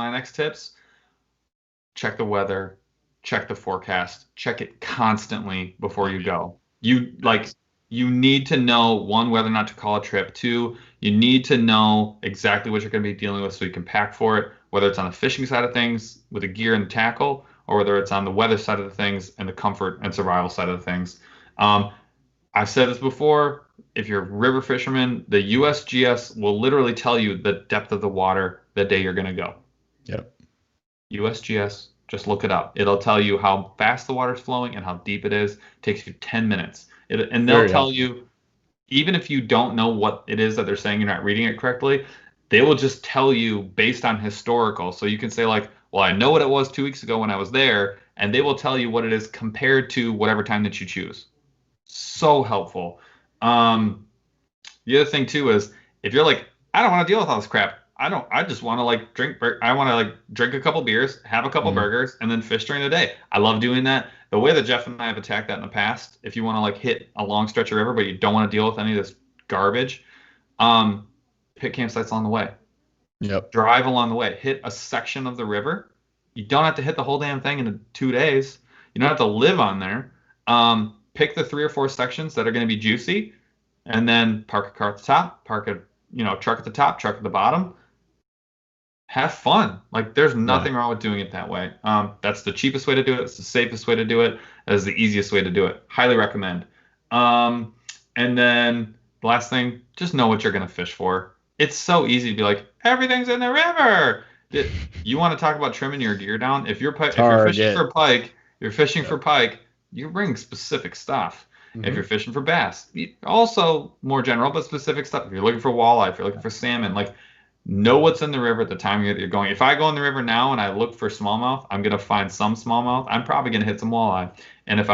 S3: Check the weather, check the forecast, check it constantly before you go. You need to know, one, whether or not to call a trip. Two, you need to know exactly what you're going to be dealing with so you can pack for it, whether it's on the fishing side of things with the gear and the tackle, or whether it's on the weather side of the things and the comfort and survival side of the things. I've said this before. If you're a river fisherman, the USGS will literally tell you the depth of the water the day you're going to go.
S2: Yep.
S3: USGS, just look it up. It'll tell you how fast the water's flowing and how deep it is. It takes you 10 minutes. And they'll tell you, even if you don't know what it is that they're saying, you're not reading it correctly, they will just tell you based on historical. So you can say like, well, I know what it was 2 weeks ago when I was there, and they will tell you what it is compared to whatever time that you choose. So helpful. The other thing too is if you're like, I don't want to deal with all this crap. I just want to like drink. I want to like drink a couple beers, have a couple burgers, and then fish during the day. I love doing that. The way that Jeff and I have attacked that in the past, if you want to like hit a long stretch of river, but you don't want to deal with any of this garbage, pick campsites along the way.
S2: Yep.
S3: Drive along the way. Hit a section of the river. You don't have to hit the whole damn thing in 2 days. You don't have to live on there. Pick the 3 or 4 sections that are going to be juicy, and then park a car at the top, park a truck at the top, truck at the bottom. Have fun. Like there's nothing wrong with doing it that way. That's the cheapest way to do it. It's the safest way to do it. That is the easiest way to do it. Highly recommend. And then the last thing, just know what you're going to fish for. It's so easy to be like, everything's in the river. You want to talk about trimming your gear down? If you're fishing for pike, you bring specific stuff. Mm-hmm. If you're fishing for bass, also more general, but specific stuff. If you're looking for walleye, if you're looking for salmon, like know what's in the river at the time you're going. If I go in the river now and I look for smallmouth, I'm going to find some smallmouth. I'm probably going to hit some walleye. And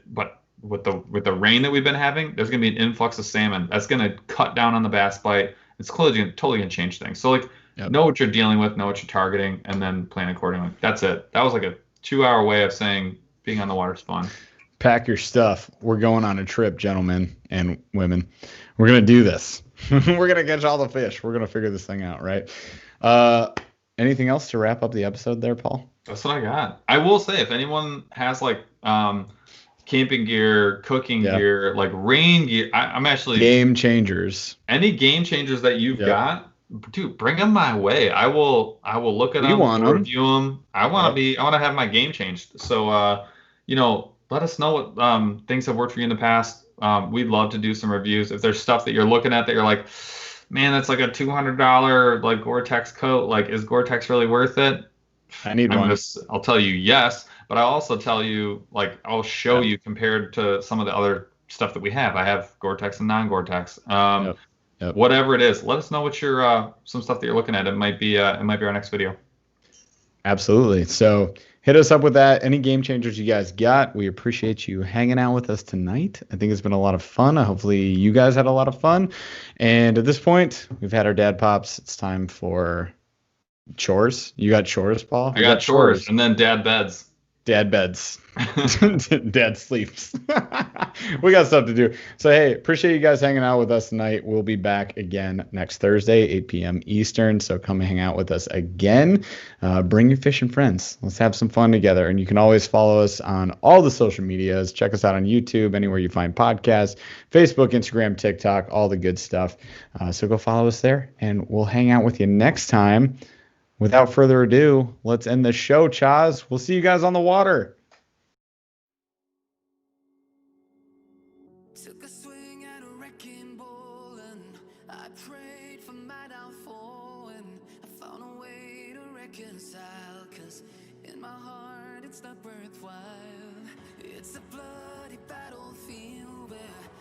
S3: but with the rain that we've been having, there's going to be an influx of salmon. That's going to cut down on the bass bite. It's totally going to change things. So know what you're dealing with, know what you're targeting, and then plan accordingly. That's it. That was like a 2-hour way of saying being on the water is fun.
S2: Pack your stuff. We're going on a trip, gentlemen and women. We're going to do this. We're going to catch all the fish. We're going to figure this thing out, right? Anything else to wrap up the episode there, Paul?
S3: That's what I got. I will say, if anyone has like camping gear, cooking gear, like rain gear, I'm actually...
S2: Game changers.
S3: Any game changers that you've got, dude, bring them my way. I will look at them, review them. I want to have my game changed. So, let us know what things have worked for you in the past. We'd love to do some reviews. If there's stuff that you're looking at that you're like, man, that's like a $200 like Gore-Tex coat. Like, is Gore-Tex really worth it?
S2: I need one.
S3: I'll tell you yes, but I'll also tell you, like, I'll show you compared to some of the other stuff that we have. I have Gore-Tex and non-Gore-Tex. Whatever it is, let us know what your some stuff that you're looking at. It might be our next video.
S2: Absolutely. So hit us up with that. Any game changers you guys got? We appreciate you hanging out with us tonight. I think it's been a lot of fun. Hopefully you guys had a lot of fun. And at this point, we've had our dad pops. It's time for chores. You got chores, Paul?
S3: I got chores. And then dad beds.
S2: Dad beds. Dad sleeps. We got stuff to do. So, hey, appreciate you guys hanging out with us tonight. We'll be back again next Thursday, 8 p.m. Eastern. So come hang out with us again. Bring your fishing friends. Let's have some fun together. And you can always follow us on all the social medias. Check us out on YouTube, anywhere you find podcasts, Facebook, Instagram, TikTok, all the good stuff. So go follow us there, and we'll hang out with you next time. Without further ado, let's end the show, Chaz. We'll see you guys on the water.
S1: Took a swing at a wrecking ball and I prayed for my downfall, and I found a way to reconcile, 'cause in my heart it's not worthwhile. It's a bloody battlefield where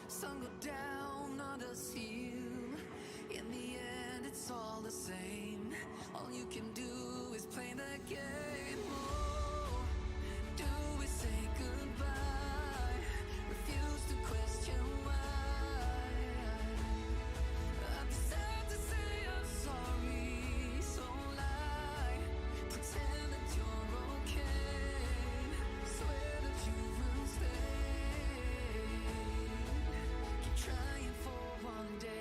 S1: sun go down, others heal.
S5: it's all the same. All you can do is play the game. Oh, do we say goodbye? Refuse to question why. I've decided to say I'm sorry, so lie. Pretend that you're okay. Swear that you will stay. Keep trying for one day.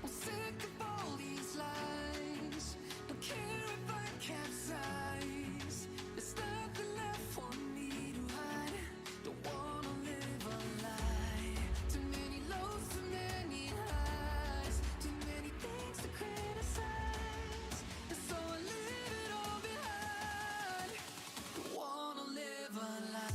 S5: I'm sick of all these lies. Don't care if I capsize. There's nothing left for me to hide. Don't wanna live a lie. Too many lows, too many highs. Too many things to criticize. And so I leave it all behind. Don't wanna live a lie.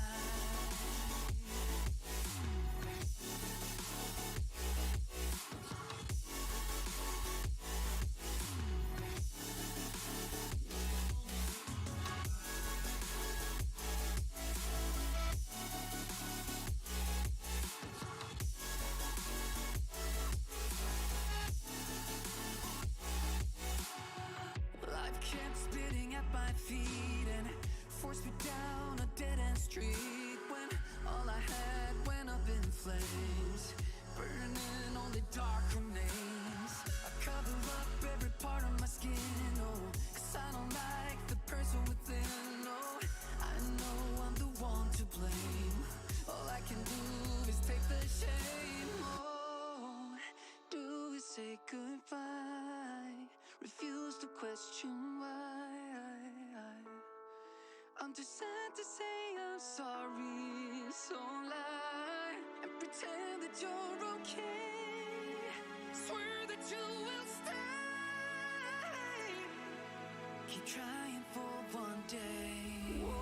S5: Life kept spitting at my feet and forced me down a dead-end street when all I had went up in flames, burning only dark remains. I cover up every part of my skin, oh, 'cause I don't like the person within, oh. I know I'm the one to blame. All I can do is take the shame, oh. Do we say goodbye? Refuse to question why. I'm too sad to say I'm sorry, so lie and pretend that you're okay. Swear that you will stay. Keep trying for one day. Whoa.